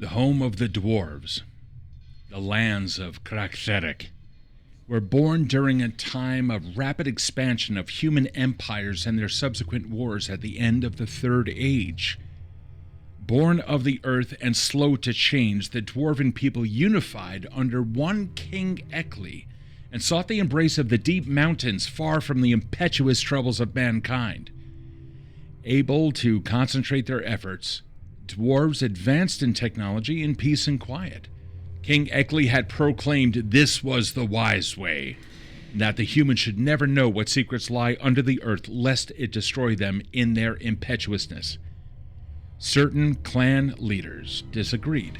The home of the dwarves, the lands of Kraus, were born during a time of rapid expansion of human empires and their subsequent wars at the end of the Third Age. Born of the earth and slow to change, the dwarven people unified under one King Eckley and sought the embrace of the deep mountains far from the impetuous troubles of mankind. Able to concentrate their efforts, dwarves advanced in technology in peace and quiet. King Eckley had proclaimed this was the wise way, that the humans should never know what secrets lie under the earth lest it destroy them in their impetuousness. Certain clan leaders disagreed,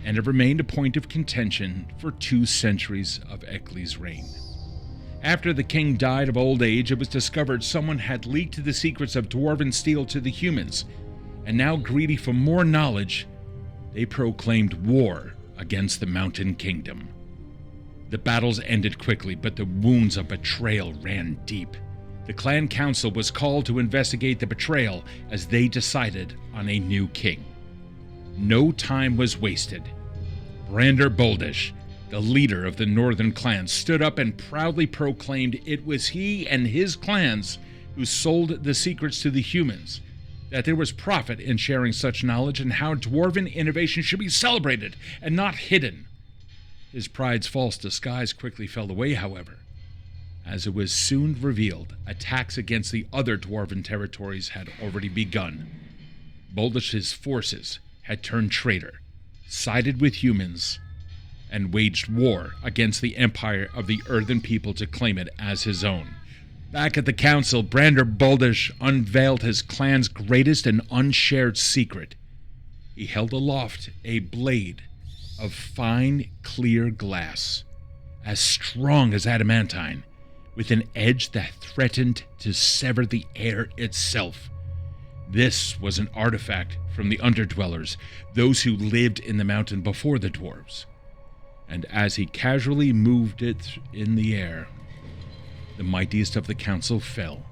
and it remained a point of contention for 2 centuries of Eckley's reign. After the king died of old age, it was discovered someone had leaked the secrets of dwarven steel to the humans, and now greedy for more knowledge, they proclaimed war against the Mountain Kingdom. The battles ended quickly, but the wounds of betrayal ran deep. The clan council was called to investigate the betrayal as they decided on a new king. No time was wasted. Brander Boldish, the leader of the northern clans, stood up and proudly proclaimed it was he and his clans who sold the secrets to the humans, that there was profit in sharing such knowledge, and how dwarven innovation should be celebrated and not hidden. His pride's false disguise quickly fell away, however. As it was soon revealed, attacks against the other dwarven territories had already begun. Boldish's forces had turned traitor, sided with humans, and waged war against the empire of the earthen people to claim it as his own. Back at the council, Brander Boldish unveiled his clan's greatest and unshared secret. He held aloft a blade of fine, clear glass, as strong as adamantine, with an edge that threatened to sever the air itself. This was an artifact from the underdwellers, those who lived in the mountain before the dwarves. And as he casually moved it in the air, the mightiest of the council fell,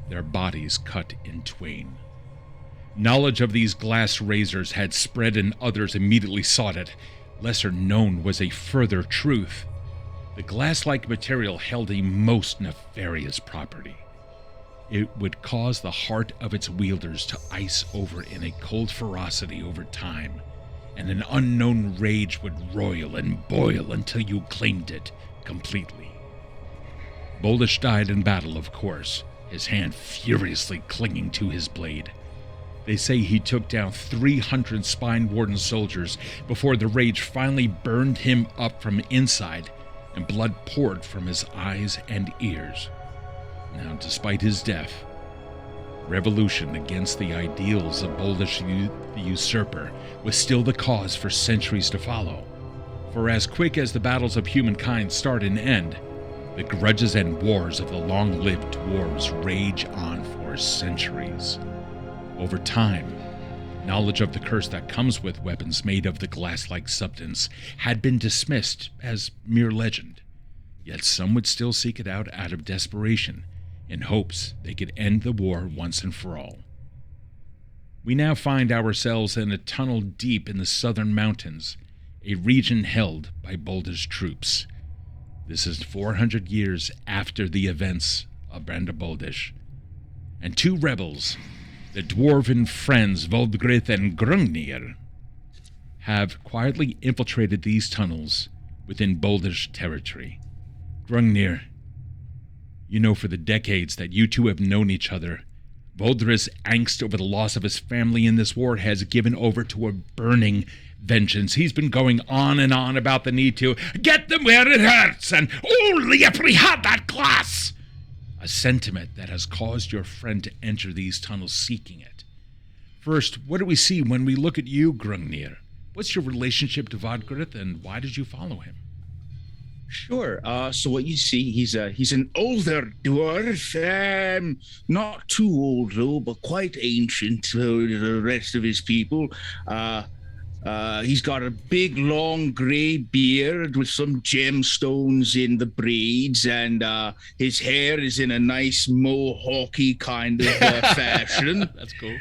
their bodies cut in twain. Knowledge of these glass razors had spread, and others immediately sought it. Lesser known was a further truth. The glass-like material held a most nefarious property. It would cause the heart of its wielders to ice over in a cold ferocity over time, and an unknown rage would roil and boil until you claimed it completely. Boldish died in battle, of course, his hand furiously clinging to his blade. They say he took down 300 spine-warden soldiers before the rage finally burned him up from inside, and blood poured from his eyes and ears. Now, despite his death, revolution against the ideals of Boldish the Usurper was still the cause for centuries to follow. For as quick as the battles of humankind start and end, the grudges and wars of the long-lived dwarves rage on for centuries. Over time, knowledge of the curse that comes with weapons made of the glass-like substance had been dismissed as mere legend, yet some would still seek it out of desperation, in hopes they could end the war once and for all. We now find ourselves in a tunnel deep in the southern mountains, a region held by Boldish troops. This is 400 years after the events of Brander Boldish, and 2 rebels, the dwarven friends Voldgrith and Grungnir, have quietly infiltrated these tunnels within Boldish territory. Grungnir, you know for the decades that you two have known each other, Voldgrith's angst over the loss of his family in this war has given over to a burning vengeance. He's been going on and on about the need to get them where it hurts and only if we had that glass. A sentiment that has caused your friend to enter these tunnels seeking it. First, what do we see when we look at you, Grungnir? What's your relationship to Voldgrith, and why did you follow him? Sure. So what you see, he's an older dwarf, not too old though, but quite ancient to the rest of his people. He's got a big, long gray beard with some gemstones in the braids, and his hair is in a nice mohawky kind of fashion. That's cool.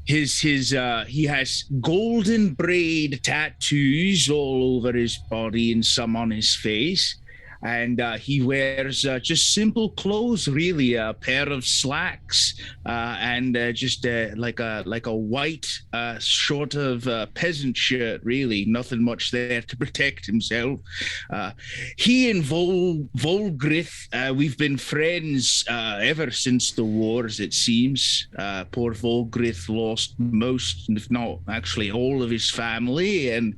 he has golden braid tattoos all over his body and some on his face. And he wears just simple clothes, really, a pair of slacks and just like a white sort of peasant shirt, really. Nothing much there to protect himself. He and Volgrith, we've been friends ever since the wars, it seems. Poor Volgrith lost most, if not actually all of his family. And,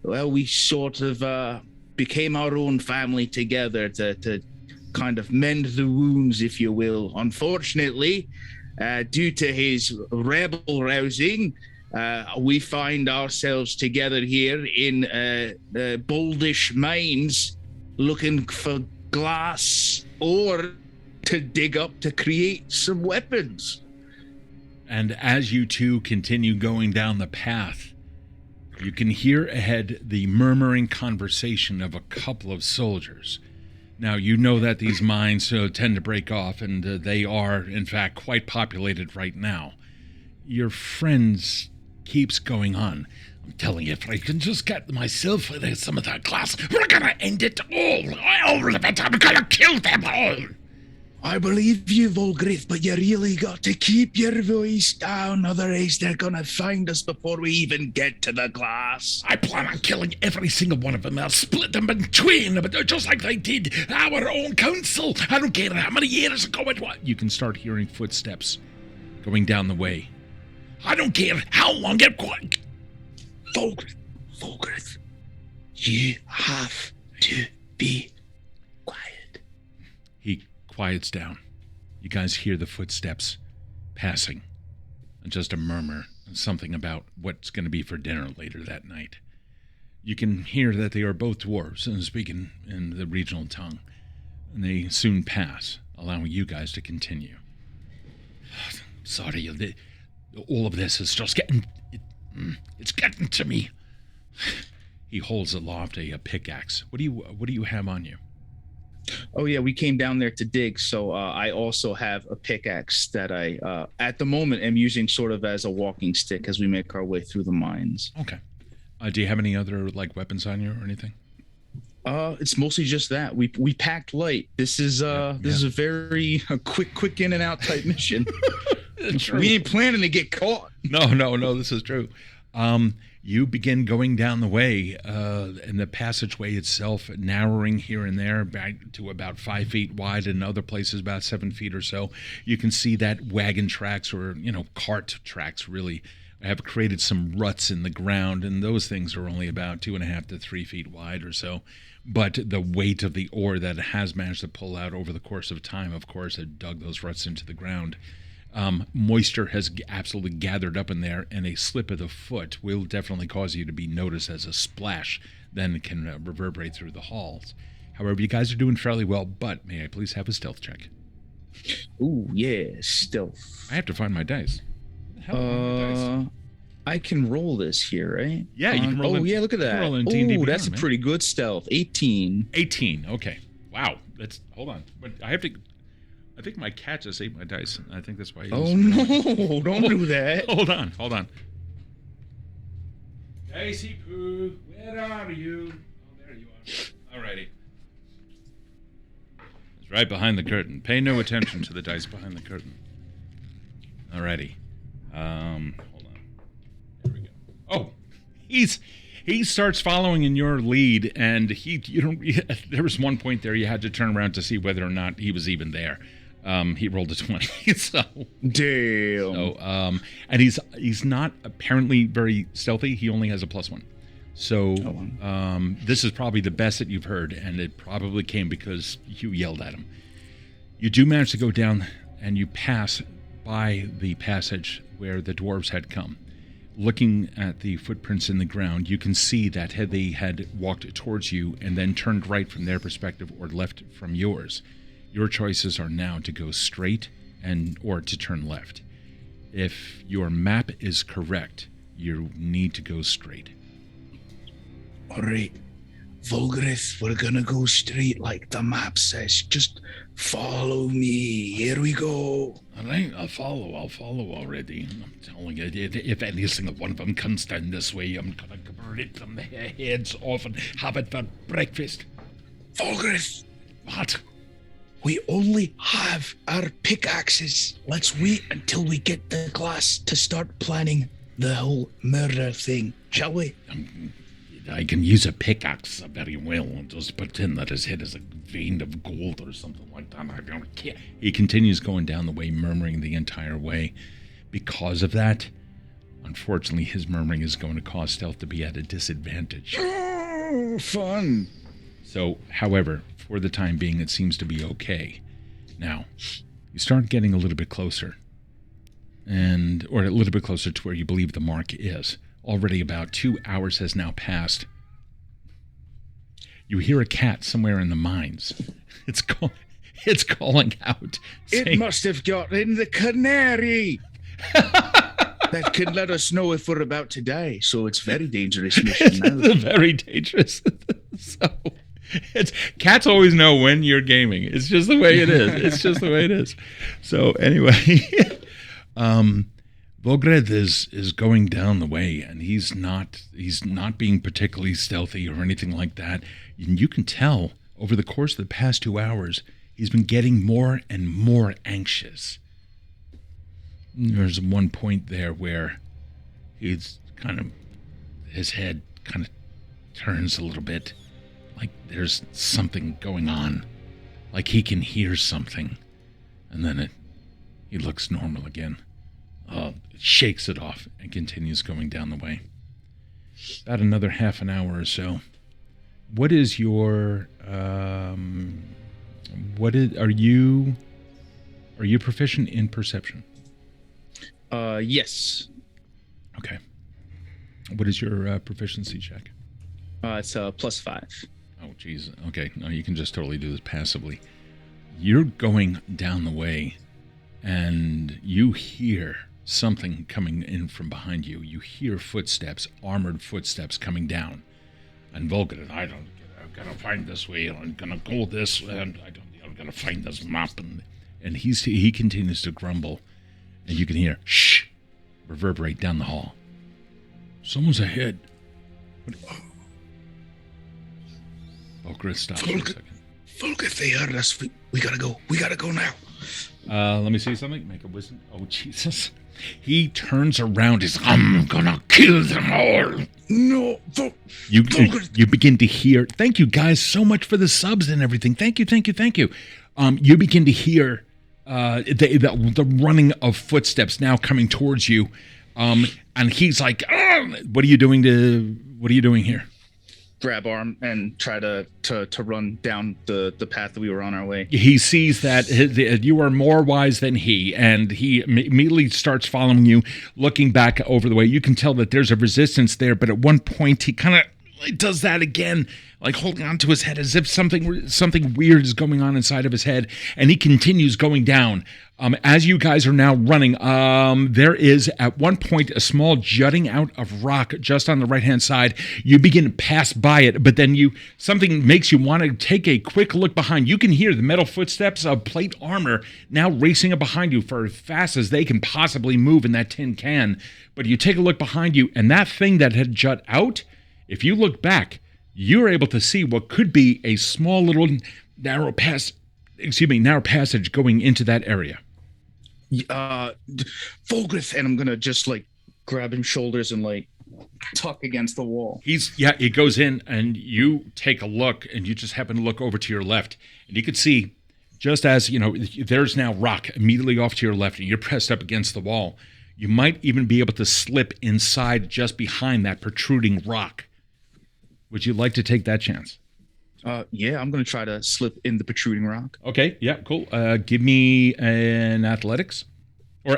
well, we sort of... became our own family together to kind of mend the wounds, if you will. Unfortunately, due to his rebel rousing, we find ourselves together here in Boldish Mines looking for glass ore to dig up to create some weapons. And as you two continue going down the path, you can hear ahead the murmuring conversation of a couple of soldiers. Now, you know that these mines tend to break off, and they are, in fact, quite populated right now. Your friend keeps going on. I'm telling you, if I can just get myself some of that glass, we're gonna end it all of it. I'm gonna kill them all. I believe you, Volgrith, but you really got to keep your voice down, otherwise they're gonna find us before we even get to the glass. I plan on killing every single one of them. I'll split them in twain, but just like they did our own council. I don't care how many years ago it was. You can start hearing footsteps going down the way. I don't care how long it was. Volgrith, you have to be quiet. He quiets down. You guys hear the footsteps passing, and just a murmur, something about what's going to be for dinner later that night. You can hear that they are both dwarves and speaking in the regional tongue, and they soon pass, allowing you guys to continue. Sorry, all of this is just it's getting to me. He holds aloft a pickaxe. What do you have on you? Oh, yeah, we came down there to dig, so I also have a pickaxe that I, at the moment, am using sort of as a walking stick as we make our way through the mines. Okay. Do you have any other, weapons on you or anything? It's mostly just that. We packed light. This is this is a very quick in and out type mission. We ain't planning to get caught. No, this is true. You begin going down the way, and the passageway itself narrowing here and there back to about 5 feet wide, and other places about 7 feet or so. You can see that wagon tracks or, cart tracks really have created some ruts in the ground, and those things are only about 2.5 to 3 feet wide or so. But the weight of the ore that it has managed to pull out over the course of time, of course, had dug those ruts into the ground. Moisture has absolutely gathered up in there, and a slip of the foot will definitely cause you to be noticed as a splash. Then it can reverberate through the halls. However, you guys are doing fairly well, but may I please have a stealth check? Ooh, yeah, stealth. I have to find my dice. Where the hell are my dice? I can roll this here, right? Yeah, you can roll. Yeah, look at that. Oh, that's a pretty good stealth. 18. 18. Okay. Wow. Hold on. But I think my cat just ate my dice. I think that's why. No! Don't do that. Hold on. Dicey Pooh, where are you? Oh, there you are. Alrighty. It's right behind the curtain. Pay no attention to the dice behind the curtain. Alrighty. Hold on. Here we go. Oh, he starts following in your lead, and there was one point there you had to turn around to see whether or not he was even there. He rolled a 20. So damn. So and he's not apparently very stealthy. He only has a +1. So this is probably the best that you've heard, and it probably came because you yelled at him. You do manage to go down, and you pass by the passage where the dwarves had come. Looking at the footprints in the ground, you can see that they had walked towards you and then turned right from their perspective or left from yours. Your choices are now to go straight or to turn left. If your map is correct, you need to go straight. All right. Volgrith, we're gonna go straight like the map says. Just follow me. Here we go. All right, I'll follow already. I'm telling you, if any single one of them comes down this way, I'm gonna rip them heads off and have it for breakfast. Volgrith, What? we only have our pickaxes. Let's wait until we get the glass to start planning the whole murder thing, shall we? I can use a pickaxe very well and just pretend that his head is a vein of gold or something like that. I don't care. He continues going down the way, murmuring the entire way. Because of that, unfortunately, his murmuring is going to cause stealth to be at a disadvantage. Oh, fun. So, however, for the time being, it seems to be okay. Now, you start getting a little bit closer, or a little bit closer to where you believe the mark is. Already about 2 hours has now passed. You hear a cat somewhere in the mines. It's calling out. It saying, must have got in the canary. That can let us know if we're about to die. So it's very dangerous mission now. It's very dangerous. So cats always know when you're gaming. It's just the way it is. So anyway, Volgrith is going down the way, and he's not being particularly stealthy or anything like that. And you can tell over the course of the past 2 hours, he's been getting more and more anxious. There's one point there where his head kind of turns a little bit, like there's something going on, like he can hear something, and then he looks normal again. Shakes it off and continues going down the way. About another half an hour or so. What is your are you proficient in perception? Yes. Okay. What is your proficiency check? It's +5. Oh, geez. Okay. No, you can just totally do this passively. You're going down the way, and you hear something coming in from behind you. You hear footsteps, armored footsteps coming down. And Volgrith, I'm gonna find this way, I'm gonna go this way, and I'm gonna find this map. And he continues to grumble, and you can hear shh reverberate down the hall. Someone's ahead. Volgrith stops for a second. Volgrith, they heard us. We gotta go. We gotta go now. Let me see something. Make a wisdom. Oh, Jesus. He turns around. He's, I'm gonna kill them all. No. You begin to hear. Thank you guys so much for the subs and everything. Thank you. You begin to hear the running of footsteps now coming towards you. And he's like, what are you doing here? Grab arm and try to run down the path that we were on our way. He sees that you are more wise than he, and he immediately starts following you, looking back over the way. You can tell that there's a resistance there, but at one point he kind of does that again, like holding onto his head as if something weird is going on inside of his head, and he continues going down. As you guys are now running, there is at one point a small jutting out of rock just on the right-hand side. You begin to pass by it, but then something makes you want to take a quick look behind. You can hear the metal footsteps of plate armor now racing up behind you for as fast as they can possibly move in that tin can. But you take a look behind you, and that thing that had jut out, if you look back, you're able to see what could be a small little narrow passage going into that area. Volgrith, and I'm gonna just grab his shoulders and tuck against the wall. It goes in, and you take a look, and you just happen to look over to your left, and you could see, just as there's now rock immediately off to your left, and you're pressed up against the wall. You might even be able to slip inside just behind that protruding rock. Would you like to take that chance? Yeah, I'm going to try to slip in the protruding rock. Okay, yeah, cool. Give me an athletics. Or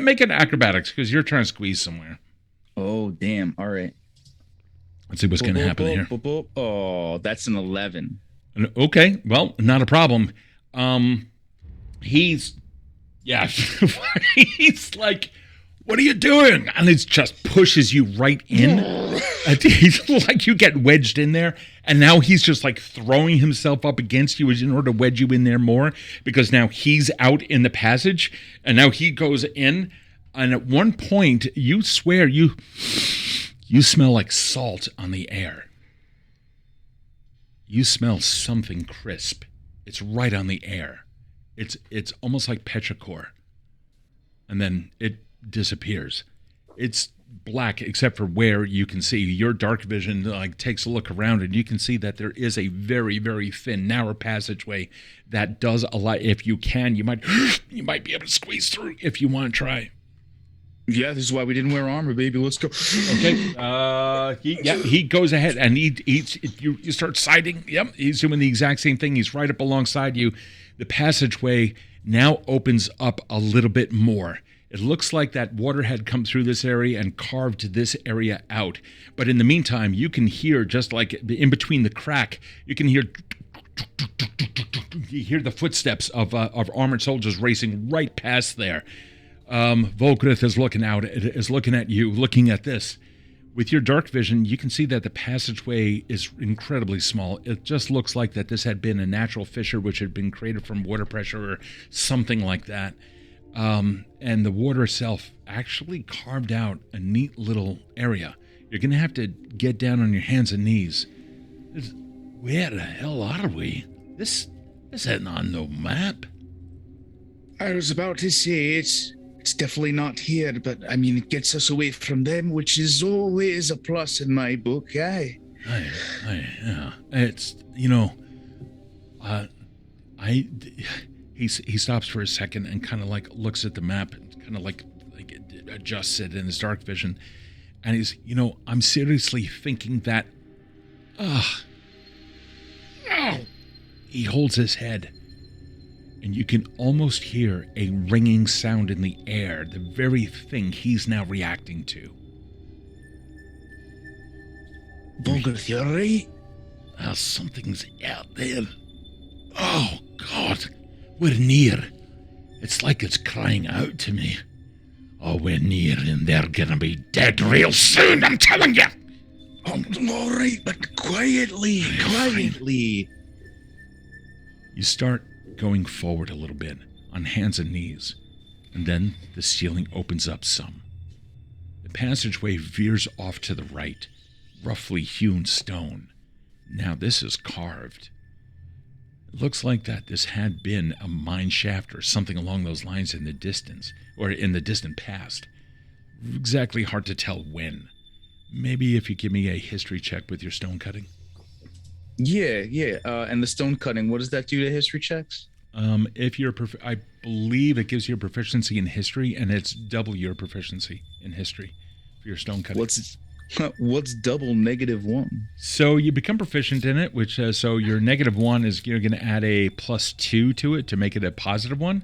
make it acrobatics, because you're trying to squeeze somewhere. Oh, damn. All right. Let's see what's going to happen here. Oh, that's an 11. Okay, well, not a problem. He's like, what are you doing? And it just pushes you right in. He's like you get wedged in there, and now he's just like throwing himself up against you in order to wedge you in there more, because now he's out in the passage, and now he goes in, and at one point you swear you smell like salt on the air. You smell something crisp. It's right on the air. It's almost like petrichor, and then it disappears. It's black except for where you can see. Your dark vision like takes a look around, and you can see that there is a very, very thin, narrow passageway that does a lot. If you can, you might be able to squeeze through if you want to try. Yeah, this is why we didn't wear armor, baby. Let's go. Okay. He goes ahead, and you start sighting. Yep, he's doing the exact same thing. He's right up alongside you. The passageway now opens up a little bit more. It looks like that water had come through this area and carved this area out. But in the meantime, you can hear, just like in between the crack, you can hear the footsteps of armored soldiers racing right past there. Volgrith is looking at you, looking at this. With your dark vision, you can see that the passageway is incredibly small. It just looks like that this had been a natural fissure which had been created from water pressure or something like that. And the water itself actually carved out a neat little area. You're going to have to get down on your hands and knees. Where the hell are we? This isn't on no map. I was about to say it's definitely not here, but I mean, it gets us away from them, which is always a plus in my book, aye. Yeah. It's, he stops for a second and kind of like looks at the map and kind of like adjusts it in his dark vision. And he's, I'm seriously thinking that, he holds his head. And you can almost hear a ringing sound in the air, the very thing he's now reacting to. Volgrith, you're right. Something's out there. Oh, God. We're near. It's like it's crying out to me. Oh, we're near, and they're gonna be dead real soon, I'm telling you. All right, but quietly. You start going forward a little bit on hands and knees, and then the ceiling opens up some. The passageway veers off to the right, roughly hewn stone. Now this is carved. It looks like that this had been a mine shaft or something along those lines in the distance, or in the distant past. Exactly hard to tell when. Maybe if you give me a history check with your stone cutting. Yeah. And the stone cutting, what does that do to history checks? If you're, I believe it gives you a proficiency in history, and it's double your proficiency in history for your stone cutting. What's double -1? So you become proficient in it, which so your -1 is you're going to add a +2 to it to make it a +1,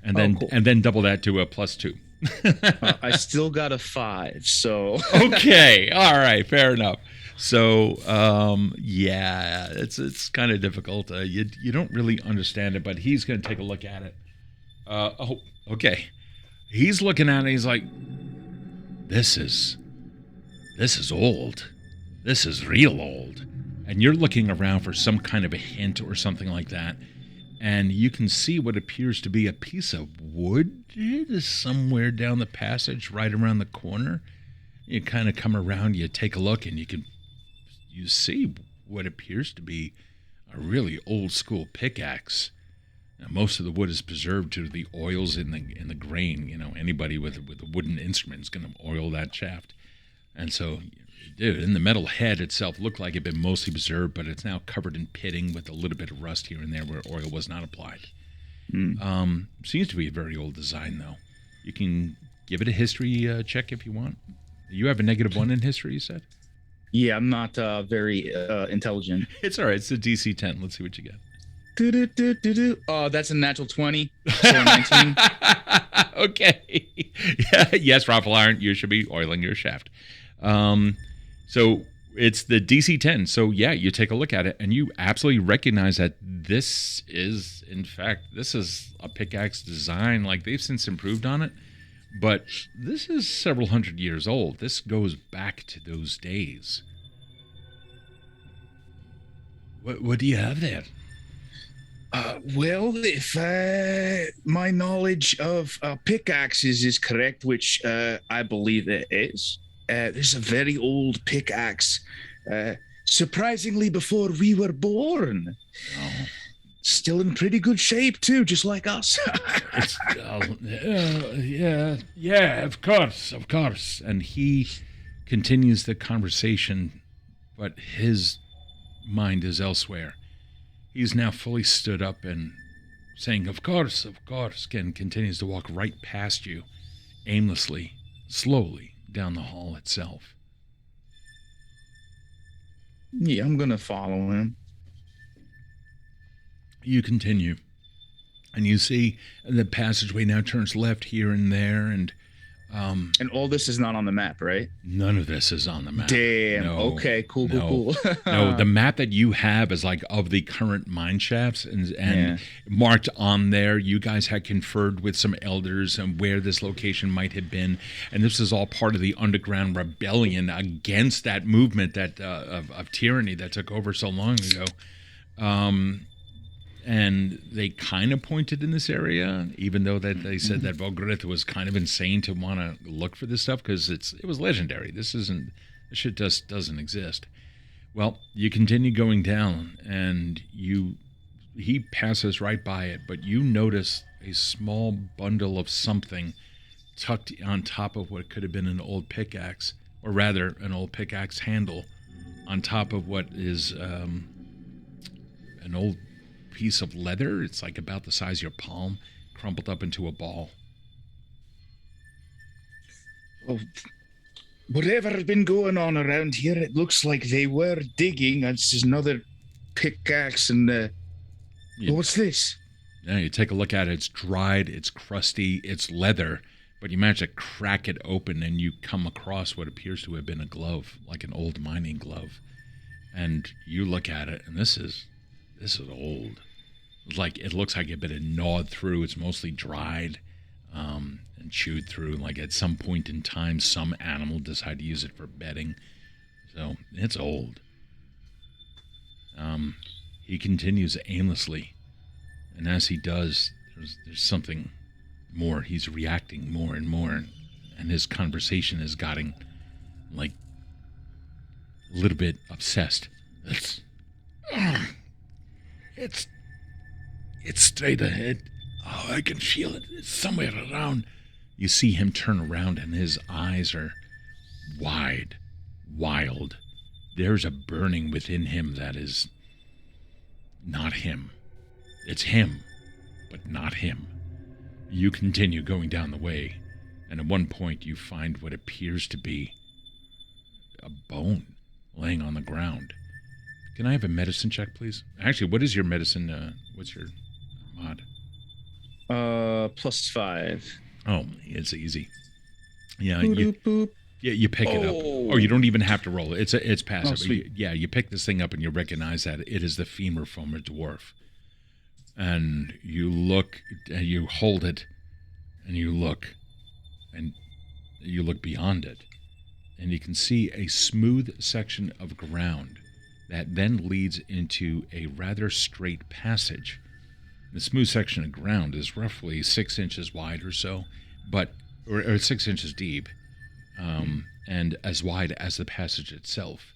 and then cool. and then double that to a +2. I still got a 5, so okay, all right, fair enough. So yeah, it's kind of difficult. You don't really understand it, but he's going to take a look at it. Okay. He's looking at it. He's like, this is old. This is real old. And you're looking around for some kind of a hint or something like that. And you can see what appears to be a piece of wood. It is somewhere down the passage, right around the corner. You kind of come around, you take a look, and you see what appears to be a really old school pickaxe. Now, most of the wood is preserved due to the oils in the grain. Anybody with a wooden instrument is going to oil that shaft. And so, dude, in the metal head itself looked like it had been mostly preserved, but it's now covered in pitting with a little bit of rust here and there where oil was not applied. Seems to be a very old design, though. You can give it a history check if you want. You have a -1 in history, you said? Yeah, I'm not very intelligent. It's all right. It's a DC 10. Let's see what you get. Oh, that's a natural 20. So 19. Okay. Yeah, yes, Raffle Iron, you should be oiling your shaft. So it's the DC 10. So yeah, you take a look at it and you absolutely recognize that this is a pickaxe design. Like they've since improved on it, But this is several hundred years old. This goes back to those days. What do you have there? Well, if my knowledge of pickaxes is correct, which I believe it is, this is a very old pickaxe. Surprisingly, before we were born. Oh. Still in pretty good shape, too, just like us. Yeah, of course. And he continues the conversation, but his mind is elsewhere. He's now fully stood up and saying, of course, and continues to walk right past you, aimlessly, slowly, down the hall itself. Yeah, I'm going to follow him. You continue, and you see the passageway now turns left here and there, and all this is not on the map, right? None of this is on the map. Damn. No, okay. Cool. No, the map that you have is like of the current mine shafts, and marked on there. You guys had conferred with some elders on where this location might have been, and this is all part of the underground rebellion against that movement that of tyranny that took over so long ago. And they kind of pointed in this area, even though that they said that Vogrith was kind of insane to want to look for this stuff because it was legendary. This shit just doesn't exist. Well, you continue going down, and he passes right by it, but you notice a small bundle of something tucked on top of what could have been an old pickaxe, or rather, an old pickaxe handle, on top of what is an old piece of leather. It's like about the size of your palm, crumpled up into a ball. Well, whatever has been going on around here, it looks like they were digging. This is another pickaxe, and what's this? Yeah, you take a look at it. It's dried, it's crusty, it's leather, but you manage to crack it open, and you come across what appears to have been a glove, like an old mining glove. And you look at it, and this is old. Like, it looks like it been gnawed through. It's mostly dried and chewed through. Like, at some point in time, some animal decided to use it for bedding. So it's old. He continues aimlessly, and as he does, there's something more. He's reacting more and more, and his conversation is getting like a little bit obsessed. It's straight ahead. Oh, I can feel it. It's somewhere around. You see him turn around, and his eyes are wide, wild. There's a burning within him that is not him. It's him, but not him. You continue going down the way, and at one point you find what appears to be a bone laying on the ground. Can I have a medicine check, please? Actually, what is your medicine? What's your mod? +5. Oh, it's easy. Yeah, Boop. you pick it up. Oh, you don't even have to roll it. It's passive. Oh, sweet. You pick this thing up and you recognize that it is the femur from a dwarf. And you look, you hold it, and you look beyond it, and you can see a smooth section of ground that then leads into a rather straight passage. The smooth section of ground is roughly 6 inches wide or so, or 6 inches deep, and as wide as the passage itself.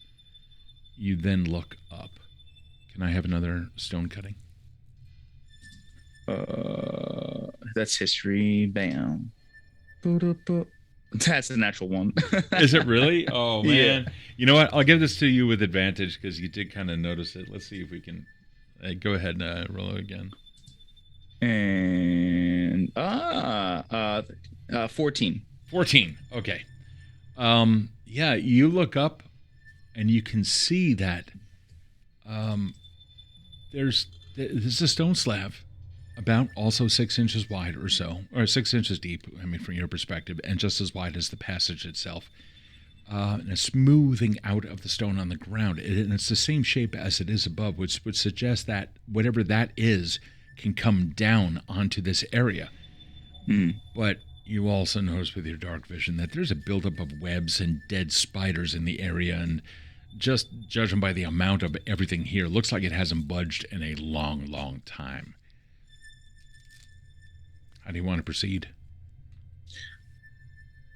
You then look up. Can I have another stone cutting? That's history. Bam. That's a natural one. Is it really? Oh, man. Yeah. You know what? I'll give this to you with advantage because you did kind of notice it. Let's see if we can... go ahead and roll it again. And 14. 14. Okay. Yeah, you look up and you can see that there's a stone slab about also 6 inches wide or so, or 6 inches deep, I mean, from your perspective, and just as wide as the passage itself. And a smoothing out of the stone on the ground. And it's the same shape as it is above, which would suggest that whatever that is can come down onto this area. But You also notice with your dark vision that there's a buildup of webs and dead spiders in the area, and just judging by the amount of everything here, looks like it hasn't budged in a long, long time. How do you want to proceed?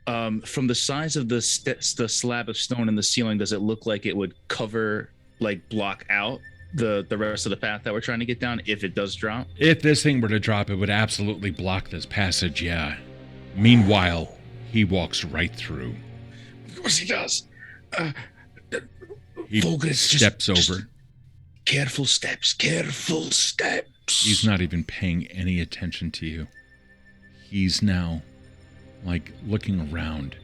From the size of the slab of stone in the ceiling, does it look like it would cover, like block out the rest of the path that we're trying to get down if it does drop? If this thing were to drop, it would absolutely block this passage, yeah. Meanwhile, he walks right through. Of course he does. He steps over. Careful steps, careful steps. He's not even paying any attention to you. He's now, like, looking around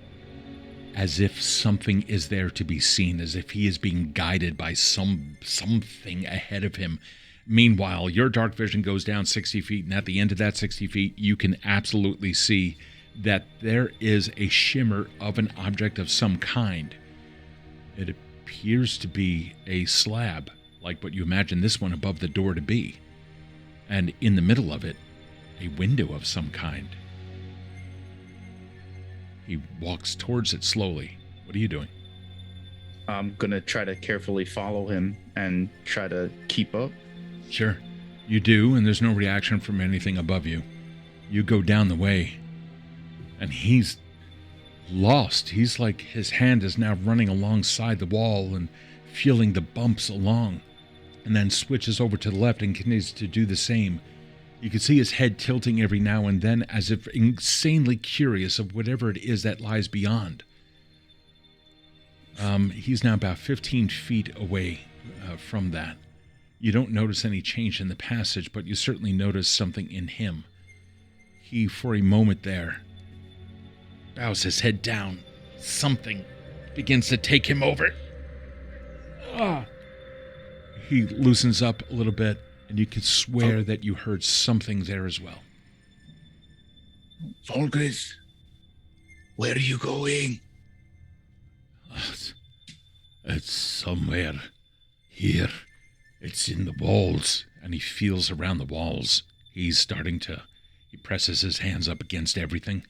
as if something is there to be seen, as if he is being guided by something ahead of him. Meanwhile, your dark vision goes down 60 feet, and at the end of that 60 feet, you can absolutely see that there is a shimmer of an object of some kind. It appears to be a slab, like what you imagine this one above the door to be. And in the middle of it, a window of some kind. He walks towards it slowly. What are you doing? I'm going to try to carefully follow him and try to keep up. Sure. You do, and there's no reaction from anything above you. You go down the way, and he's lost. He's like his hand is now running alongside the wall and feeling the bumps along, and then switches over to the left and continues to do the same. You can see his head tilting every now and then as if insanely curious of whatever it is that lies beyond. He's now about 15 feet away from that. You don't notice any change in the passage, but you certainly notice something in him. He, for a moment there, bows his head down. Something begins to take him over. He loosens up a little bit, and you can swear that you heard something there as well. Volgris, where are you going? It's somewhere here. It's in the walls. And he feels around the walls. He presses his hands up against everything.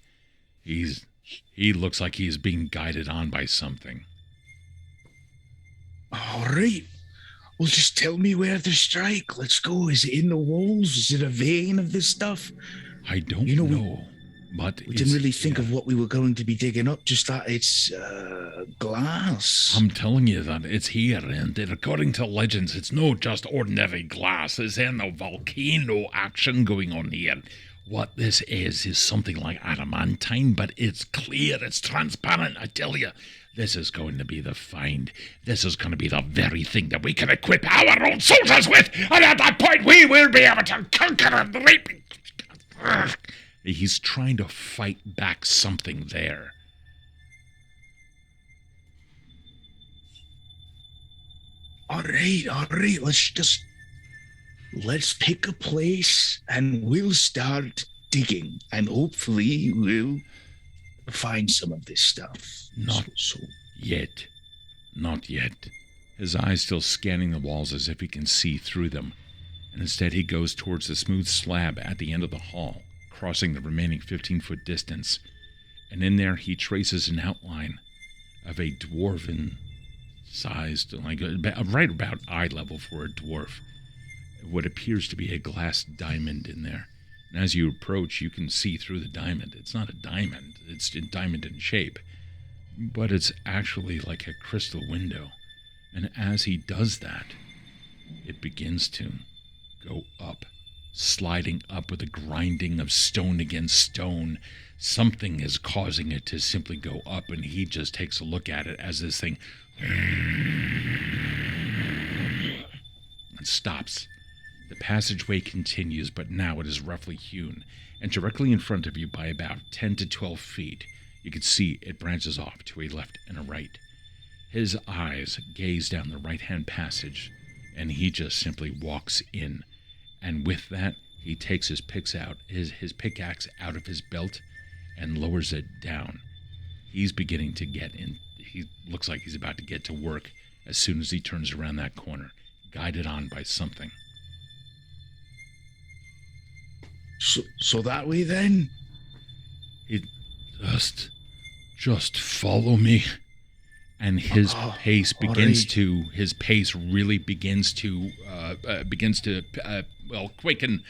He looks like he's being guided on by something. All right. Well, just tell me where to strike. Let's go. Is it in the walls? Is it a vein of this stuff? I don't know. But we didn't really think of what we were going to be digging up, just that it's glass. I'm telling you that it's here, and according to legends, it's no just ordinary glass. There's no volcano action going on here. What this is something like adamantine, but it's clear, it's transparent, I tell you. This is going to be the find. This is going to be the very thing that we can equip our own soldiers with, and at that point we will be able to conquer and rape. He's trying to fight back something there. All right. Let's pick a place and we'll start digging, and hopefully we'll find some of this stuff. Not yet. His eyes still scanning the walls as if he can see through them, and instead he goes towards the smooth slab at the end of the hall, crossing the remaining 15-foot distance, and in there he traces an outline of a dwarven-sized, like right about eye level for a dwarf, what appears to be a glass diamond in there. And as you approach, you can see through the diamond. It's not a diamond. It's a diamond in shape, but it's actually like a crystal window. And as he does that, it begins to go up, sliding up with a grinding of stone against stone. Something is causing it to simply go up, and he just takes a look at it as this thing and stops. The passageway continues, but now it is roughly hewn, and directly in front of you by about 10 to 12 feet, you can see it branches off to a left and a right. His eyes gaze down the right-hand passage, and he just simply walks in. And with that, he takes his pickaxe out of his belt and lowers it down. He's beginning to get in. He looks like he's about to get to work as soon as he turns around that corner, guided on by something. So that way then? He just follow me. And his pace really begins to quicken.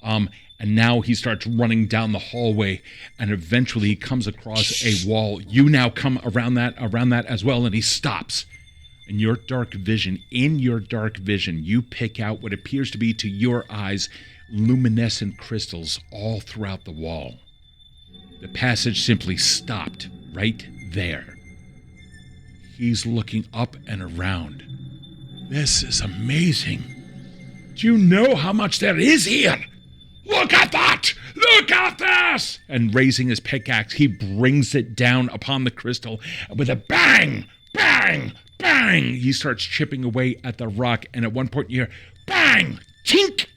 And now he starts running down the hallway, and eventually he comes across a wall. You now come around that as well, and he stops. In your dark vision, you pick out what appears to be, to your eyes, luminescent crystals all throughout the wall. The passage simply stopped right there. He's looking up and around. This is amazing. Do you know how much there is here? Look at that! Look at this! And raising his pickaxe, he brings it down upon the crystal with a bang, bang, bang. He starts chipping away at the rock, and at one point you hear, bang, tink,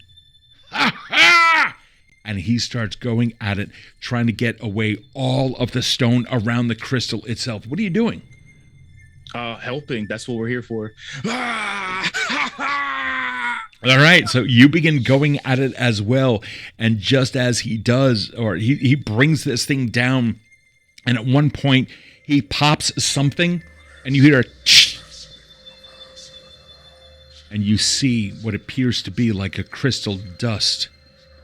ha ha! And he starts going at it, trying to get away all of the stone around the crystal itself. What are you doing? Helping. That's what we're here for. All right, so you begin going at it as well, and just as he does, or he brings this thing down, and at one point he pops something, and you hear a tsh, and you see what appears to be like a crystal dust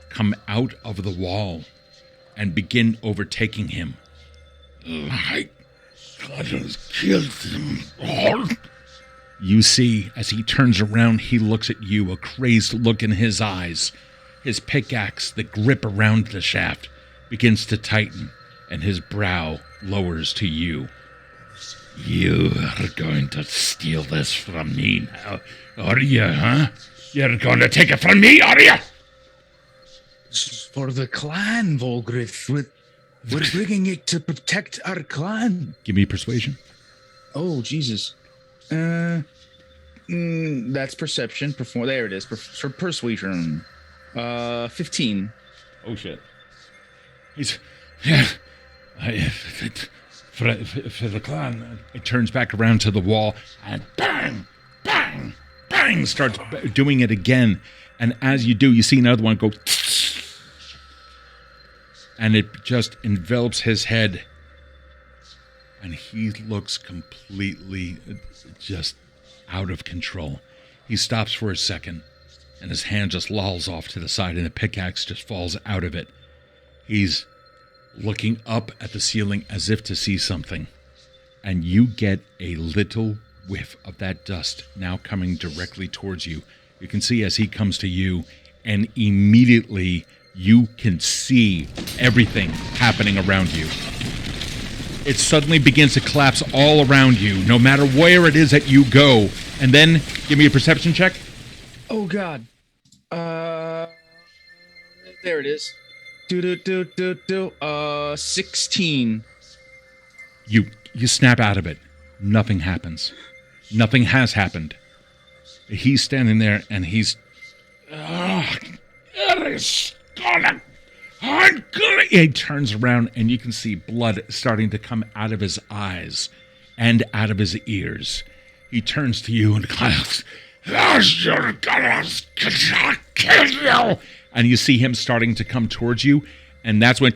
come out of the wall and begin overtaking him. My God has killed them all. You see, as he turns around, he looks at you, a crazed look in his eyes. His pickaxe, the grip around the shaft, begins to tighten, and his brow lowers to you. You are going to steal this from me now, are you, huh? You're going to take it from me, are you? This is for the clan, Volgrith. We're bringing it to protect our clan. Give me persuasion. Oh, Jesus. That's perception. There it is. For persuasion. 15. Oh, shit. He's... For the clan. It turns back around to the wall, and bang, bang, bang, starts doing it again. And as you do, you see another one go... And it just envelops his head. And he looks completely just out of control. He stops for a second, and his hand just lolls off to the side, and the pickaxe just falls out of it. He's looking up at the ceiling as if to see something. And you get a little whiff of that dust now coming directly towards you. You can see as he comes to you, and immediately you can see everything happening around you. It suddenly begins to collapse all around you, no matter where it is that you go. And then, give me a perception check. Oh, God. There it is. 16. You snap out of it. Nothing happens. Nothing has happened. He's standing there, and he's... He turns around, and you can see blood starting to come out of his eyes and out of his ears. He turns to you and cries, "You're gonna kill you!" And you see him starting to come towards you, and that's when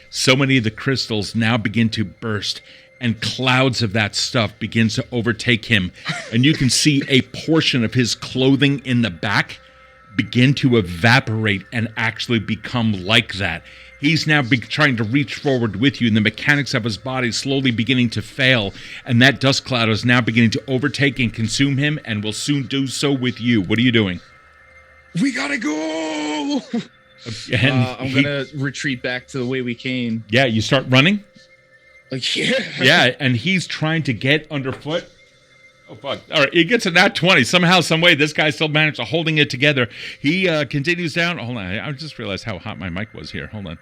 so many of the crystals now begin to burst, and clouds of that stuff begins to overtake him. And you can see a portion of his clothing in the back begin to evaporate and actually become like that. He's now trying to reach forward with you, and the mechanics of his body slowly beginning to fail, and that dust cloud is now beginning to overtake and consume him, and will soon do so with you. What are you doing? We gotta go! I'm gonna retreat back to the way we came. Yeah, you start running? Yeah. Yeah, and he's trying to get underfoot. Oh, fuck. All right, he gets a nat 20. Somehow, some way, this guy still managed to holding it together. He continues down. Hold on. I just realized how hot my mic was here. Hold on.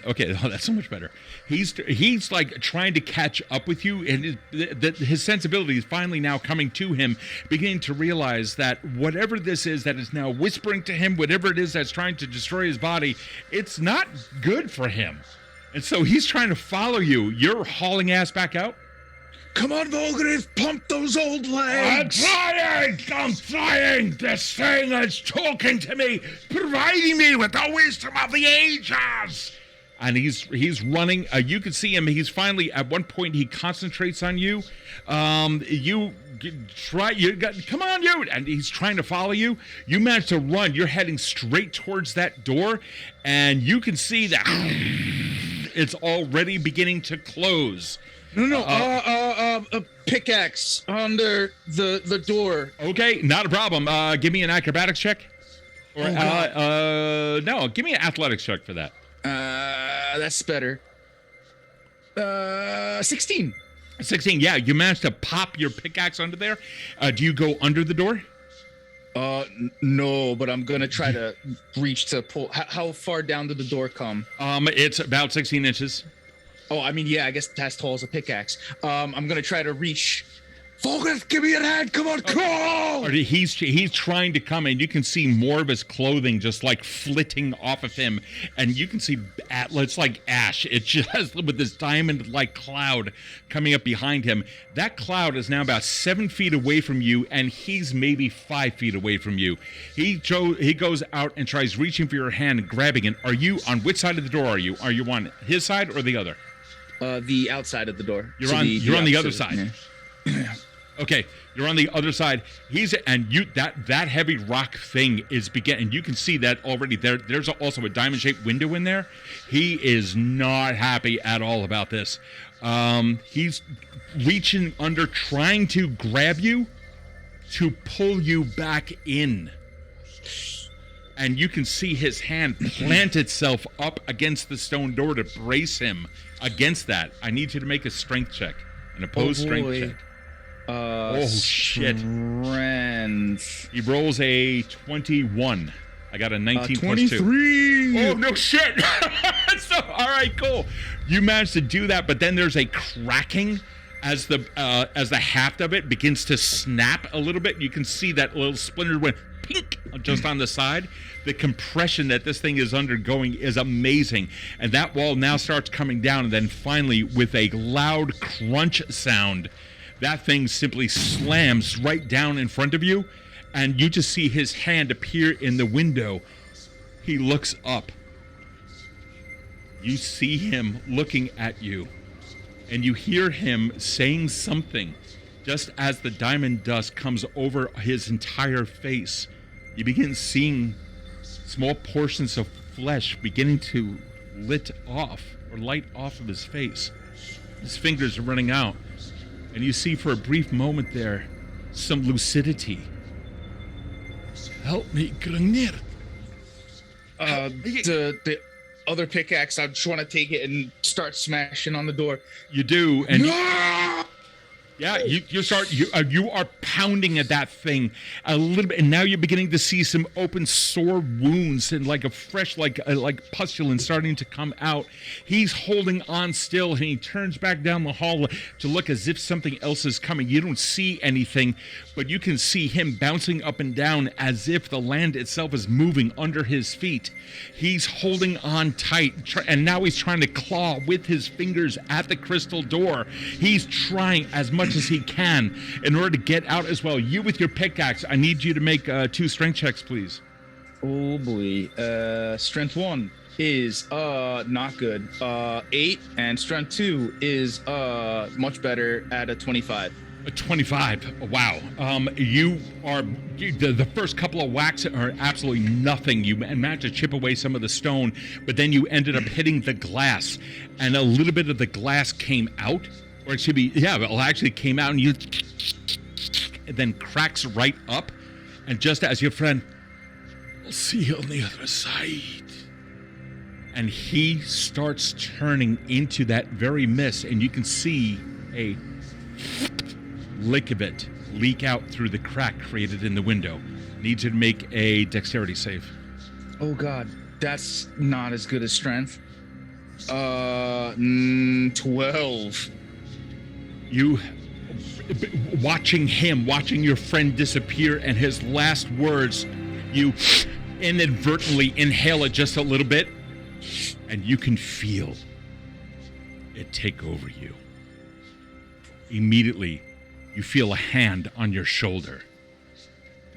Okay, that's so much better. He's like trying to catch up with you, and his sensibility is finally now coming to him, beginning to realize that whatever this is that is now whispering to him, whatever it is that's trying to destroy his body, it's not good for him. And so he's trying to follow you. You're hauling ass back out? Come on, Volgriff, pump those old I'm legs. trying. This thing is talking to me, providing me with the wisdom of the ages. And he's running. You can see him. He's finally, at one point, he concentrates on you. You try. Come on, you. And he's trying to follow you. You manage to run. You're heading straight towards that door, and you can see that it's already beginning to close. No. A pickaxe under the door. Okay, not a problem. Give me an acrobatics check. Or no, give me an athletics check for that. That's better. 16. 16. Yeah, you managed to pop your pickaxe under there. Do you go under the door? No, but I'm gonna try to reach to pull. How far down did the door come? It's about 16 inches. Oh, I mean, yeah, I guess as tall as a pickaxe. I'm gonna try to reach. Volgriff, give me your hand. Come on, crawl! He's trying to come, and you can see more of his clothing just like flitting off of him, and you can see it's like ash. It's just with this diamond-like cloud coming up behind him. That cloud is now about 7 feet away from you, and he's maybe 5 feet away from you. He goes out and tries reaching for your hand and grabbing it. Are you on which side of the door? Are you on his side or the other? The outside of the door. You're on the other side. Yeah. Okay, you're on the other side. That heavy rock thing is beginning. You can see that already. There's also a diamond-shaped window in there. He is not happy at all about this. He's reaching under, trying to grab you to pull you back in. And you can see his hand plant itself up against the stone door to brace him against that. I need you to make a strength check, an opposed strength check. Shit. Strength. He rolls a 21. I got a 19 plus 2. 23. Oh, no shit. So, all right, cool. You managed to do that, but then there's a cracking as the haft of it begins to snap a little bit. You can see that little splinter went pink just on the side. The compression that this thing is undergoing is amazing. And that wall now starts coming down, and then finally, with a loud crunch sound, that thing simply slams right down in front of you, and you just see his hand appear in the window. He looks up. You see him looking at you, and you hear him saying something. Just as the diamond dust comes over his entire face, you begin seeing small portions of flesh beginning to light off of his face. His fingers are running out. And you see for a brief moment there some lucidity. Help me, Grungnir. The other pickaxe, I just want to take it and start smashing on the door. You do, and No! yeah, you are pounding at that thing a little bit, and now you're beginning to see some open sore wounds and like a fresh like pustulence starting to come out. He's holding on still, and he turns back down the hall to look as if something else is coming. You don't see anything, but you can see him bouncing up and down as if the land itself is moving under his feet. He's holding on tight, and now he's trying to claw with his fingers at the crystal door. He's trying as much as he can in order to get out as well. You with your pickaxe, I need you to make 2 strength checks, please. Oh boy. Strength 1 is not good. 8, and strength 2 is much better at a 25. A 25. Wow. You are the first couple of whacks are absolutely nothing. You managed to chip away some of the stone, but then you ended up hitting the glass, and a little bit of the glass came out. Or it should be, yeah, it actually came out, and you and then cracks right up. And just as your friend, I'll see you on the other side. And he starts turning into that very mist, and you can see a lick of it leak out through the crack created in the window. Need you to make a dexterity save. Oh God, that's not as good as strength. 12. You watching your friend disappear, and his last words, you inadvertently inhale it just a little bit, and you can feel it take over you. Immediately, you feel a hand on your shoulder.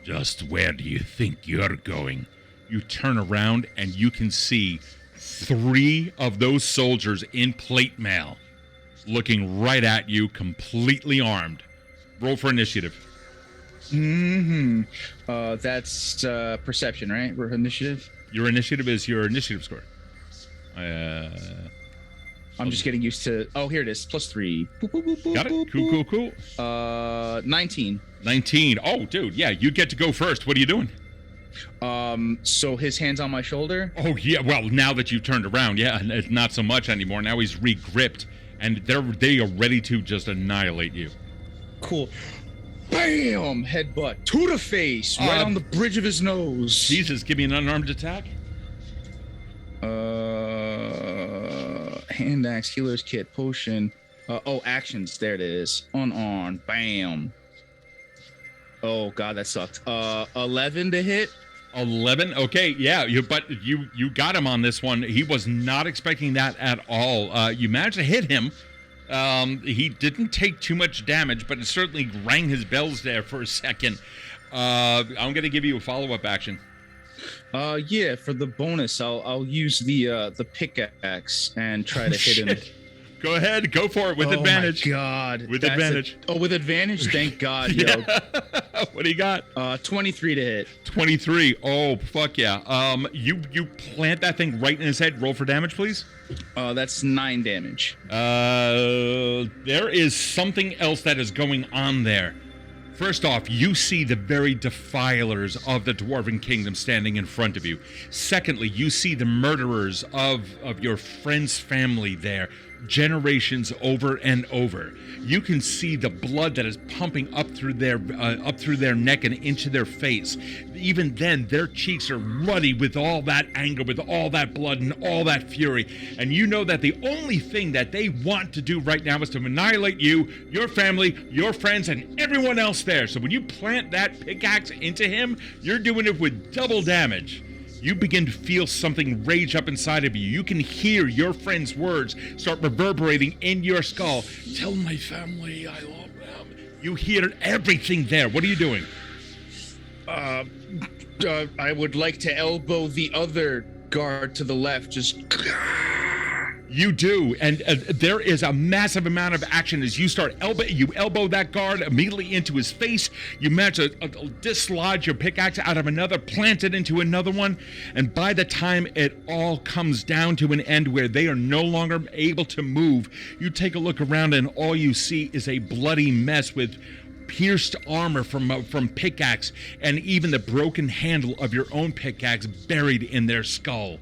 Just where do you think you're going? You turn around and you can see 3 of those soldiers in plate mail looking right at you, completely armed. Roll for initiative. Mm-hmm. That's perception, right? For initiative? Your initiative is your initiative score. I'm just getting used to... Oh, here it is. +3. Boop, boop, boop, boop, Got it? boop, Cool. boop. 19. 19. Oh, dude, yeah, you get to go first. What are you doing? So his hand's on my shoulder? Oh, yeah, well, now that you've turned around, yeah, it's not so much anymore. Now he's re-gripped, and they are ready to just annihilate you. Cool. Bam! Headbutt to the face, right on the bridge of his nose. Jesus, give me an unarmed attack. Hand axe, healer's kit, potion. Actions. There it is. Unarmed. Bam. Oh god, that sucked. 11 to hit. 11. Okay, yeah, you got him on this one. He was not expecting that at all. You managed to hit him. He didn't take too much damage, but it certainly rang his bells there for a second. I'm going to give you a follow-up action. Yeah, for the bonus, I'll use the pickaxe and try to hit him. Go ahead, go for it with advantage. Oh my god. With advantage. With advantage? Thank God, yeah. yo. What do you got? 23 to hit. 23. Oh, fuck yeah. You plant that thing right in his head. Roll for damage, please. That's 9 damage. There is something else that is going on there. First off, you see the very defilers of the Dwarven Kingdom standing in front of you. Secondly, you see the murderers of your friend's family there, generations over and over. You can see the blood that is pumping up through their neck and into their face. Even then, their cheeks are ruddy with all that anger, with all that blood and all that fury. And you know that the only thing that they want to do right now is to annihilate you, your family, your friends, and everyone else there. So when you plant that pickaxe into him, you're doing it with double damage. You begin to feel something rage up inside of you. You can hear your friend's words start reverberating in your skull. Tell my family I love them. You hear everything there. What are you doing? I would like to elbow the other guard to the left. Just... You do, and there is a massive amount of action as you start elbow that guard immediately into his face. You manage to dislodge your pickaxe out of another, plant it into another one, and by the time it all comes down to an end where they are no longer able to move, you take a look around and all you see is a bloody mess with pierced armor from pickaxe and even the broken handle of your own pickaxe buried in their skull.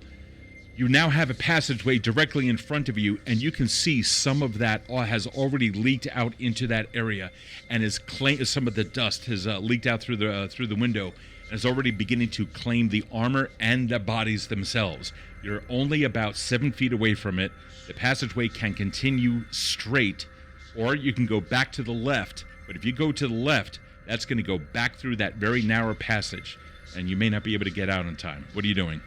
You now have a passageway directly in front of you, and you can see some of that has already leaked out into that area, and some of the dust has leaked out through the window, and is already beginning to claim the armor and the bodies themselves. You're only about 7 feet away from it. The passageway can continue straight, or you can go back to the left. But if you go to the left, that's going to go back through that very narrow passage, and you may not be able to get out in time. What are you doing?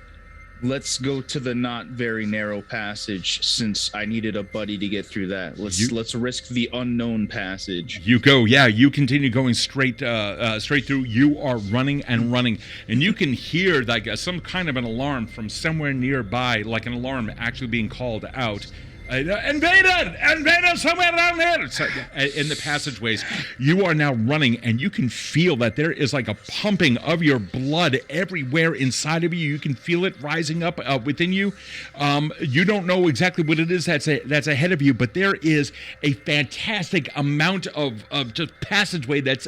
Let's go to the not very narrow passage, since I needed a buddy to get through that. Let's risk the unknown passage. You go, yeah. You continue going straight through. You are running and running, and you can hear like some kind of an alarm from somewhere nearby, like an alarm actually being called out. Invader, somewhere around here. So, in the passageways, you are now running, and you can feel that there is like a pumping of your blood everywhere inside of you. You can feel it rising up within you. You don't know exactly what it is that's ahead of you, but there is a fantastic amount of just passageway that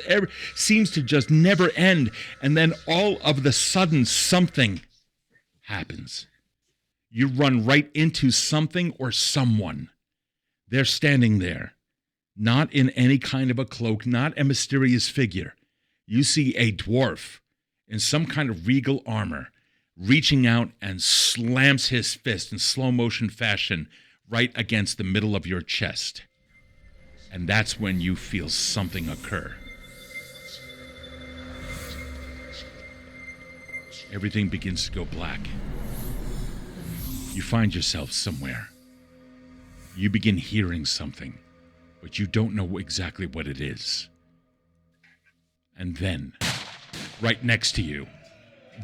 seems to just never end. And then all of the sudden, something happens. You run right into something or someone. They're standing there, not in any kind of a cloak, not a mysterious figure. You see a dwarf in some kind of regal armor reaching out and slams his fist in slow motion fashion right against the middle of your chest. And that's when you feel something occur. Everything begins to go black. You find yourself somewhere. You begin hearing something. but you don't know exactly what it is. And then, right next to you,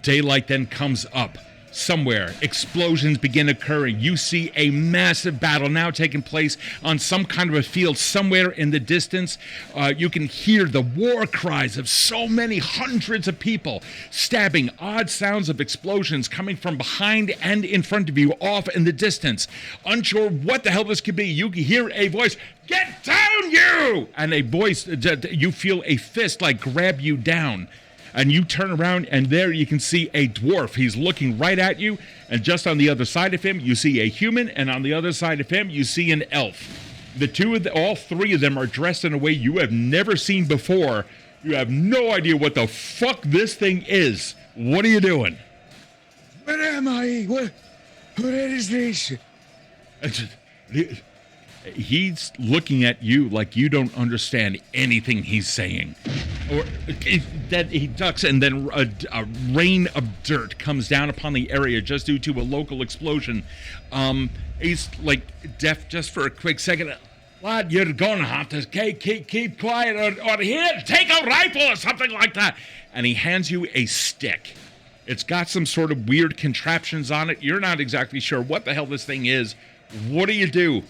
daylight then comes up. Somewhere, explosions begin occurring. You see a massive battle now taking place on some kind of a field somewhere in the distance. You can hear the war cries of so many hundreds of people stabbing, odd sounds of explosions coming from behind and in front of you off in the distance. Unsure what the hell this could be, you can hear a voice, "Get down, you!" And a voice, you feel a fist like grab you down. And you turn around, and there you can see a dwarf. He's looking right at you, and just on the other side of him, you see a human, and on the other side of him, you see an elf. All three of them are dressed in a way you have never seen before. You have no idea what the fuck this thing is. What are you doing? Where am I? What is this? He's looking at you like you don't understand anything he's saying. Or that he ducks, and then a rain of dirt comes down upon the area just due to a local explosion. He's like deaf just for a quick second. Lad, you're gonna have to keep quiet, or here, take a rifle or something like that. And he hands you a stick. It's got some sort of weird contraptions on it. You're not exactly sure what the hell this thing is. What do you do?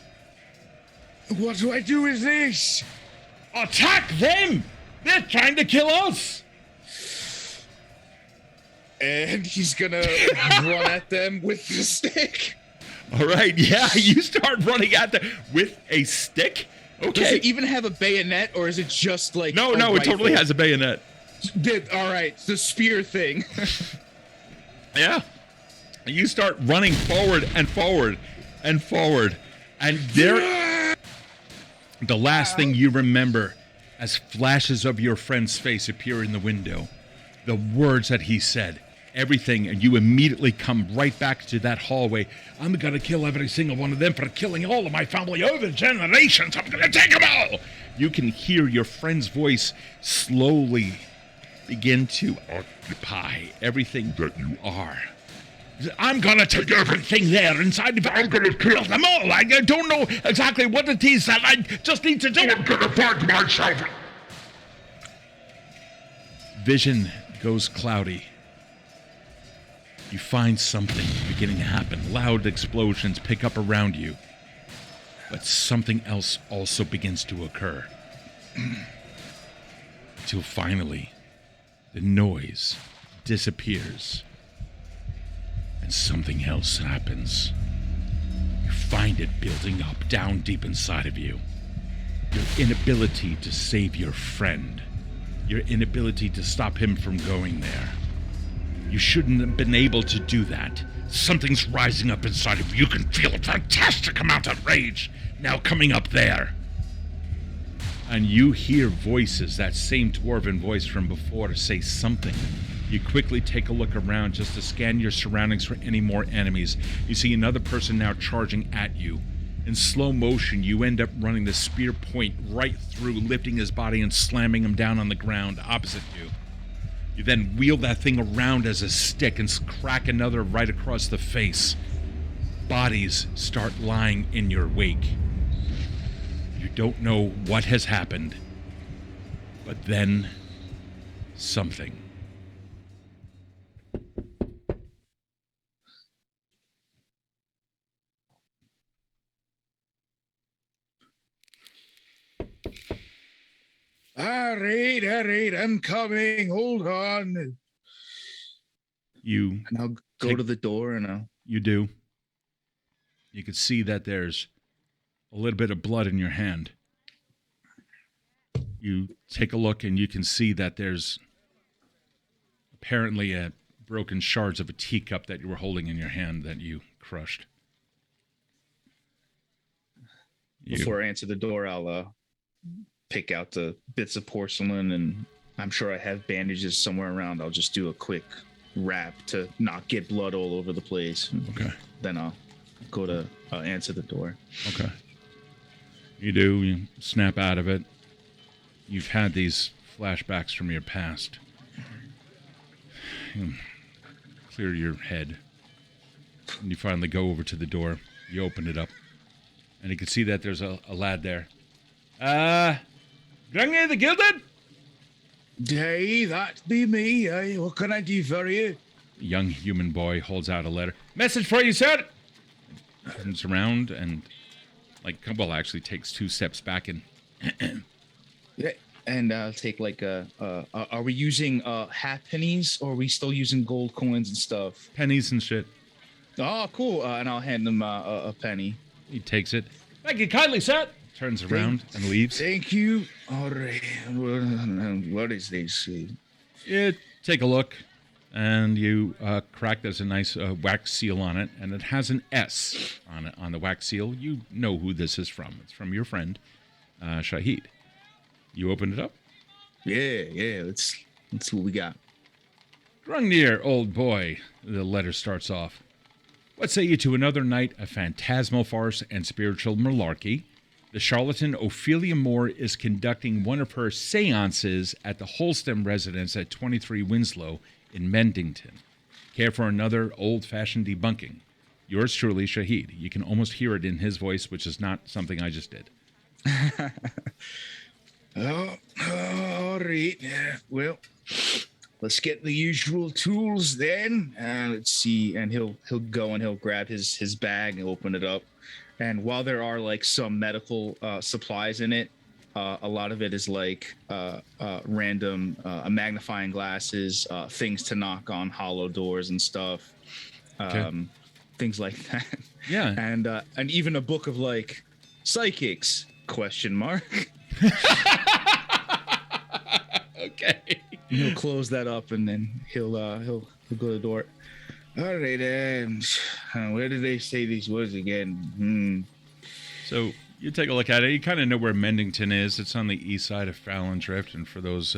What do I do with this? Attack them! They're trying to kill us! And he's gonna run at them with the stick. All right, yeah, you start running at them with a stick? Okay. Does it even have a bayonet, or is it just like No, it totally has a bayonet. All right, the spear thing. Yeah. You start running forward and forward and forward. And there... The last thing you remember as flashes of your friend's face appear in the window, the words that he said, everything, and you immediately come right back to that hallway. I'm going to kill every single one of them for killing all of my family over generations. I'm going to take them all. You can hear your friend's voice slowly begin to occupy everything that you are. I'm going to take everything there inside. I'm going to kill them all. I don't know exactly what it is that I just need to do. I'm going to find myself. Vision goes cloudy. You find something beginning to happen. Loud explosions pick up around you. But something else also begins to occur. Until finally, the noise disappears. And something else happens. You find it building up down deep inside of you. Your inability to save your friend. Your inability to stop him from going there. You shouldn't have been able to do that. Something's rising up inside of you. You can feel a fantastic amount of rage now coming up there. And you hear voices, that same dwarven voice from before, say something. You quickly take a look around just to scan your surroundings for any more enemies. You see another person now charging at you. In slow motion, you end up running the spear point right through, lifting his body and slamming him down on the ground opposite you. You then wheel that thing around as a stick and crack another right across the face. Bodies start lying in your wake. You don't know what has happened, but then something. All right, I'm coming. Hold on. And I'll go to the door and You do. You can see that there's a little bit of blood in your hand. You take a look and you can see that there's apparently broken shards of a teacup that you were holding in your hand that you crushed. Before I answer the door, I'll pick out the bits of porcelain, and I'm sure I have bandages somewhere around. I'll just do a quick wrap to not get blood all over the place. Okay. Then I'll go to answer the door. Okay. You do. You snap out of it. You've had these flashbacks from your past. You clear your head. And you finally go over to the door. You open it up. And you can see that there's a lad there. Grungnir the Gilded? Hey, that be me. Hey, what can I do for you? A young human boy holds out a letter. Message for you, sir! Turns around and, actually takes 2 steps back and... Yeah, and take like are we using half pennies or are we still using gold coins and stuff? pennies and shit. Oh, cool. And I'll hand him a penny. He takes it. Thank you kindly, sir! Turns around and leaves. Thank you. All right. What is this? You take a look, and you crack. There's a nice wax seal on it, and it has an S on it on the wax seal. You know who this is from. It's from your friend, Shahid. You open it up. Yeah. Let's see what we got. Grungnir, old boy. The letter starts off. What say you to another night of phantasmal farce and spiritual malarkey? The charlatan Ophelia Moore is conducting one of her seances at the Holston residence at 23 Winslow in Mendington. Care for another old-fashioned debunking? Yours truly, Shahid. You can almost hear it in his voice, which is not something I just did. All right. Well, let's get the usual tools then. Let's see. And he'll go and he'll grab his bag and open it up. And while there are like some medical supplies in it, a lot of it is like random magnifying glasses, things to knock on hollow doors and stuff, things like that. Yeah. And even a book of like psychics ? Okay. He'll close that up and then he'll go to the door. All right, where did they say these words again? So you take a look at it. You kind of know where Mendington is. It's on the east side of Fallon Drift. And for those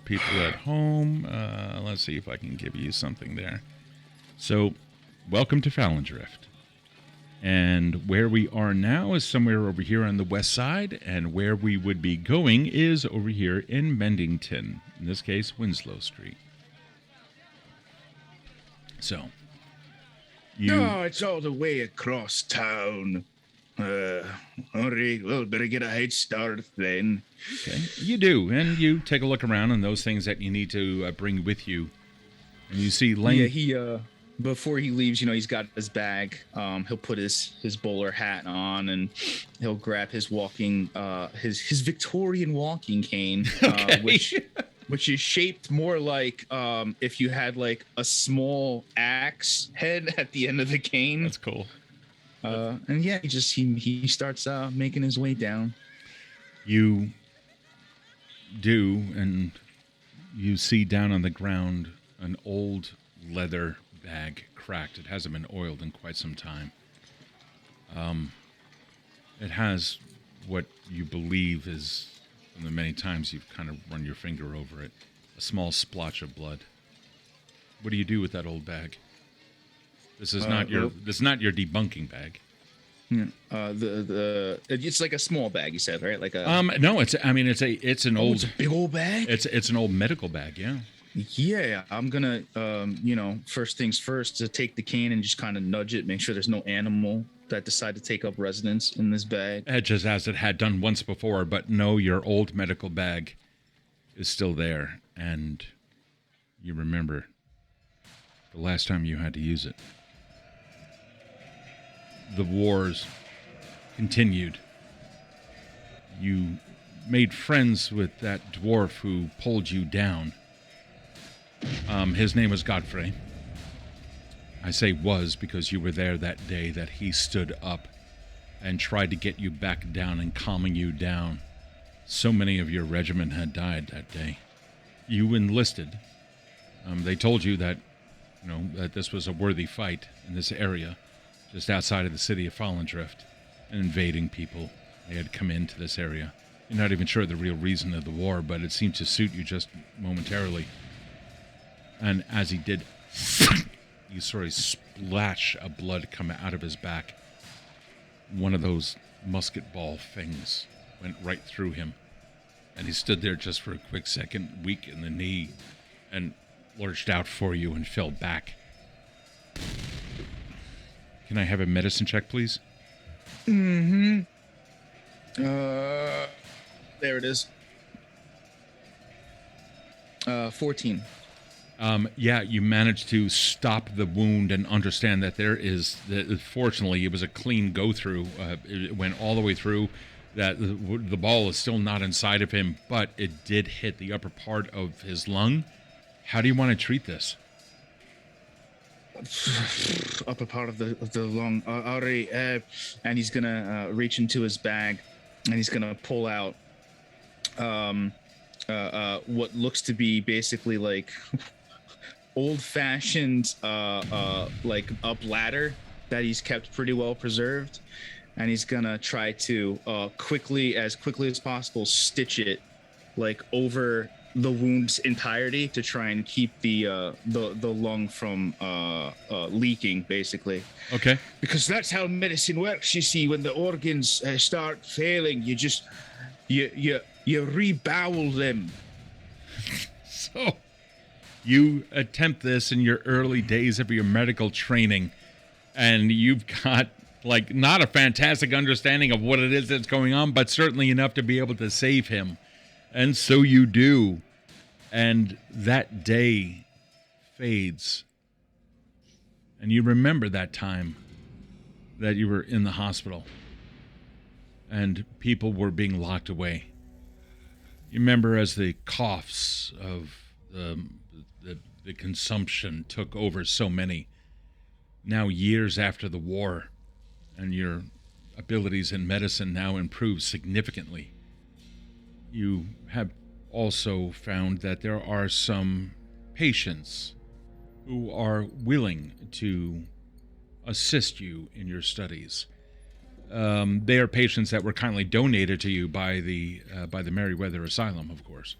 people at home, let's see if I can give you something there. So, welcome to Fallon Drift. And where we are now is somewhere over here on the west side. And where we would be going is over here in Mendington. In this case, Winslow Street. So... No, it's all the way across town. All right, well, better get a head start then. Okay, you do, and you take a look around on those things that you need to bring with you. And you see Lane. Yeah, he before he leaves, he's got his bag. He'll put his bowler hat on, and he'll grab his walking, his Victorian walking cane, which is shaped more like if you had like a small axe head at the end of the cane. That's cool. And yeah, he starts making his way down. You do, and you see down on the ground an old leather bag, cracked. It hasn't been oiled in quite some time. It has what you believe is, from the many times you've kind of run your finger over it, a small splotch of blood. What do you do with that old bag? This is not your debunking bag. It's like a small bag, you said, right? Like a no, it's an old, it's a big old bag. It's an old medical bag, yeah. Yeah, I'm gonna first things first, to take the cane and just kind of nudge it, make sure there's no animal that decided to take up residence in this bag. Just as it had done once before, but no, your old medical bag is still there, and you remember the last time you had to use it. The wars continued. You made friends with that dwarf who pulled you down. His name was Godfrey. I say was because you were there that day that he stood up and tried to get you back down and calming you down. So many of your regiment had died that day. You enlisted. They told you that, that this was a worthy fight in this area, just outside of the city of Fallendrift, and invading people. They had come into this area. You're not even sure the real reason of the war, but it seemed to suit you just momentarily. And as he did, you saw a splash of blood come out of his back. One of those musket ball things went right through him. And he stood there just for a quick second, weak in the knee, and lurched out for you and fell back. Can I have a medicine check, please? Mm-hmm. There it is. 14. Yeah, you managed to stop the wound and understand that fortunately, it was a clean go-through. It went all the way through, that the ball is still not inside of him, but it did hit the upper part of his lung. How do you want to treat this? Upper part of the lung. All right, and he's going to reach into his bag, and he's going to pull out what looks to be basically like old-fashioned like a bladder that he's kept pretty well preserved, and he's gonna try to quickly as possible stitch it like over the wound's entirety to try and keep the lung from leaking, basically. Okay. Because that's how medicine works. You see, when the organs start failing, you just you rebowel them. So you attempt this in your early days of your medical training, and you've got like not a fantastic understanding of what it is that's going on, but certainly enough to be able to save him. And so you do. And that day fades. And you remember that time that you were in the hospital and people were being locked away. You remember as the coughs of the consumption took over so many. Now, years after the war, and your abilities in medicine now improve significantly, you have also found that there are some patients who are willing to assist you in your studies. They are patients that were kindly donated to you by the Merryweather Asylum, of course.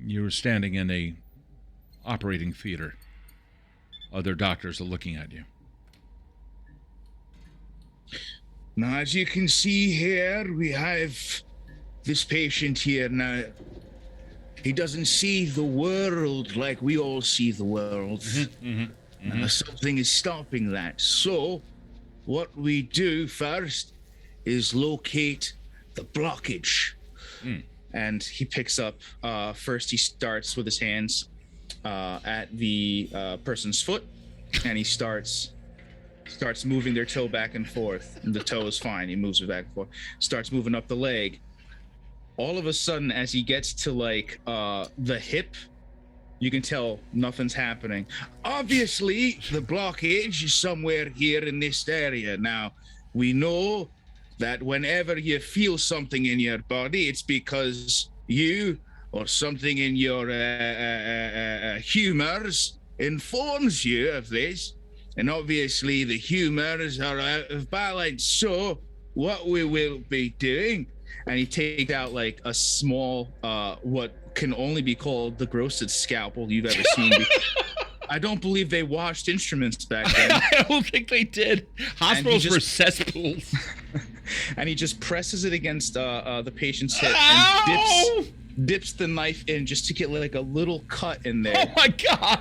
You were standing in a operating theater. Other doctors are looking at you. Now, as you can see here, we have this patient here. Now, he doesn't see the world like we all see the world. Something is stopping that. So, what we do first is locate the blockage. And he picks up, first he starts with his hands at the person's foot, and he starts moving their toe back and forth. And the toe is fine. He moves it back and forth. Starts moving up the leg. All of a sudden, as he gets to like the hip, you can tell nothing's happening. Obviously, the blockage is somewhere here in this area. Now, we know that whenever you feel something in your body, it's because you or something in your humors informs you of this. And obviously, the humors are out of balance. So, what we will be doing, and he takes out like a small, what can only be called the grossest scalpel you've ever seen. I don't believe they washed instruments back then. I don't think they did. Hospitals were cesspools. And he just presses it against the patient's hip and dips the knife in just to get like a little cut in there. Oh my God!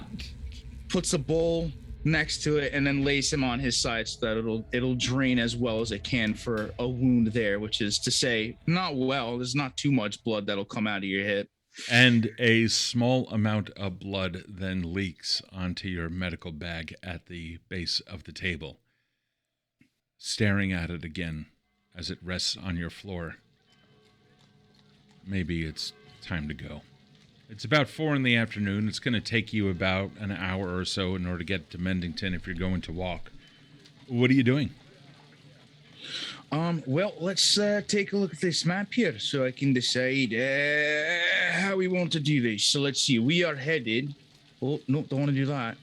Puts a bowl next to it and then lays him on his side so that it'll drain as well as it can for a wound there, which is to say, not well. There's not too much blood that'll come out of your hip. And a small amount of blood then leaks onto your medical bag at the base of the table. Staring at it again as it rests on your floor. Maybe it's time to go. It's about 4 p.m. It's going to take you about an hour or so in order to get to Mendington if you're going to walk. What are you doing? Well, let's take a look at this map here so I can decide how we want to do this. So let's see. We are headed... Oh, no, don't want to do that.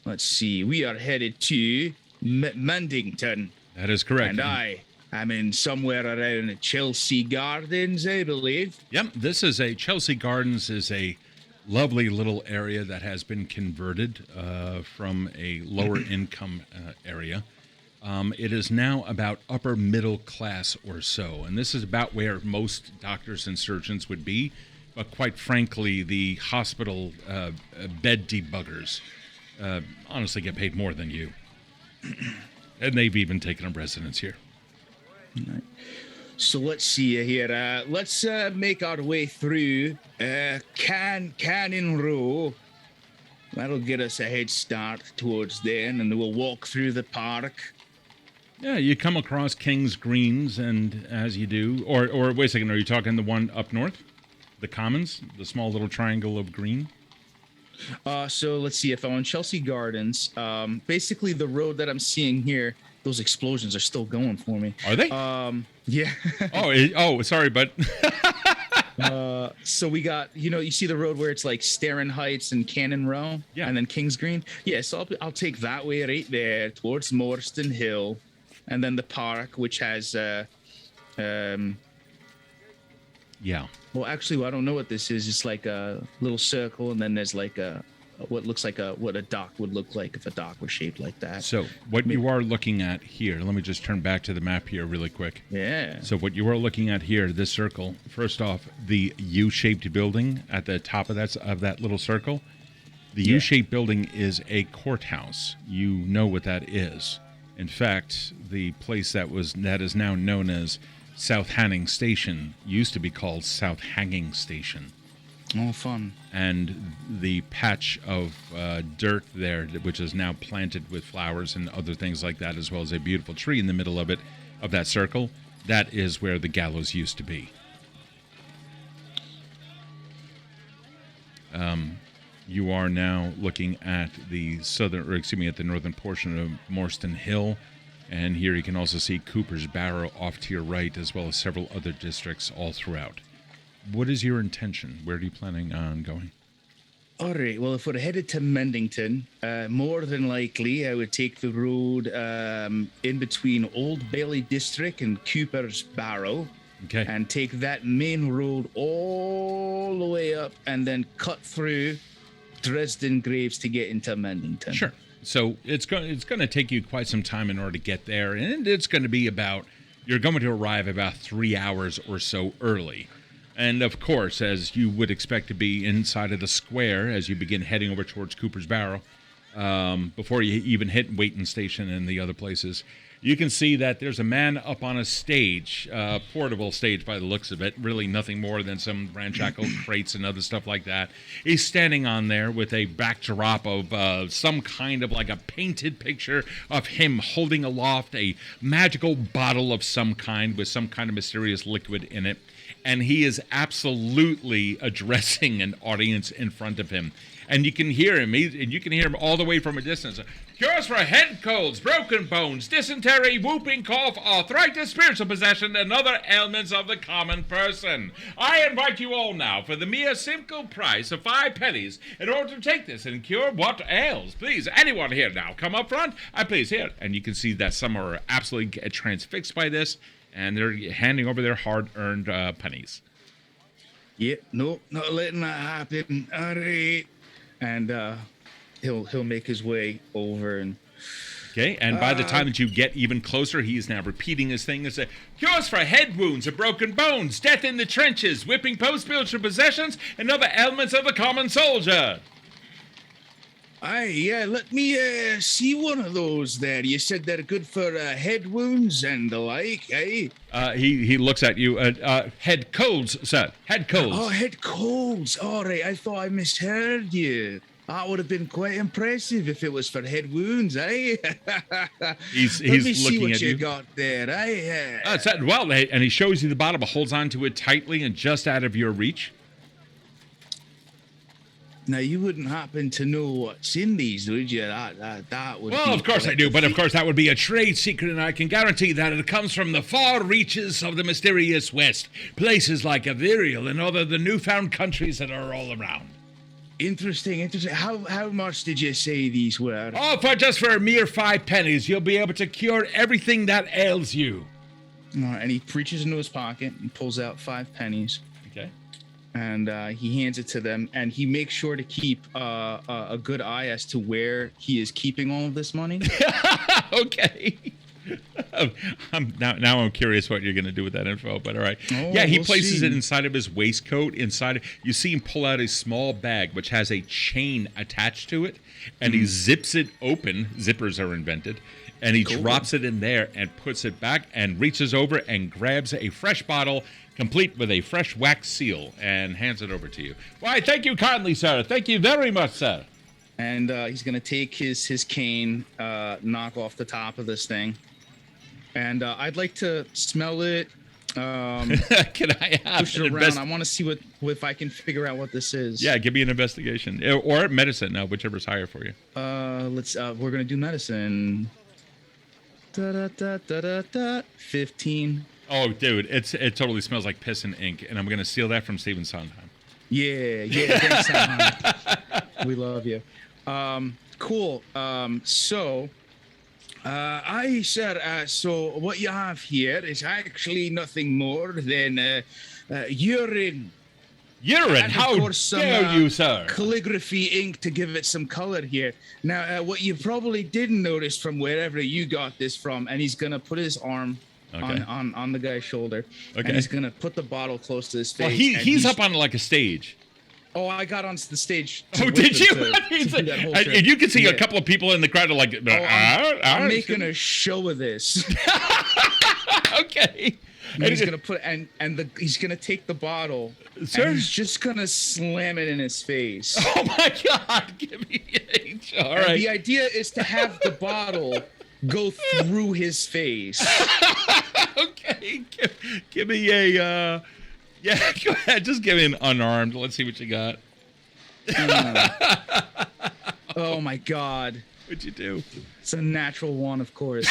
Let's see. We are headed to Mendington. That is correct. And I'm in somewhere around Chelsea Gardens, I believe. Yep, this is Chelsea Gardens is a lovely little area that has been converted from a lower income area. It is now about upper middle class or so, and this is about where most doctors and surgeons would be. But quite frankly, the hospital bed debuggers honestly get paid more than you. And they've even taken up residence here. Right. So let's see here. Let's make our way through Cannon Row. That'll get us a head start towards there, and then we'll walk through the park. Yeah, you come across King's Greens, and as you do, or wait a second, are you talking the one up north? The Commons? The small little triangle of green? So let's see. If I'm on Chelsea Gardens, basically the road that I'm seeing here, those explosions are still going for me. Are they? Yeah. Sorry, but... So we got, you see the road where it's like Starin Heights and Cannon Row, yeah, and then Kings Green. Yeah, so I'll take that way right there towards Morstan Hill, and then the park, which has, yeah. Well, actually, I don't know what this is. It's like a little circle, and then there's like what looks like what a dock would look like if a dock was shaped like that. So what you are looking at here, let me just turn back to the map here really quick. Yeah. So what you are looking at here, this circle, first off, the U-shaped building at the top of that little circle, the U-shaped building is a courthouse. You know what that is. In fact, the place that is now known as South Hanging Station used to be called South Hanging Station. Oh, fun. And the patch of dirt there, which is now planted with flowers and other things like that, as well as a beautiful tree in the middle of it, of that circle, that is where the gallows used to be. You are now looking at at the northern portion of Morstan Hill. And here you can also see Cooper's Barrow off to your right, as well as several other districts all throughout. What is your intention? Where are you planning on going? All right. Well, if we're headed to Mendington, more than likely I would take the road in between Old Bailey District and Cooper's Barrow. Okay. And take that main road all the way up and then cut through Dresden Graves to get into Mendington. Sure. So it's going to take you quite some time in order to get there, and it's going to be you're going to arrive about 3 hours or so early. And of course, as you would expect to be inside of the square as you begin heading over towards Cooper's Barrow, before you even hit Waiting Station and the other places, you can see that there's a man up on a stage, portable stage by the looks of it, really nothing more than some ramshackle crates and other stuff like that. He's standing on there with a backdrop of some kind of like a painted picture of him holding aloft a magical bottle of some kind with some kind of mysterious liquid in it. And he is absolutely addressing an audience in front of him. And you can hear him, all the way from a distance. Cures for head colds, broken bones, dysentery, whooping cough, arthritis, spiritual possession, and other ailments of the common person. I invite you all now for the mere simple price of 5 pennies in order to take this and cure what ails. Please, anyone here now, come up front. Please, here. And you can see that some are absolutely transfixed by this, and they're handing over their hard-earned pennies. Yeah, no, not letting that happen. All right. And he'll make his way over and okay. And by the time that you get even closer, he is now repeating his thing. It's cures for head wounds and broken bones, death in the trenches, whipping post, spiritual possessions, and other ailments of the common soldier. Let me see one of those there. You said they're good for head wounds and the like, eh? He looks at you. Head colds, sir. Head colds. Oh, head colds. All right, I thought I misheard you. That would have been quite impressive if it was for head wounds, eh? He's Let me looking see what at you you. got there, eh? And he shows you the bottle, but holds on to it tightly and just out of your reach. Now, you wouldn't happen to know what's in these, would you? That would Well, be of course I do, but of course that would be a trade secret, and I can guarantee that it comes from the far reaches of the mysterious West, places like Avirial and other the newfound countries that are all around. Interesting. How much did you say these were? Oh, for a mere 5 pennies, you'll be able to cure everything that ails you. And he reaches into his pocket and pulls out 5 pennies. Okay. And he hands it to them, and he makes sure to keep a good eye as to where he is keeping all of this money. Okay. Now I'm curious what you're going to do with that info, but all right. Oh, He we'll places see. it inside of his waistcoat. You see him pull out a small bag which has a chain attached to it, and he zips it open. Zippers are invented. And he drops it in there and puts it back and reaches over and grabs a fresh bottle, complete with a fresh wax seal, and hands it over to you. Why, thank you kindly, sir. Thank you very much, sir. And he's going to take his cane, knock off the top of this thing. And I'd like to smell it. Can I have push it around? I want to see if I can figure out what this is. Yeah, give me an investigation. Or medicine, whichever's higher for you. We're going to do medicine. 15. Oh, dude, it totally smells like piss and ink, and I'm gonna steal that from Steven Sondheim. Yeah, thanks, Sondheim. We love you. Cool. So what you have here is actually nothing more than urine. Urine? How dare you, sir? Calligraphy ink to give it some color here. Now, what you probably didn't notice from wherever you got this from, and he's gonna put his arm on the guy's shoulder, and he's gonna put the bottle close to his face. Well, he's up on like a stage. Oh, I got onto the stage. Oh, did you? And you can see a couple of people in the crowd are like, I'm making a show of this. Okay. And he's gonna put he's gonna take the bottle. Sir? And he's just gonna slam it in his face. Oh my God! Give me H. All right. The idea is to have the bottle go through his face. Okay. Give me a. Yeah, go ahead. Just give me an unarmed. Let's see what you got. Oh my God! What'd you do? It's a natural one, of course.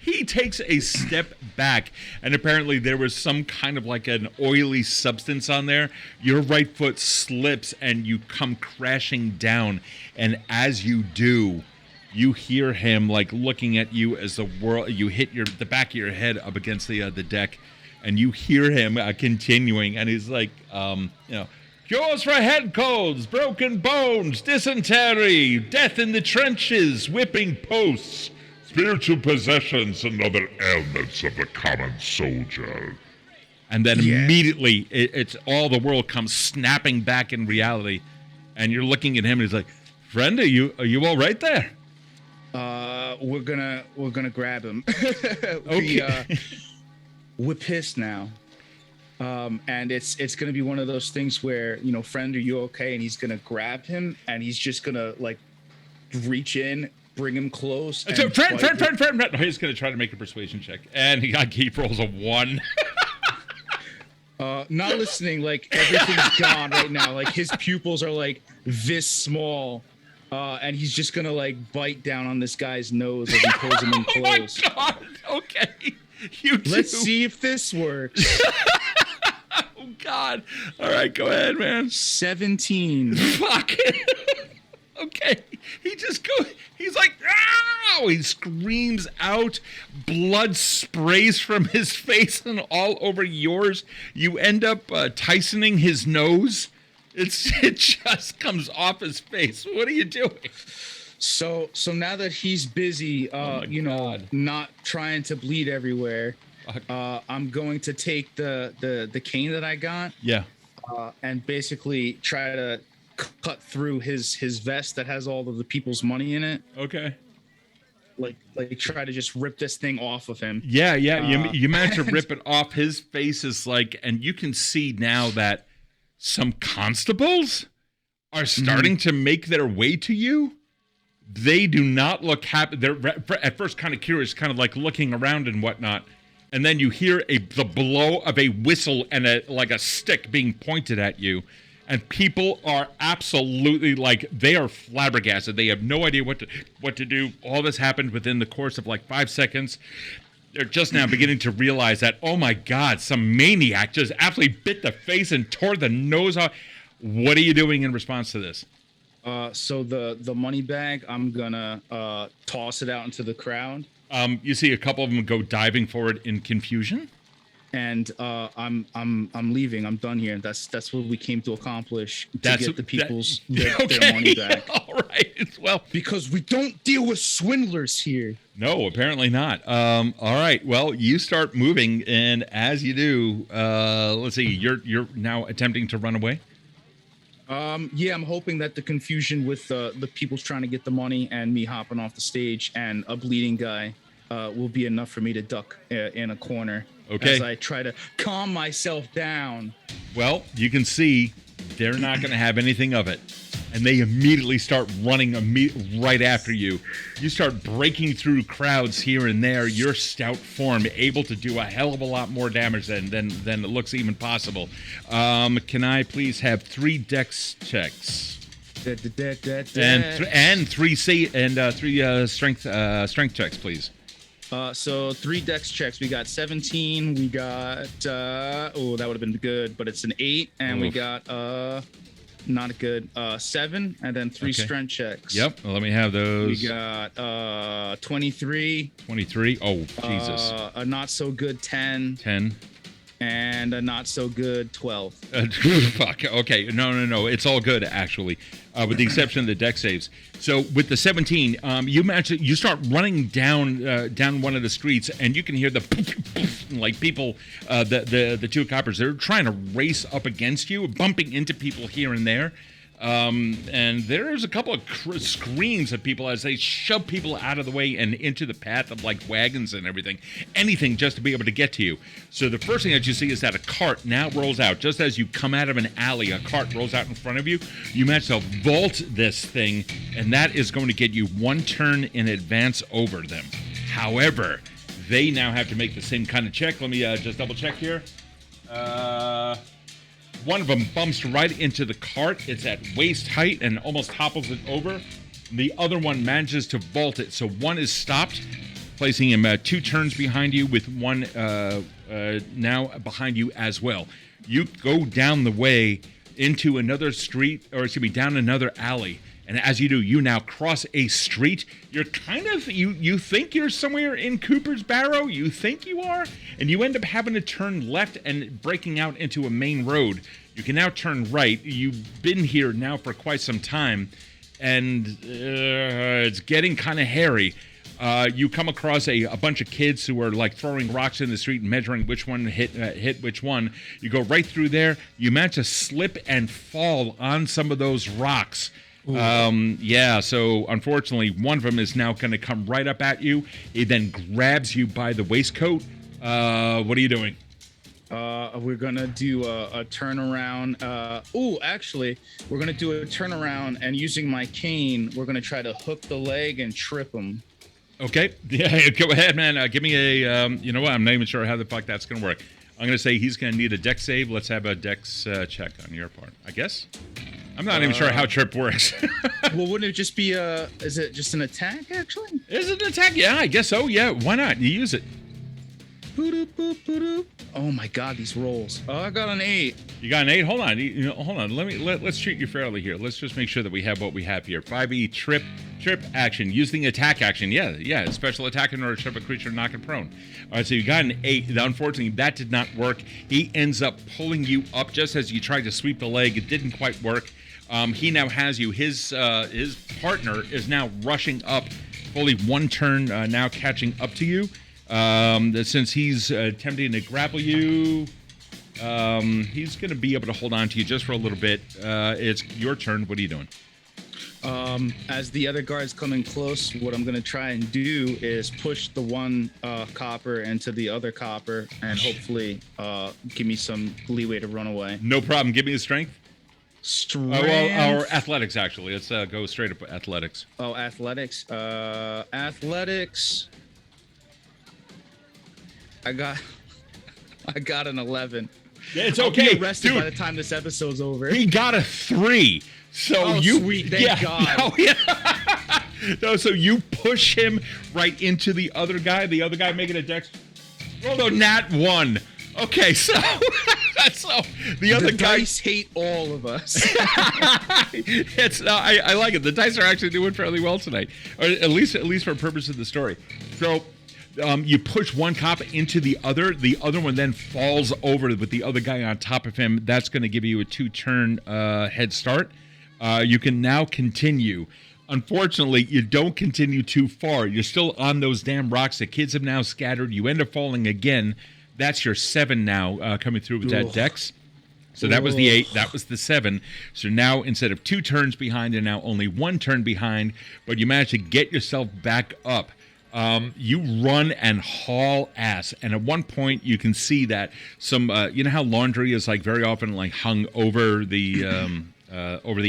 He takes a step back, and apparently there was some kind of like an oily substance on there. Your right foot slips, and you come crashing down. And as you do, you hear him like looking at you as the world. You hit the back of your head up against the deck, and you hear him continuing, and he's like, cures for head colds, broken bones, dysentery, death in the trenches, whipping posts, spiritual possessions, and other ailments of the common soldier. And then immediately, it's all the world comes snapping back in reality, and you're looking at him, and he's like, "Friend, are you all right there?" We're gonna grab him. Okay. We're pissed now, and it's gonna be one of those things where, friend, are you okay? And he's gonna grab him, and he's just gonna like reach in, bring him close. Friend. He's going to try to make a persuasion check. And he rolls a 1. Not listening, like everything's gone right now. Like his pupils are like this small. And he's just going to like bite down on this guy's nose as he pulls him in close. Oh my God. Okay. You too. Let's see if this works. Oh God. All right, go ahead, man. 17. Fuck. Okay. He's like, ow! He screams out. Blood sprays from his face and all over yours. You end up Tysoning his nose. It just comes off his face. What are you doing? So now that he's busy, not trying to bleed everywhere, I'm going to take the cane that I got. Yeah. And basically try to cut through his vest that has all of the people's money in it. Okay. Like try to just rip this thing off of him. Yeah. You managed to rip it off. His face is like, and you can see now that some constables are starting to make their way to you. They do not look happy. They're at first kind of curious, kind of like looking around and whatnot. And then you hear the blow of a whistle and a stick being pointed at you. And people are absolutely like, they are flabbergasted. They have no idea what to do. All this happened within the course of like 5 seconds. They're just now beginning to realize that, oh my God, some maniac just absolutely bit the face and tore the nose off. What are you doing in response to this? So the money bag, I'm gonna toss it out into the crowd. You see a couple of them go diving forward in confusion. And I'm leaving. I'm done here. That's what we came to accomplish, to get the people's their money back. All right. Well, because we don't deal with swindlers here. No, apparently not. All right. Well, you start moving, and as you do, let's see. You're now attempting to run away. Yeah, I'm hoping that the confusion with the people trying to get the money and me hopping off the stage and a bleeding guy will be enough for me to duck in a corner. Okay. As I try to calm myself down. Well, you can see they're not going to have anything of it. And they immediately start running right after you. You start breaking through crowds here and there. Your stout form able to do a hell of a lot more damage than it looks even possible. Can I please have 3 dex checks? And three strength checks, please. So 3 dex checks. We got 17. We got that would have been good, but it's an 8, and we got not good 7, and then 3 strength checks. Yep. Well, let me have those. We got 23. 23. Oh, Jesus. A not so good 10. 10. And a not so good 12. Fuck. Okay. No. It's all good, actually, with the exception of the dex saves. So with the 17, you start running down one of the streets, and you can hear the like people, the 2 coppers. They're trying to race up against you, bumping into people here and there. And there's a couple of screams at people as they shove people out of the way and into the path of like wagons and everything, anything just to be able to get to you. So the first thing that you see is that a cart now rolls out. Just as you come out of an alley, a cart rolls out in front of you. You manage to vault this thing, and that is going to get you 1 turn in advance over them. However, they now have to make the same kind of check. Let me just double check here. One of them bumps right into the cart. It's at waist height and almost topples it over. The other one manages to vault it. So one is stopped, placing him 2 turns behind you, with one now behind you as well. You go down the way into another street, or excuse me, down another alley. And as you do, you now cross a street. You're kind of, you think you're somewhere in Cooper's Barrow. You think you are. And you end up having to turn left and breaking out into a main road. You can now turn right. You've been here now for quite some time. And it's getting kind of hairy. You come across a bunch of kids who are like throwing rocks in the street and measuring which one hit which one. You go right through there. You manage to slip and fall on some of those rocks. So unfortunately, one of them is now going to come right up at you. It then grabs you by the waistcoat. What are you doing? We're going to do a turnaround. Actually, we're going to do a turnaround, and using my cane, we're going to try to hook the leg and trip him. Okay. Yeah, go ahead, man. Give me a, you know what? I'm not even sure how the fuck that's going to work. I'm going to say he's going to need a dex save. Let's have a dex check on your part, I guess. I'm not even sure how trip works. Well, wouldn't it just be is it just an attack, actually? Is it an attack? Yeah, I guess so. Yeah, why not? You use it. Oh my God, these rolls. Oh, I got an 8. You got an 8? Hold on. Hold on. Let's treat you fairly here. Let's just make sure that we have what we have here. 5e trip action. Using attack action. Yeah. Special attack in order to trip a creature and knock it prone. All right, so you got an 8. Unfortunately, that did not work. He ends up pulling you up just as you tried to sweep the leg. It didn't quite work. He now has you. His partner is now rushing up, fully 1 turn now catching up to you. Since he's attempting to grapple you, he's going to be able to hold on to you just for a little bit. It's your turn. What are you doing? As the other guard's coming close, what I'm going to try and do is push the one copper into the other copper and hopefully give me some leeway to run away. No problem. Give me a strength. Strength. Or athletics, actually. Let's go straight up athletics. Oh, athletics. Athletics. I got an 11. Yeah, it's I'll okay. be arrested Dude, by the time this episode's over. He got a 3. So sweet. Thank God. No, yeah. No, so you push him right into the other guy. The other guy making a dex. Roll a nat 1. Okay, so the other guy. Dice hate all of us. I like it. The dice are actually doing fairly well tonight, or at least for purpose of the story. So. You push one cop into the other. The other one then falls over with the other guy on top of him. That's going to give you a 2-turn head start. You can now continue. Unfortunately, you don't continue too far. You're still on those damn rocks. The kids have now scattered. You end up falling again. That's your 7 now coming through with that dex. So that was the 8. That was the 7. So now instead of 2 turns behind, and now only 1 turn behind, but you managed to get yourself back up. You run and haul ass, and at one point you can see that some, you know how laundry is like very often like hung over the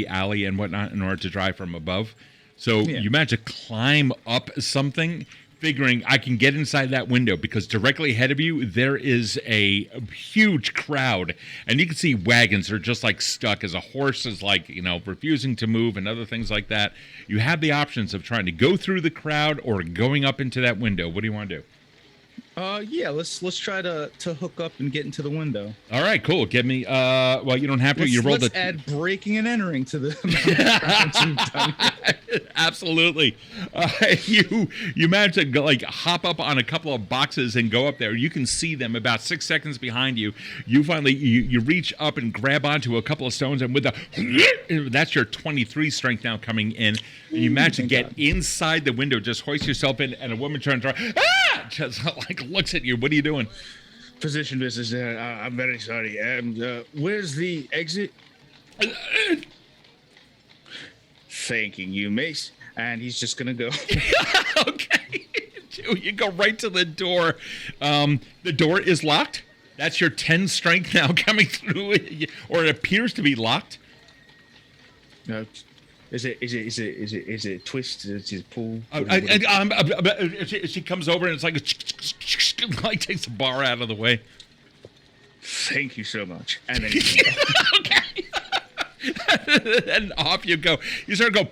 alley and whatnot in order to dry from above. So you managed to climb up something, figuring I can get inside that window because directly ahead of you there is a huge crowd, and you can see wagons are just like stuck as a horse is like, you know, refusing to move and other things like that. You have the options of trying to go through the crowd or going up into that window. What do you want to do? Yeah, let's try to hook up and get into the window. All right, cool. Give me well, you don't have to. Let's add breaking and entering to the Absolutely. You managed to go, like, hop up on a couple of boxes and go up there. You can see them about 6 seconds behind you. You finally you reach up and grab onto a couple of stones, and with the that's your 23 strength now coming in. You manage to get inside the window, just hoist yourself in, and a woman turns around, just like looks at you. What are you doing? Physician business. I'm very sorry. Where's the exit? Thanking you, Mace. And he's just gonna go. Okay. You go right to the door. The door is locked. That's your 10 strength now coming through, or it appears to be locked. No. Is it twist? Is it pull? She comes over and it's like takes the bar out of the way. Thank you so much. And then okay. And off you go. You sort of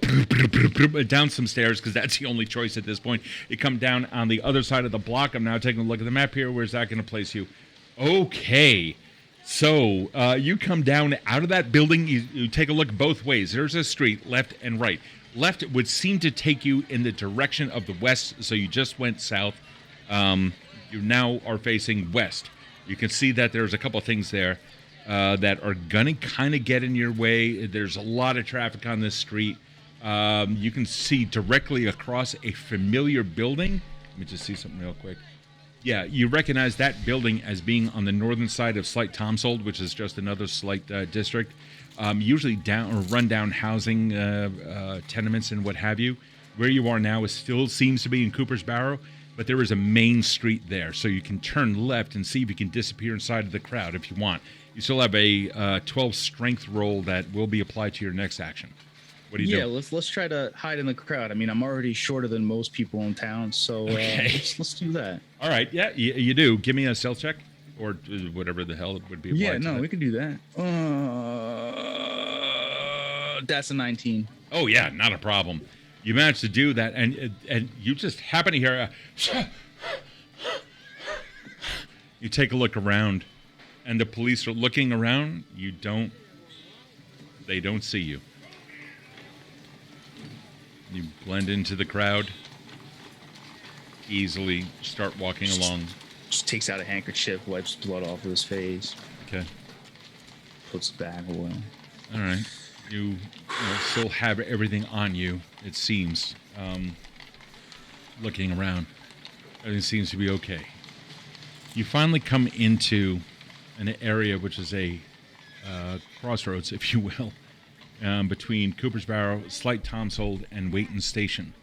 go down some stairs because that's the only choice at this point. You come down on the other side of the block. I'm now taking a look at the map here. Where's that going to place you? Okay. So you come down out of that building. You take a look both ways. There's a street, left and right. Left would seem to take you in the direction of the west, so you just went south. You now are facing west. You can see that there's a couple of things there that are going to kind of get in your way. There's a lot of traffic on this street. You can see directly across a familiar building. Let me just see something real quick. Yeah, you recognize that building as being on the northern side of Slight Tomsold, which is just another slight district. Usually down or rundown housing, tenements and what have you. Where you are now still seems to be in Cooper's Barrow, but there is a main street there, so you can turn left and see if you can disappear inside of the crowd if you want. You still have a 12 strength roll that will be applied to your next action. What do you do? Yeah, let's try to hide in the crowd. I mean, I'm already shorter than most people in town, so let's do that. All right, yeah, you do. Give me a stealth check, or whatever the hell it would be applied Yeah, no, to we can do that. That's a 19. Oh, yeah, not a problem. You managed to do that, and you just happen to hear you take a look around, and the police are looking around. They don't see you. You blend into the crowd, easily start walking along. Just takes out a handkerchief, wipes blood off of his face. Okay. Puts it back away. All right. You still have everything on you, it seems. Looking around, everything seems to be okay. You finally come into an area which is a crossroads, if you will, between Cooper's Barrow, Slight Tomsold, and Wayton Station.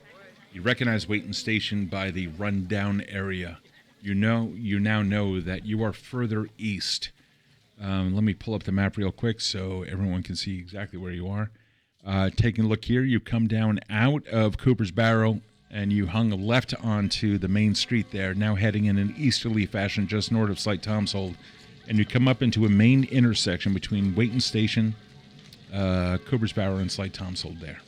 You recognize Wayton Station by the rundown area. You now know that you are further east. Let me pull up the map real quick so everyone can see exactly where you are. Taking a look here, you come down out of Cooper's Barrow, and you hung left onto the main street there, now heading in an easterly fashion just north of Slight Tomsold. And you come up into a main intersection between Wayton Station, Cooper's Barrow, and Slight Tomsold there.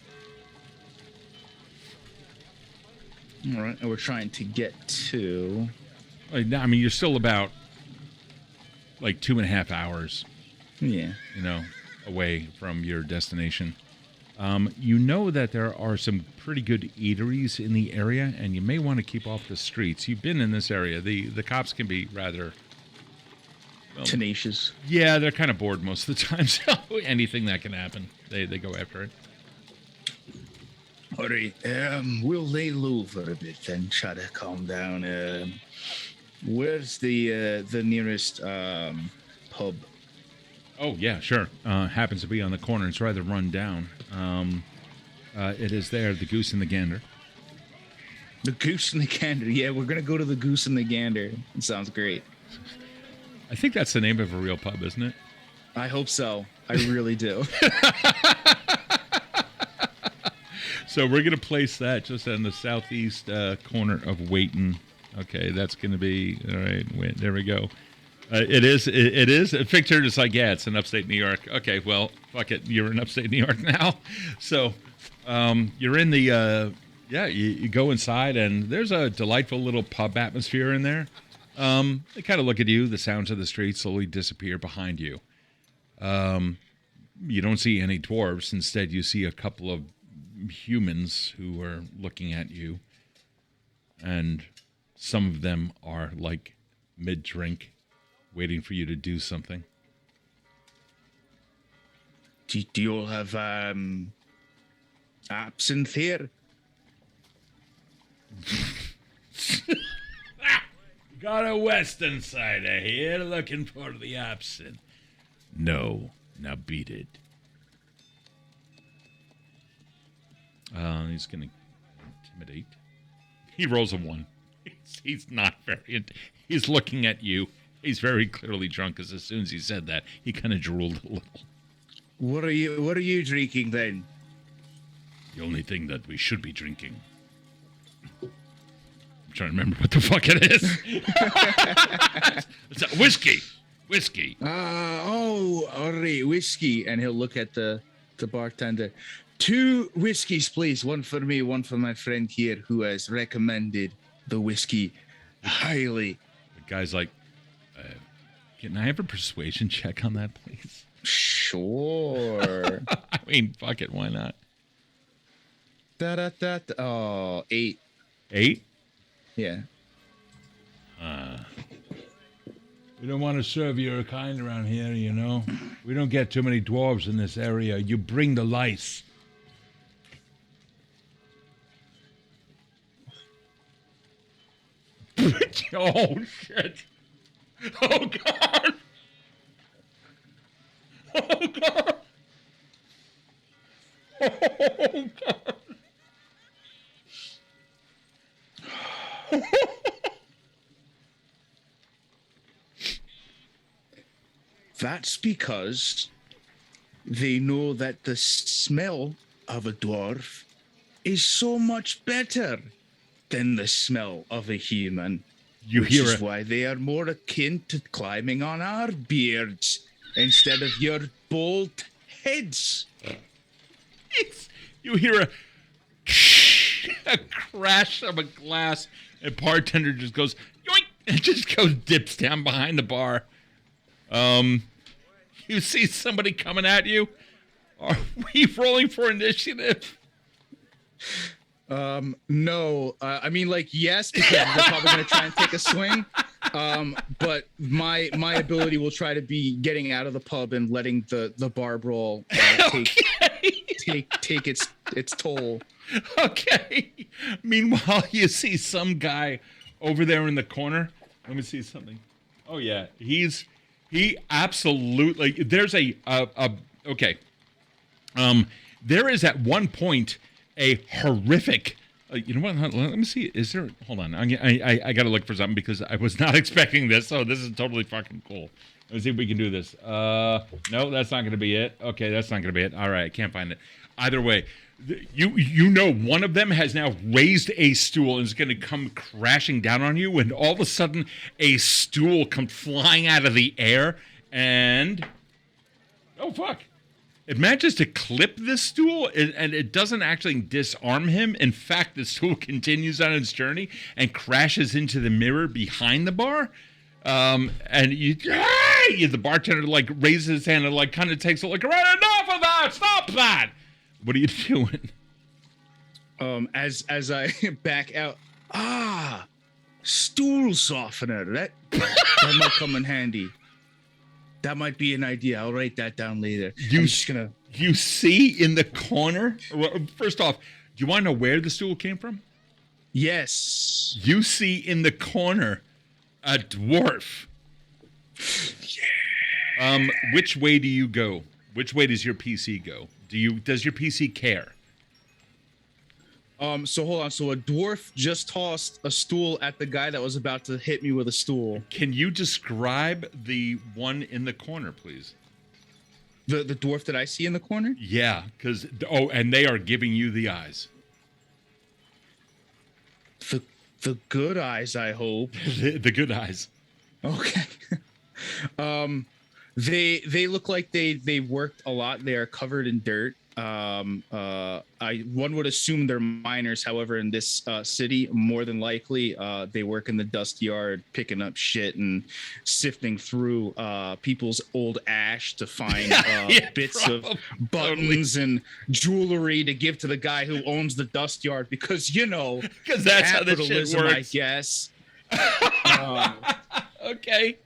All right, and we're trying to get to... I mean, you're still about, 2.5 hours. Yeah. Away from your destination. You know that there are some pretty good eateries in the area, and you may want to keep off the streets. You've been in this area. The cops can be rather... tenacious. Yeah, they're kind of bored most of the time, so anything that can happen, they go after it. All right, we'll lay low for a bit and try to calm down. Where's the nearest pub? Oh, yeah, sure. Happens to be on the corner. It's rather run down. It is there, the Goose and the Gander. The Goose and the Gander. Yeah, we're going to go to the Goose and the Gander. It sounds great. I think that's the name of a real pub, isn't it? I hope so. I really do. So we're going to place that just on the southeast corner of Wayton. Okay, that's going to be, all right, there we go. It is. Victor is like, yeah, it's in upstate New York. Okay, well, fuck it. You're in upstate New York now. So you're in the, you go inside, and there's a delightful little pub atmosphere in there. They kind of look at you. The sounds of the street slowly disappear behind you. You don't see any dwarves. Instead, you see a couple of humans who are looking at you. And some of them are like mid-drink, waiting for you to do something. Do you all have absinthe here? Got a western cider here, looking for the absinthe. No, now beat it. He's going to intimidate. He rolls a 1. He's not very... He's looking at you. He's very clearly drunk, because as soon as he said that, he kind of drooled a little. What are you drinking then? The only thing that we should be drinking. I'm trying to remember what the fuck it is. It's whiskey. Whiskey. All right, whiskey. And he'll look at the bartender. 2 whiskeys, please. One for me, one for my friend here who has recommended the whiskey highly. The guy's like, can I have a persuasion check on that, please? Sure. I mean, fuck it, why not? Oh, 8. 8? Yeah. We don't want to serve your kind around here, you know. We don't get too many dwarves in this area. You bring the lice. Oh, shit. Oh, God. Oh, God. Oh, God. That's because they know that the smell of a dwarf is so much better than the smell of a human. Which is why they are more akin to climbing on our beards instead of your bald heads. You hear a crash of a glass, and bartender just goes, yoink, and just dips down behind the bar. You see somebody coming at you? Are we rolling for initiative? No. I mean, like, yes, because they're probably going to try and take a swing. But my ability will try to be getting out of the pub and letting the bar brawl take its toll. Okay. Meanwhile, you see some guy over there in the corner. Let me see something. Oh yeah, he absolutely. There's okay. There is at one point a horrific. You know what? Let me see. Is there? Hold on. I got to look for something because I was not expecting this. So this is totally fucking cool. Let me see if we can do this. No, that's not going to be it. Okay, that's not going to be it. All right, I can't find it. Either way, you know one of them has now raised a stool and is going to come crashing down on you, and all of a sudden a stool comes flying out of the air, and oh fuck. It manages to clip this stool, and it doesn't actually disarm him. In fact, the stool continues on its journey and crashes into the mirror behind the bar. And the bartender like raises his hand and like kind of takes a look around. Enough of that! Stop that! What are you doing? As I back out, stool softener. That might come in handy. That might be an idea. I'll write that down later. You see in the corner. Well, first off, do you want to know where the stool came from? Yes. You see in the corner a dwarf. Yeah. Which way do you go? Which way does your PC go? Does your PC care? So hold on. So a dwarf just tossed a stool at the guy that was about to hit me with a stool. Can you describe the one in the corner, please? The dwarf that I see in the corner? Yeah, and they are giving you the eyes. The good eyes, I hope. The good eyes. Okay. They look like they worked a lot. They are covered in dirt. One would assume they're miners. However, in this city, more than likely, they work in the dust yard, picking up shit and sifting through people's old ash to find bits of buttons and jewelry to give to the guy who owns the dust yard. Because that's how this shit works. I guess. Okay.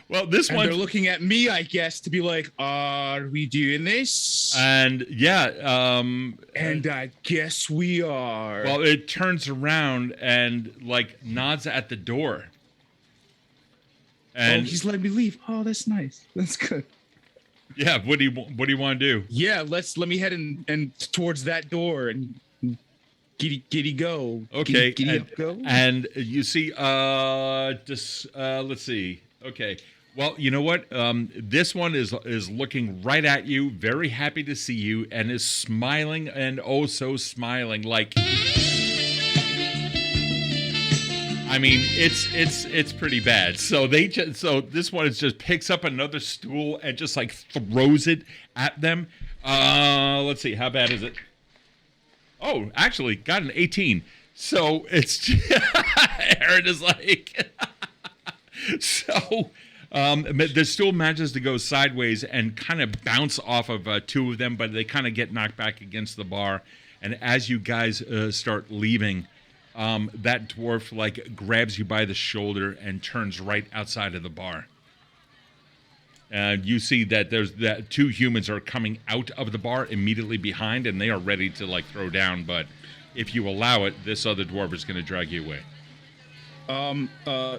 Well, this one. They're looking at me, I guess, to be like, "Are we doing this?" And yeah. And I guess we are. Well, it turns around and nods at the door. And he's letting me leave. Oh, that's nice. That's good. Yeah. What do you want to do? Yeah. Let me head and towards that door and giddy go. Okay. Giddy up go. And you see. Let's see. Okay. Well, you know what? This one is looking right at you, very happy to see you, and is smiling and oh so smiling. I mean, it's pretty bad. So this one just picks up another stool and just throws it at them. Let's see, how bad is it? Oh, actually, got an 18. So it's Erin is so. The stool manages to go sideways and kind of bounce off of two of them, but they kind of get knocked back against the bar. And as you guys start leaving, that dwarf grabs you by the shoulder and turns right outside of the bar. And you see that two humans are coming out of the bar immediately behind, and they are ready to throw down. But if you allow it, this other dwarf is going to drag you away.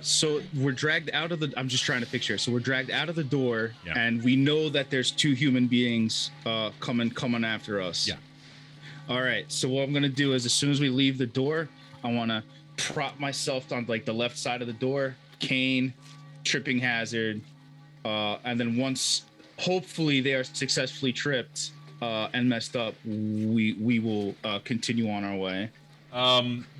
So we're dragged out of I'm just trying to picture. So we're dragged out of the door, yeah. And we know that there's two human beings coming after us. Yeah. All right. So what I'm gonna do is, as soon as we leave the door, I want to prop myself on the left side of the door, cane, tripping hazard, and then once hopefully they are successfully tripped and messed up, we will continue on our way.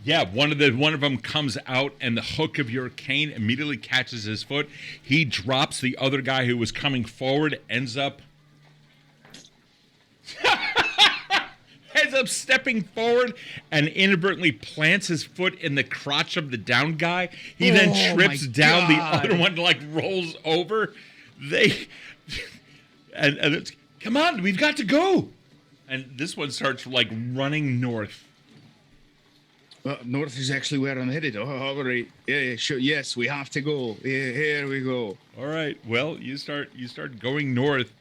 Yeah, one of them comes out, and the hook of your cane immediately catches his foot. He drops the other guy who was coming forward, ends up stepping forward and inadvertently plants his foot in the crotch of the down guy. He then trips down. The other one rolls over. And it's, come on, we've got to go. And this one starts running north. North is actually where I'm headed. Oh, all right. Yeah, sure. Yes, we have to go. Yeah, here we go. All right. Well, you start going north.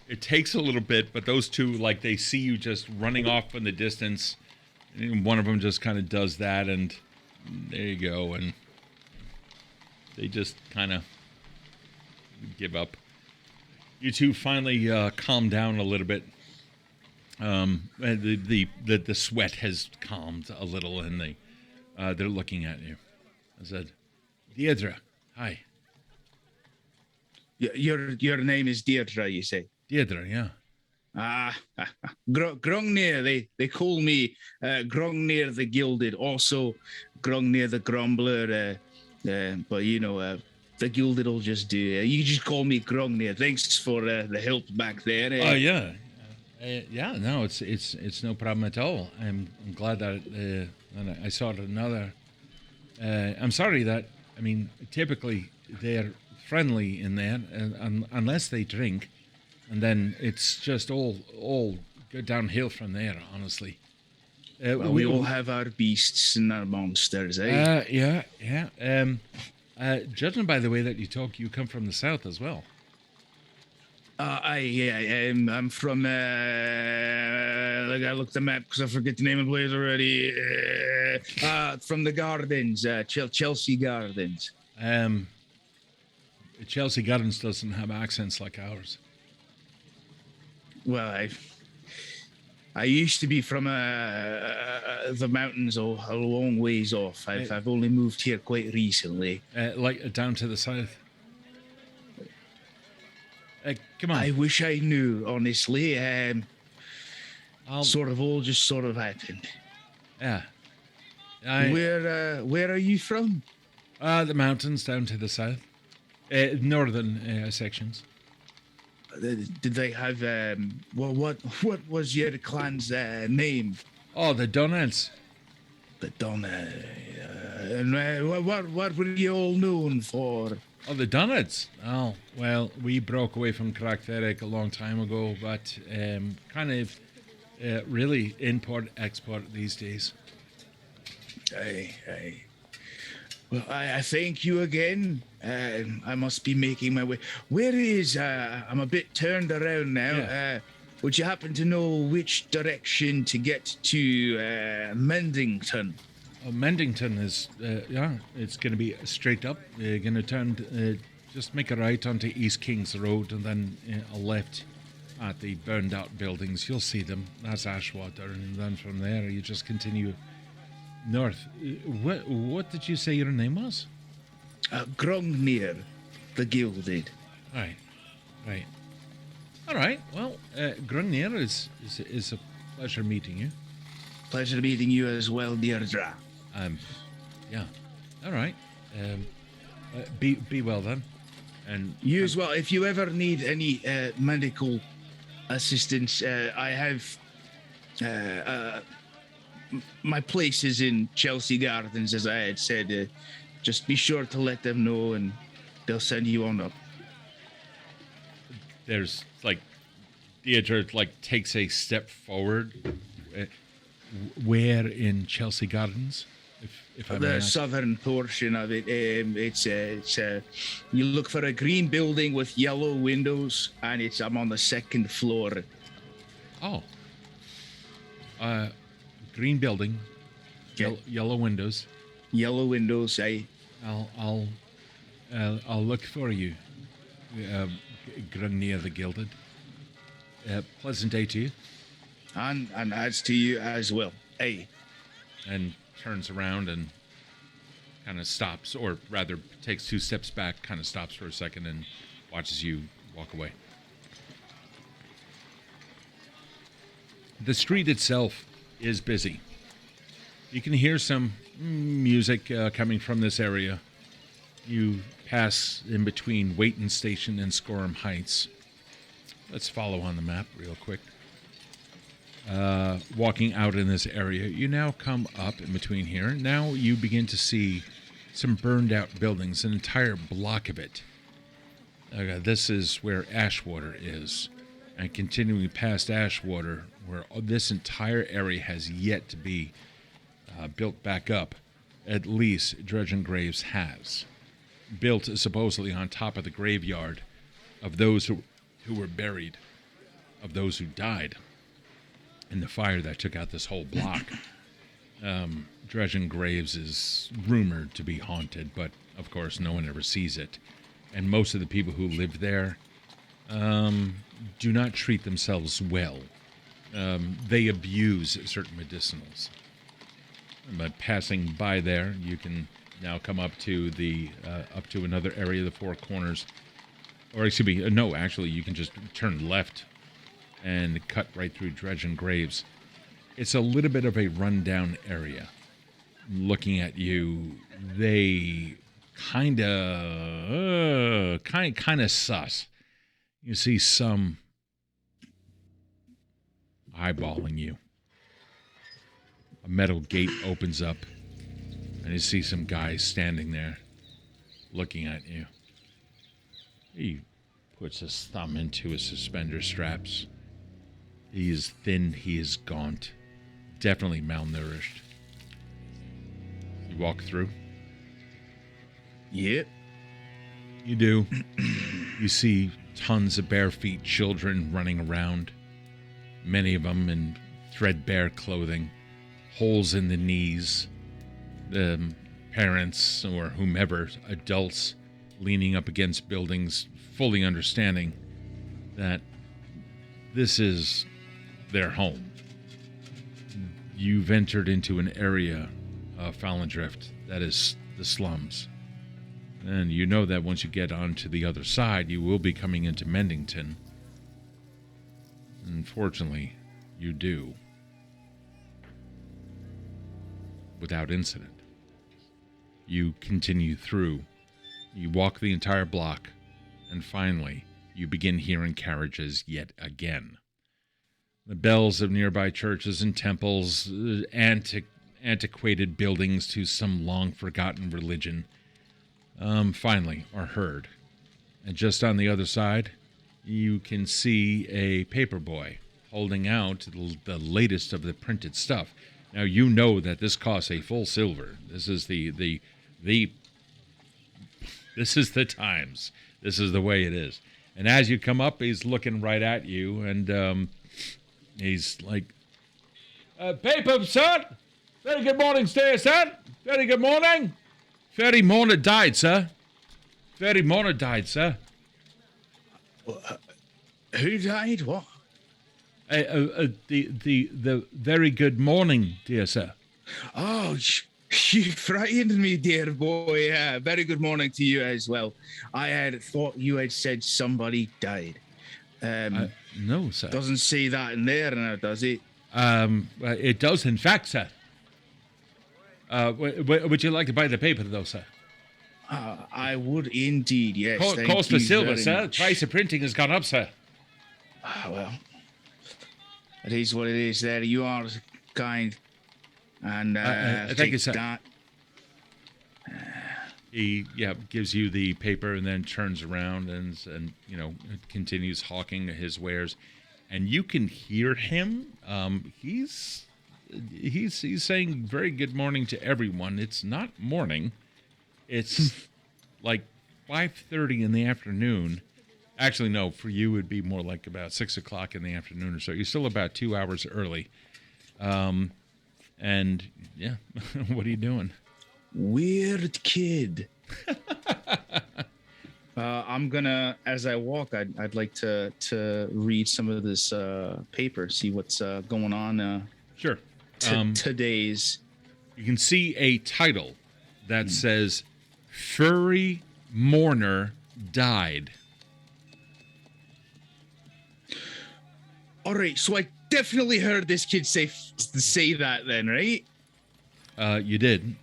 It takes a little bit, but those two, they see you just running off in the distance. And one of them just kind of does that, and there you go. And they just kind of give up. You two finally calm down a little bit. The sweat has calmed a little, and they're looking at you. I said, Deirdre, hi. Your name is Deirdre, you say? Deirdre, yeah. Grungnir, they call me Grungnir the Gilded, also Grungnir the Grumbler, but the Gilded will just do. You just call me Grungnir. Thanks for the help back there. Oh yeah. Yeah, no, it's no problem at all. I'm glad that I saw another. I'm sorry that, typically they're friendly in there, unless they drink, and then it's just all go downhill from there, honestly. We all have our beasts and our monsters, eh? Yeah. Judging by the way that you talk, you come from the south as well. I'm from. I looked at the map because I forget the name of the place already. From the Gardens, Chelsea Gardens. Chelsea Gardens doesn't have accents like ours. Well, I used to be from the mountains, a long ways off. I've only moved here quite recently. Like down to the south. Come on. I wish I knew, honestly. I'll, Sort of all just sort of happened. Yeah. Where are you from? The mountains down to the south. Northern sections. Did they have what was your clan's name? Oh, the Donuts. The Donna. And what were you all known for? Oh, the Donuts. Oh, well, we broke away from Kraus a long time ago, but kind of really import-export these days. Well, I thank you again. I must be making my way. Where is... I'm a bit turned around now. Yeah. Would you happen to know which direction to get to Mendington? Oh, Mendington is, it's going to be straight up. You're going to turn, just make a right onto East Kings Road and then a left at the burned out buildings. You'll see them. That's Ashwater. And then from there, you just continue north. What did you say your name was? Grungnir the Gilded. Right. All right. Well, Grungnir is a pleasure meeting you. Pleasure meeting you as well, Deirdre. Yeah. All right. Be well then. And you as well. If you ever need any medical assistance, I have my place is in Chelsea Gardens, as I had said. Just be sure to let them know, and they'll send you on up. There's Deirdre takes a step forward. Where in Chelsea Gardens? If I may the ask? southern portion of it, it's you look for a green building with yellow windows, and I'm on the second floor. Oh. Green building, yellow windows. Yellow windows. I'll look for you, Grungnir the Gilded. Pleasant day to you. And as to you as well. And turns around and kind of stops, or rather takes 2 steps back, kind of stops for a second and watches you walk away. The street itself is busy. You can hear some music coming from this area. You pass in between Waiton Station and Scorum Heights. Let's follow on the map real quick. Walking out in this area, you now come up in between here. Now you begin to see some burned out buildings, an entire block of it. This is where Ashwater is. And continuing past Ashwater, where this entire area has yet to be built back up, at least Dredgen Graves has. Built supposedly on top of the graveyard of those who were buried, of those who died in the fire that took out this whole block. Dredgen Graves is rumored to be haunted, but of course no one ever sees it. And most of the people who live there do not treat themselves well. They abuse certain medicinals. But passing by there, you can now come up to another area, the Four Corners. Or excuse me, no, actually, you can just turn left and cut right through Dredgen Graves. It's a little bit of a rundown area. Looking at you, they kind of sus. You see some eyeballing you. A metal gate opens up, and you see some guy standing there, looking at you. He puts his thumb into his suspender straps. He is thin, he is gaunt, definitely malnourished. You walk through? Yep. You do. You see tons of bare-feet children running around, many of them in threadbare clothing, holes in the knees. The parents or whomever, adults, leaning up against buildings, fully understanding that this is their home. You've entered into an area of Fallendrift that is the slums. And you know that once you get onto the other side, you will be coming into Mendington. Unfortunately, you do. Without incident. You continue through. You walk the entire block. And finally, you begin hearing carriages yet again. The bells of nearby churches and temples, antiquated buildings to some long-forgotten religion, finally are heard. And just on the other side, you can see a paperboy holding out the latest of the printed stuff. Now, you know that this costs a full silver. This is this is the times. This is the way it is. And as you come up, he's looking right at you, and he's like, paper, sir. Very good morning, sir. Very good morning. Very morning died, sir. Very morning died, sir. Who died? What? The very good morning, dear sir. Oh, you frightened me, dear boy. Very good morning to you as well. I had thought you had said somebody died. No, sir. Doesn't say that in there now, does it? It does, in fact, sir. Would you like to buy the paper, though, sir? I would indeed, yes. Cost of silver, sir. Much. Price of printing has gone up, sir. Well, it is what it is there. You are kind. And thank you, sir. That. He gives you the paper and then turns around and continues hawking his wares, and you can hear him. He's saying very good morning to everyone. It's not morning. It's like 5:30 in the afternoon. Actually, no, for you it would be more like about 6 o'clock in the afternoon or so. You're still about 2 hours early. And yeah, what are you doing? Weird kid. I'm gonna, as I walk, I'd like to read some of this paper, see what's going on. Sure. Today's. You can see a title that says "Furry Mourner Died." All right, so I definitely heard this kid say that then, right? You did.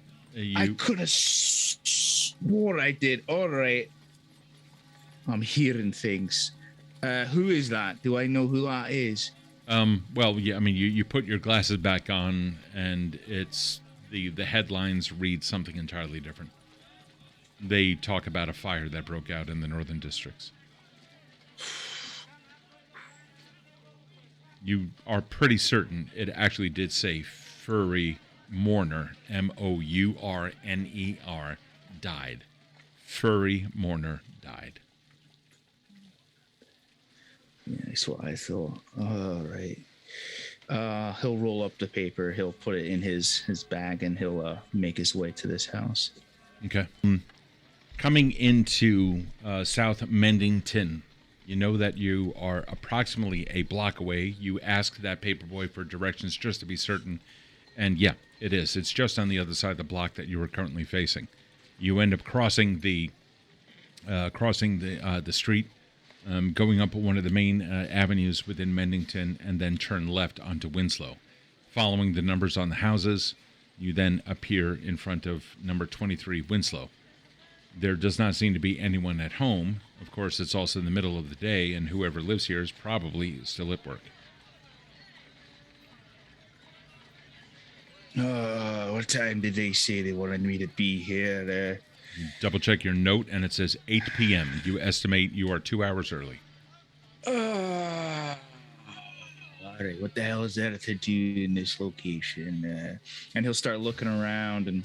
I could have swore I did. All right. I'm hearing things. Who is that? Do I know who that is? Well, yeah, I mean, you put your glasses back on, and it's the headlines read something entirely different. They talk about a fire that broke out in the northern districts. You are pretty certain it actually did say furry mourner, Mourner, died. Furry mourner died. Yeah, that's what I thought. All right. He'll roll up the paper. He'll put it in his bag, and he'll make his way to this house. Okay. Coming into South Mendington, you know that you are approximately a block away. You ask that paperboy for directions just to be certain. And yeah, it is. It's just on the other side of the block that you are currently facing. You end up crossing the street, going up one of the main avenues within Mendington, and then turn left onto Winslow. Following the numbers on the houses, you then appear in front of number 23 Winslow. There does not seem to be anyone at home. Of course, it's also in the middle of the day, and whoever lives here is probably still at work. What time did they say they wanted me to be here? Double check your note, and it says 8 p.m. You estimate you are 2 hours early. All right, what the hell is there to do in this location? And he'll start looking around. And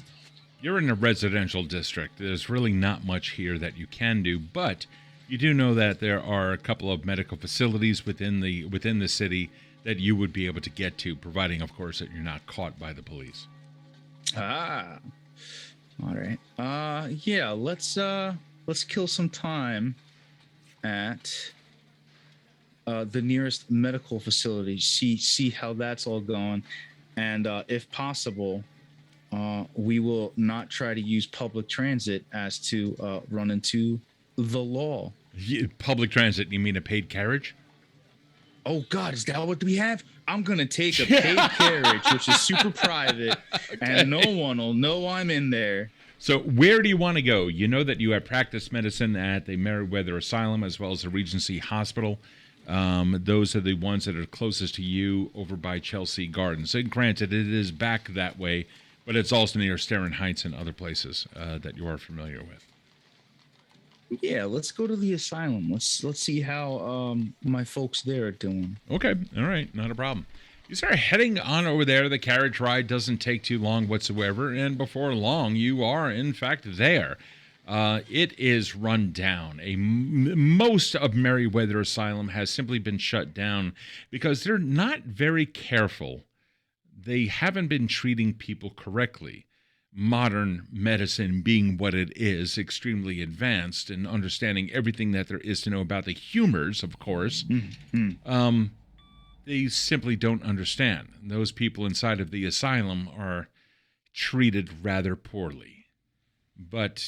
you're in a residential district. There's really not much here that you can do, but you do know that there are a couple of medical facilities within the city that you would be able to get to, providing, of course, that you're not caught by the police. All right. Yeah, let's let's kill some time at the nearest medical facility. See how that's all going, and if possible, we will not try to use public transit as to run into the law. Public transit? You mean a paid carriage? Oh God, is that what we have? I'm gonna take a paid carriage, which is super private, and no one will know I'm in there. So where do you want to go? You know that you have practiced medicine at the Meriwether Asylum as well as the Regency Hospital. Those are the ones that are closest to you over by Chelsea Gardens. And granted, it is back that way, but it's also near Starin Heights and other places that you are familiar with. Yeah, let's go to the asylum. Let's see how my folks there are doing. Okay, all right, not a problem. You start heading on over there. The carriage ride doesn't take too long whatsoever, and before long, you are, in fact, there. It is run down. Most of Meriwether Asylum has simply been shut down because they're not very careful. They haven't been treating people correctly. Modern medicine being what it is, extremely advanced and understanding everything that there is to know about the humors, of course, they simply don't understand. Those people inside of the asylum are treated rather poorly. But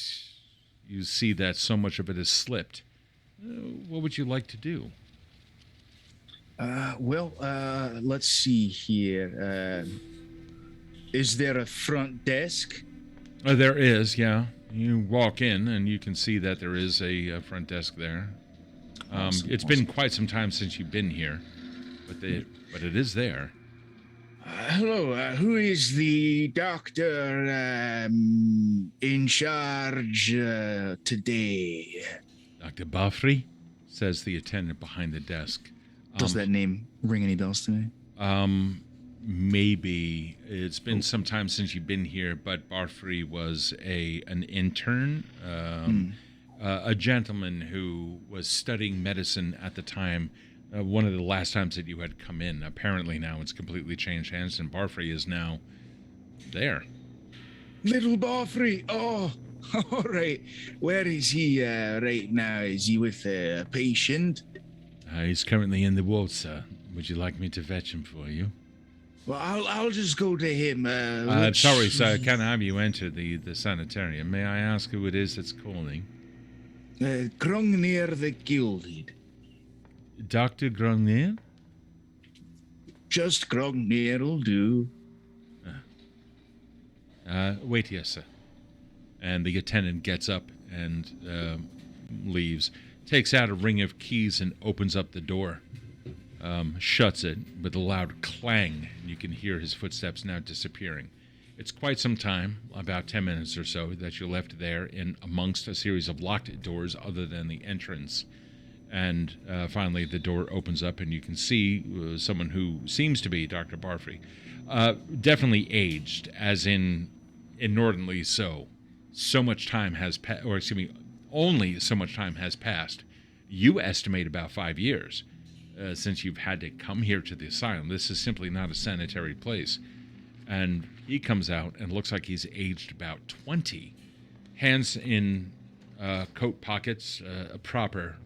you see that so much of it has slipped. What would you like to do? Let's see here. Is there a front desk? There is, yeah. You walk in and you can see that there is a front desk there. It's been quite some time since you've been here, but it is there. Hello, who is the doctor in charge today? Dr. Bafri, says the attendant behind the desk. Does that name ring any bells to me? Maybe. It's been some time since you've been here, but Bafri was an intern, a gentleman who was studying medicine at the time. One of the last times that you had come in. Apparently now it's completely changed hands, and Barfrey is now there. Little Barfrey. Oh, all right. Where is he right now? Is he with a patient? He's currently in the ward, sir. Would you like me to fetch him for you? Well, I'll just go to him. Sorry, sir. Can I have you enter the sanitarium? May I ask who it is that's calling? Grungnir the Gilded. Dr. Grungnir? Just Grungnir will do. Wait here, sir. And the attendant gets up and leaves, takes out a ring of keys and opens up the door. Shuts it with a loud clang, and you can hear his footsteps now disappearing. It's quite some time, about 10 minutes or so, that you're left there in amongst a series of locked doors other than the entrance. And finally, the door opens up, and you can see someone who seems to be Dr. Barfrey. Definitely aged, as in inordinately so. So much time has passed, or excuse me, only so much time has passed. You estimate about 5 years since you've had to come here to the asylum. This is simply not a sanitary place. And he comes out and looks like he's aged about 20. Hands in coat pockets, a proper...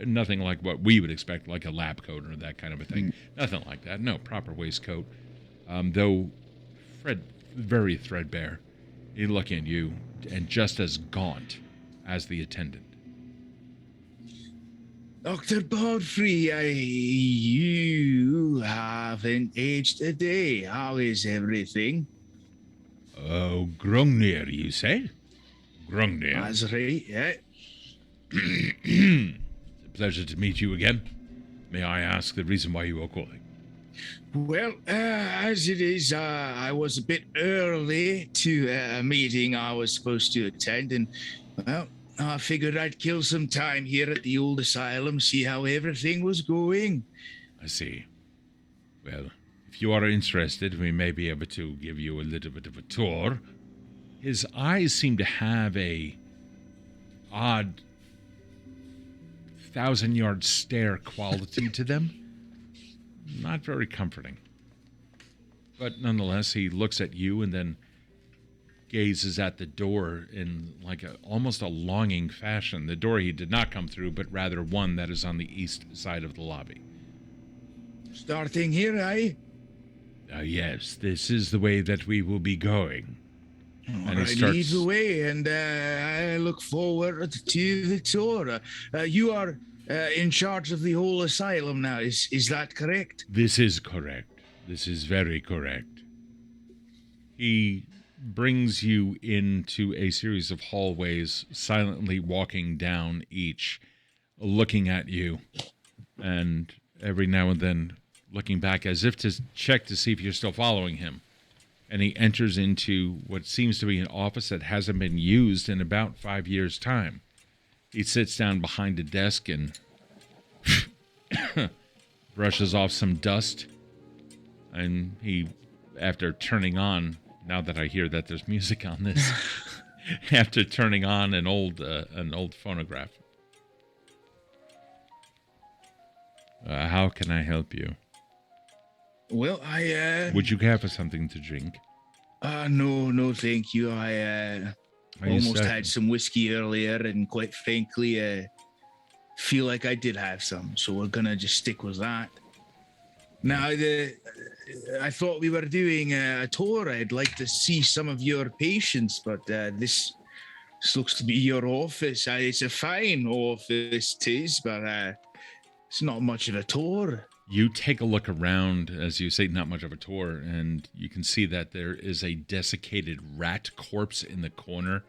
nothing like what we would expect, like a lab coat or that kind of a thing. Nothing like that. No, proper waistcoat. Though very threadbare. He look at you, and just as gaunt as the attendant. Dr. Godfrey, you haven't aged a day. How is everything? Oh, Grungnir, you say? Grungnir. That's right, yeah. It's a pleasure to meet you again. May I ask the reason why you are calling? Well, as it is, I was a bit early to a meeting I was supposed to attend, and, well, I figured I'd kill some time here at the old asylum, see how everything was going. I see. Well, if you are interested, we may be able to give you a little bit of a tour. His eyes seem to have a odd 1,000-yard stare quality to them. Not very comforting. But nonetheless, he looks at you and then gazes at the door in like almost a longing fashion. The door he did not come through, but rather one that is on the east side of the lobby. Starting here, eh? Yes, this is the way that we will be going. All right, lead the way, and I look forward to the tour. You are in charge of the whole asylum now, is that correct? This is correct. This is very correct. He brings you into a series of hallways, silently walking down each, looking at you, and every now and then looking back as if to check to see if you're still following him. And he enters into what seems to be an office that hasn't been used in about 5 years' time. He sits down behind a desk and brushes off some dust. And he, after turning on, now that I hear that there's music on this, after turning on an old phonograph. How can I help you? Well, Would you care for something to drink? No, thank you. I almost had some whiskey earlier, and quite frankly, feel like I did have some, so we're gonna just stick with that. Now, I thought we were doing a tour. I'd like to see some of your patients, but this looks to be your office. It's a fine office, tis, but it's not much of a tour. You take a look around, as you say, not much of a tour, and you can see that there is a desiccated rat corpse in the corner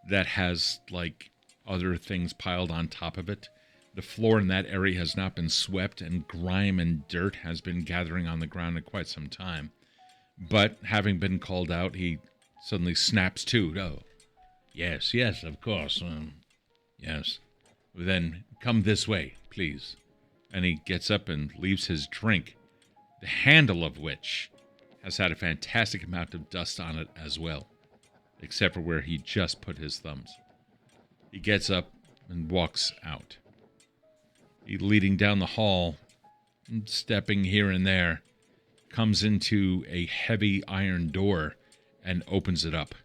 that has, like, other things piled on top of it. The floor in that area has not been swept, and grime and dirt has been gathering on the ground in quite some time. But, having been called out, he suddenly snaps to. Oh, yes, of course. Yes. Then come this way, please. And he gets up and leaves his drink, the handle of which has had a fantastic amount of dust on it as well, except for where he just put his thumbs. He gets up and walks out. He leading down the hall, stepping here and there, comes into a heavy iron door and opens it up.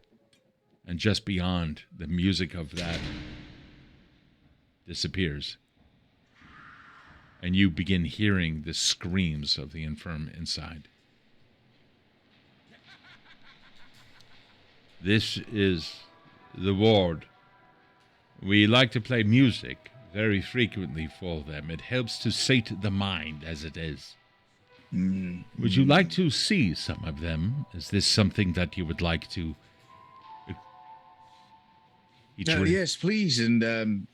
And just beyond, the music of that disappears. And you begin hearing the screams of the infirm inside. This is the ward. We like to play music very frequently for them. It helps to sate the mind, as it is. Would you like to see some of them? Is this something that you would like to... Yes, please, and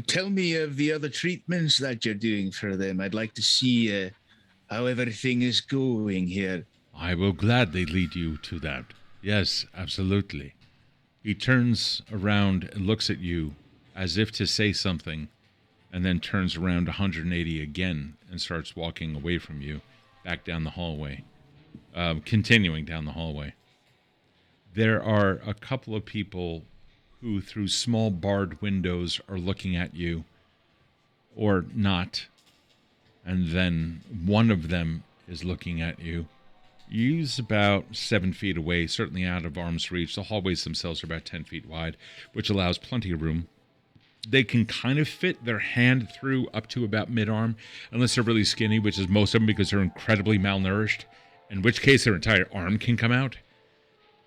tell me of the other treatments that you're doing for them. I'd like to see how everything is going here. I will gladly lead you to that. Yes, absolutely. He turns around and looks at you as if to say something, and then turns around 180 again and starts walking away from you, back down the hallway, continuing down the hallway. There are a couple of people who, through small barred windows, are looking at you, or not, and then one of them is looking at you. He's about 7 feet away, certainly out of arm's reach. The hallways themselves are about 10 feet wide, which allows plenty of room. They can kind of fit their hand through up to about mid-arm, unless they're really skinny, which is most of them because they're incredibly malnourished, in which case their entire arm can come out.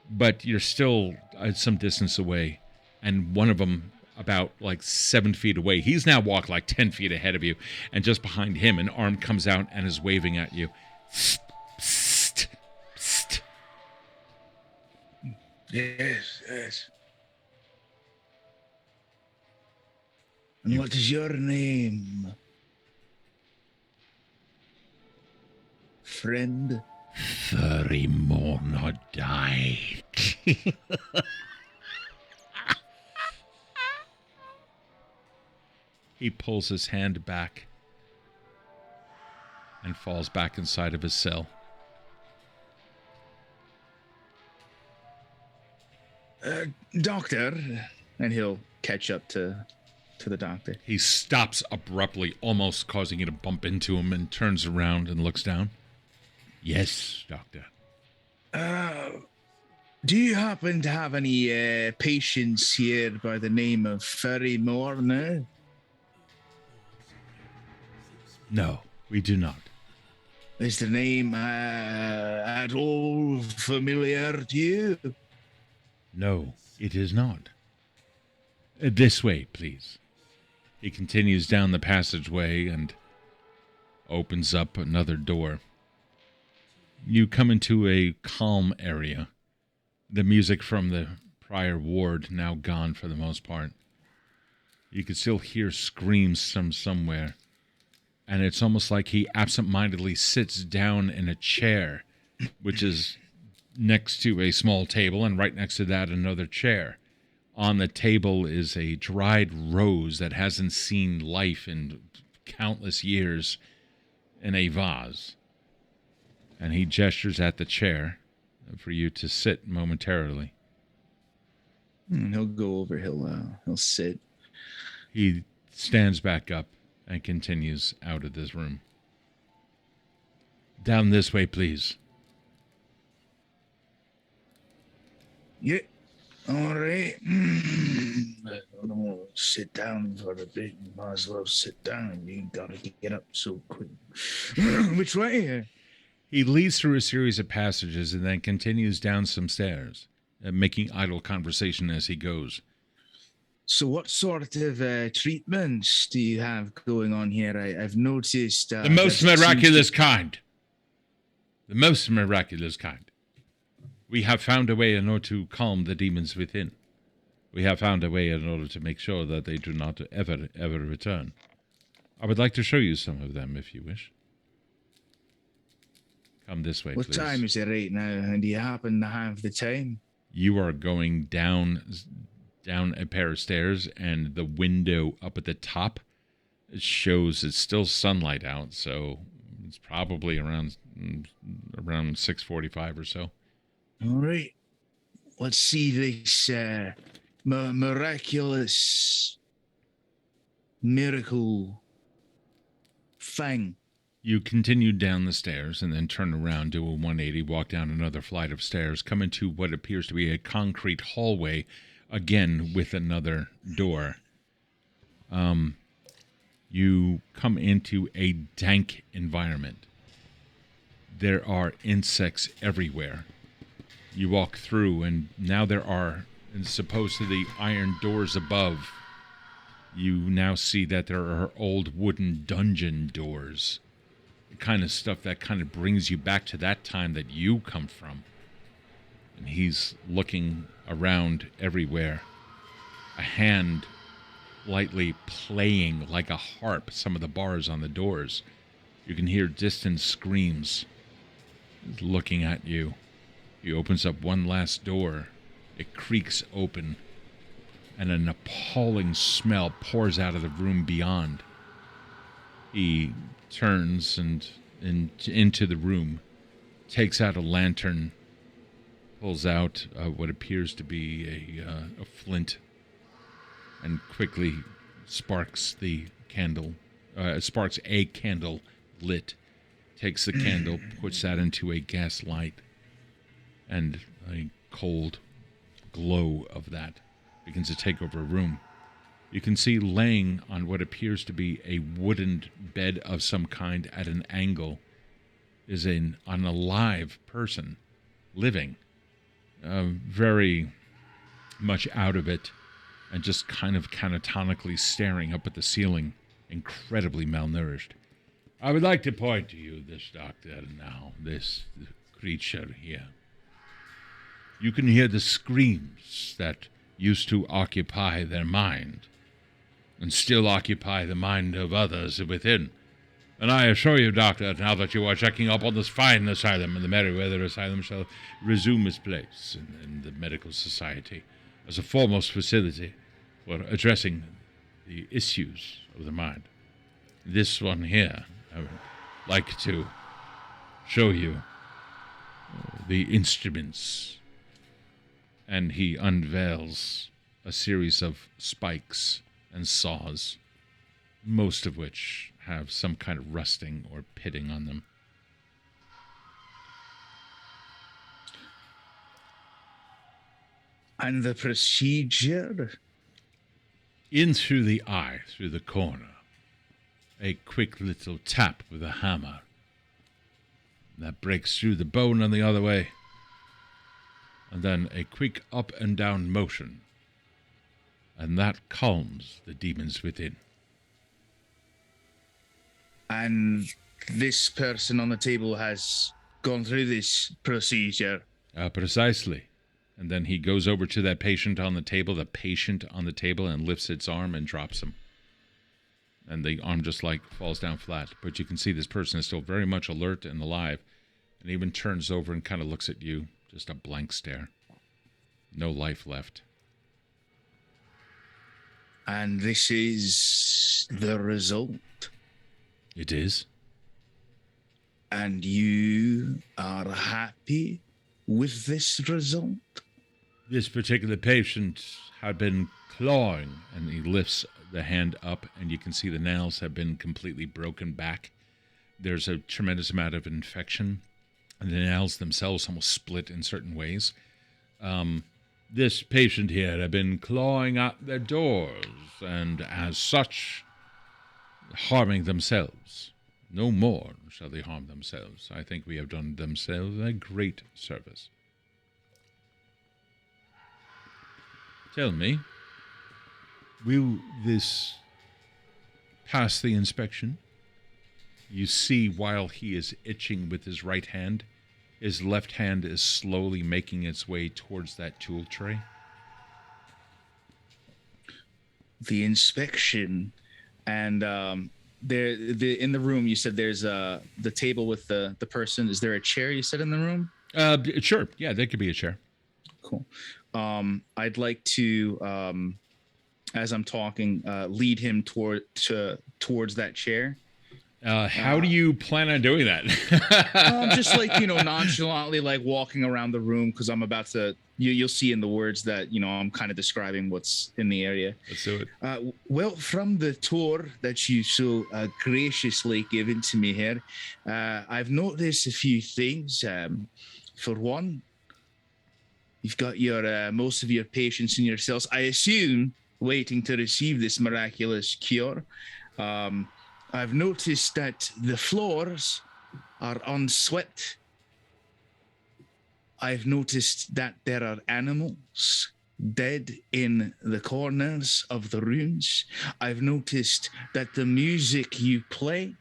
But you're still at some distance away. And one of them about like 7 feet away. He's now walked like 10 feet ahead of you. And just behind him, an arm comes out and is waving at you. Psst, psst, psst. Yes. And what is your name? Friend? Furry more not die. He pulls his hand back and falls back inside of his cell. Doctor, and he'll catch up to the doctor. He stops abruptly, almost causing you to bump into him, and turns around and looks down. Yes, doctor. Do you happen to have any patients here by the name of Ferry Morner? No, we do not. Is the name at all familiar to you? No, it is not. This way, please. He continues down the passageway and opens up another door. You come into a calm area. The music from the prior ward now gone for the most part. You can still hear screams from somewhere. And it's almost like he absentmindedly sits down in a chair, which is next to a small table, and right next to that another chair. On the table is a dried rose that hasn't seen life in countless years in a vase. And he gestures at the chair for you to sit momentarily. He'll go over, he'll sit. He stands back up and continues out of this room. Down this way, please. Yeah, all right. I don't know, sit down for a bit. You might as well sit down. You gotta get up so quick. Which way? He leads through a series of passages and then continues down some stairs, making idle conversation as he goes. So what sort of treatments do you have going on here? I've noticed... the most miraculous kind. The most miraculous kind. We have found a way in order to calm the demons within. We have found a way in order to make sure that they do not ever return. I would like to show you some of them if you wish. Come this way, please. What time is it right now? And do you happen to have the time? You are going down a pair of stairs, and the window up at the top shows it's still sunlight out, so it's probably around 6:45 or so. All right. Let's see this miraculous miracle thing. You continue down the stairs and then turn around, do a 180, walk down another flight of stairs, come into what appears to be a concrete hallway, again with another door. You come into a dank environment. There are insects everywhere. You walk through, and now there are, as opposed to the iron doors above, you now see that there are old wooden dungeon doors. The kind of stuff that kind of brings you back to that time that you come from. And he's looking around everywhere. A hand lightly playing like a harp some of the bars on the doors. You can hear distant screams. He's looking at you. He opens up one last door. It creaks open, and an appalling smell pours out of the room beyond. He turns and into the room, takes out a lantern, pulls out what appears to be a flint, and quickly sparks the candle. Sparks a candle lit. Takes the candle, puts that into a gas light, and a cold glow of that begins to take over a room. You can see laying on what appears to be a wooden bed of some kind at an angle is an alive person, living, very much out of it, and just kind of canatonically staring up at the ceiling, incredibly malnourished. I would like to point to you this doctor now, this creature here. You can hear the screams that used to occupy their mind, and still occupy the mind of others within. And I assure you, Doctor, now that you are checking up on this fine asylum, and the Merryweather Asylum shall resume its place in the medical society as a foremost facility for addressing the issues of the mind. This one here, I would like to show you the instruments. And he unveils a series of spikes and saws, most of which have some kind of rusting or pitting on them. And the procedure? In through the eye, through the corner. A quick little tap with a hammer. That breaks through the bone on the other way. And then a quick up and down motion. And that calms the demons within. And this person on the table has gone through this procedure? Precisely. And then he goes over to that patient on the table, and lifts its arm and drops him. And the arm just falls down flat. But you can see this person is still very much alert and alive. And even turns over and kind of looks at you. Just a blank stare. No life left. And this is the result? It is. And you are happy with this result? This particular patient had been clawing, and he lifts the hand up, and you can see the nails have been completely broken back. There's a tremendous amount of infection, and the nails themselves almost split in certain ways. This patient here had been clawing at their doors, and as such, harming themselves. No more shall they harm themselves. I think we have done themselves a great service. Tell me, will this pass the inspection? You see, while he is itching with his right hand, his left hand is slowly making its way towards that tool tray. The inspection, and in the room, you said there's the table with the person. Is there a chair you said in the room? Sure. Yeah, there could be a chair. Cool. I'd like to, as I'm talking, lead him towards that chair. How do you plan on doing that? Just nonchalantly, walking around the room, because I'm about to. You'll see in the words that I'm kind of describing what's in the area. Let's do it. Well, from the tour that you so graciously given to me here, I've noticed a few things. For one, you've got your most of your patients in your cells, I assume, waiting to receive this miraculous cure. I've noticed that the floors are unswept. I've noticed that there are animals dead in the corners of the rooms. I've noticed that the music you play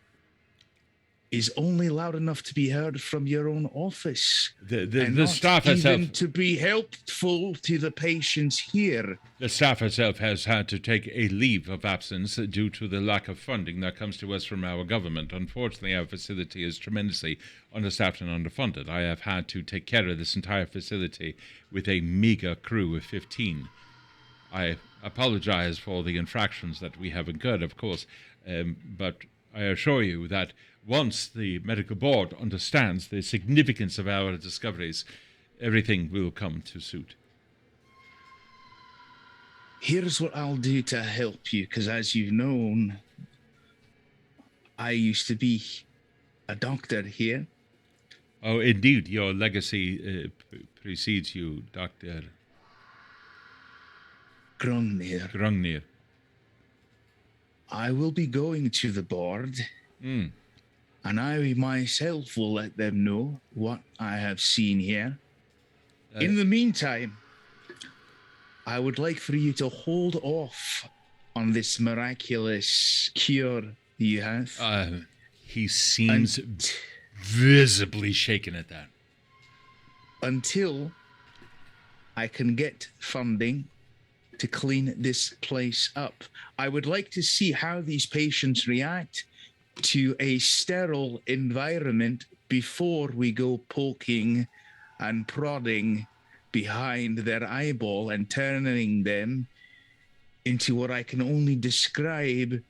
is only loud enough to be heard from your own office. The staff itself, even to be helpful to the patients here. The staff itself has had to take a leave of absence due to the lack of funding that comes to us from our government. Unfortunately, our facility is tremendously understaffed and underfunded. I have had to take care of this entire facility with a meager crew of 15. I apologize for the infractions that we have incurred, of course, but I assure you that once the medical board understands the significance of our discoveries, everything will come to suit. Here's what I'll do to help you, because as you've known, I used to be a doctor here. Oh, indeed, your legacy precedes you, Dr. Grungnir. I will be going to the board. And I myself will let them know what I have seen here. In the meantime, I would like for you to hold off on this miraculous cure you have. He seems visibly shaken at that. Until I can get funding to clean this place up. I would like to see how these patients react to a sterile environment before we go poking and prodding behind their eyeball and turning them into what I can only describe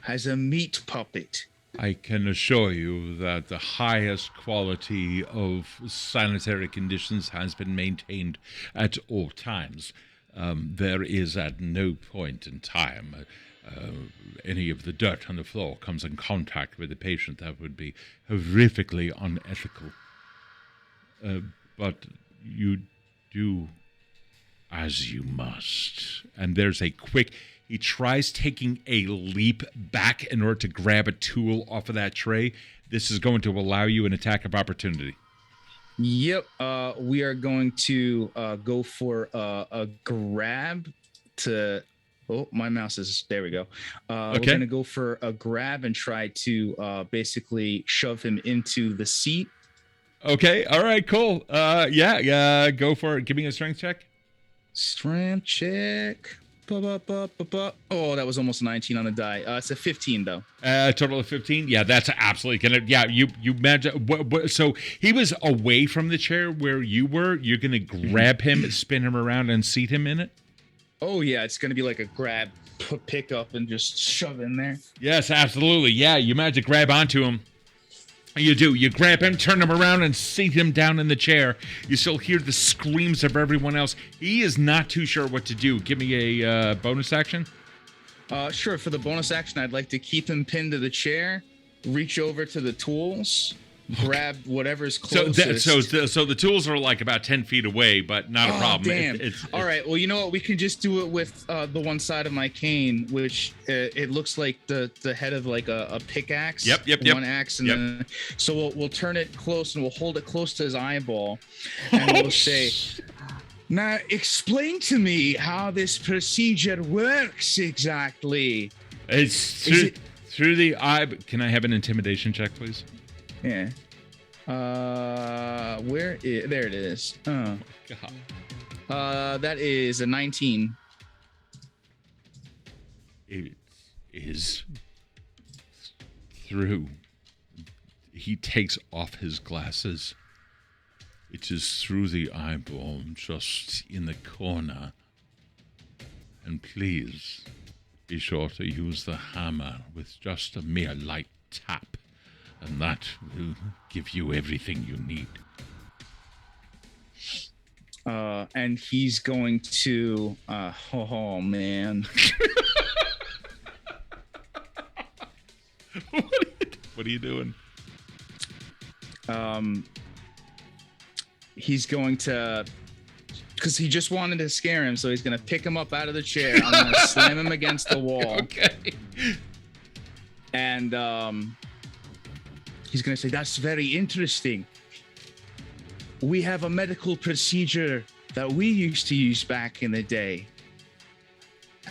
as a meat puppet. I can assure you that the highest quality of sanitary conditions has been maintained at all times. There is at no point in time any of the dirt on the floor comes in contact with the patient. That would be horrifically unethical. But you do As you must. And there's a quick... He tries taking a leap back in order to grab a tool off of that tray. This is going to allow you an attack of opportunity. Yep. We are going to go for a grab to... Oh, my mouse is... There we go. We're going to go for a grab and try to basically shove him into the seat. Okay. All right, cool. Go for it. Give me a strength check. Strength check. Oh, that was almost a 19 on the die. It's a 15 though. Total of 15. Yeah, that's absolutely gonna. Yeah, you imagine. So he was away from the chair where you were. You're gonna grab him, spin him around, and seat him in it. Oh yeah, it's gonna be like a grab, pick up, and just shove in there. Yes, absolutely. Yeah, you magic grab onto him. You do. You grab him, turn him around, and seat him down in the chair. You still hear the screams of everyone else. He is not too sure what to do. Give me a bonus action. Sure. For the bonus action, I'd like to keep him pinned to the chair, reach over to the tools, grab whatever's closest. So the tools are like about 10 feet away, but not a problem. Damn. All right. Well, you know what? We can just do it with the one side of my cane, which it looks like the head of like a pickaxe. Yep. One axe, and then so we'll turn it close and we'll hold it close to his eyeball, and we'll say, "Now explain to me how this procedure works exactly." It's through the eye. Can I have an intimidation check, please? Yeah. There it is. Oh. God. That is a 19. It is through. He takes off his glasses. It is through the eyeball, just in the corner. And please, be sure to use the hammer with just a mere light tap. And that will give you everything you need. And he's going to... oh, man. What are you doing? He's going to... Because he just wanted to scare him, so he's going to pick him up out of the chair. I'm going to slam him against the wall. Okay. And... he's going to say, "That's very interesting. We have a medical procedure that we used to use back in the day.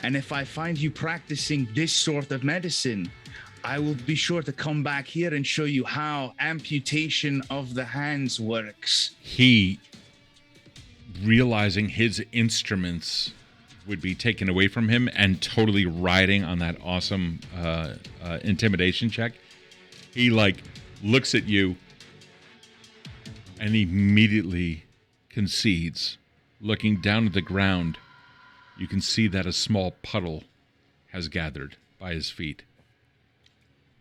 And if I find you practicing this sort of medicine, I will be sure to come back here and show you how amputation of the hands works." He, realizing his instruments would be taken away from him and totally riding on that awesome intimidation check, he looks at you and immediately concedes. Looking down at the ground, you can see that a small puddle has gathered by his feet.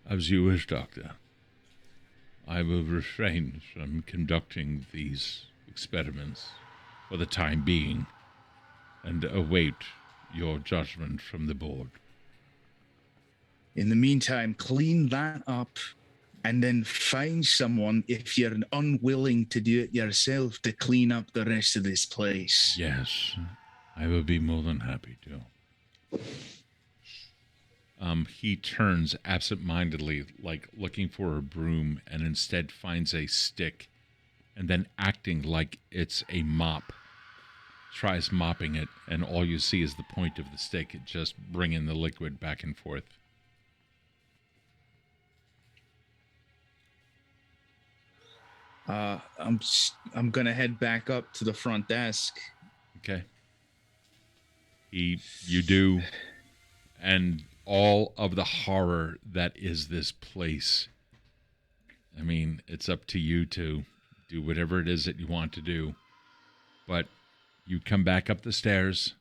"As you wish, Doctor. I will refrain from conducting these experiments for the time being and await your judgment from the board." In the meantime, clean that up. And then find someone, if you're unwilling to do it yourself, to clean up the rest of this place. Yes, I will be more than happy to. He turns absent-mindedly, like looking for a broom, and instead finds a stick, and then acting like it's a mop, tries mopping it, and all you see is the point of the stick, just bringing the liquid back and forth. I'm gonna head back up to the front desk. Okay. You do, and all of the horror that is this place. I mean, it's up to you to do whatever it is that you want to do. But you come back up the stairs.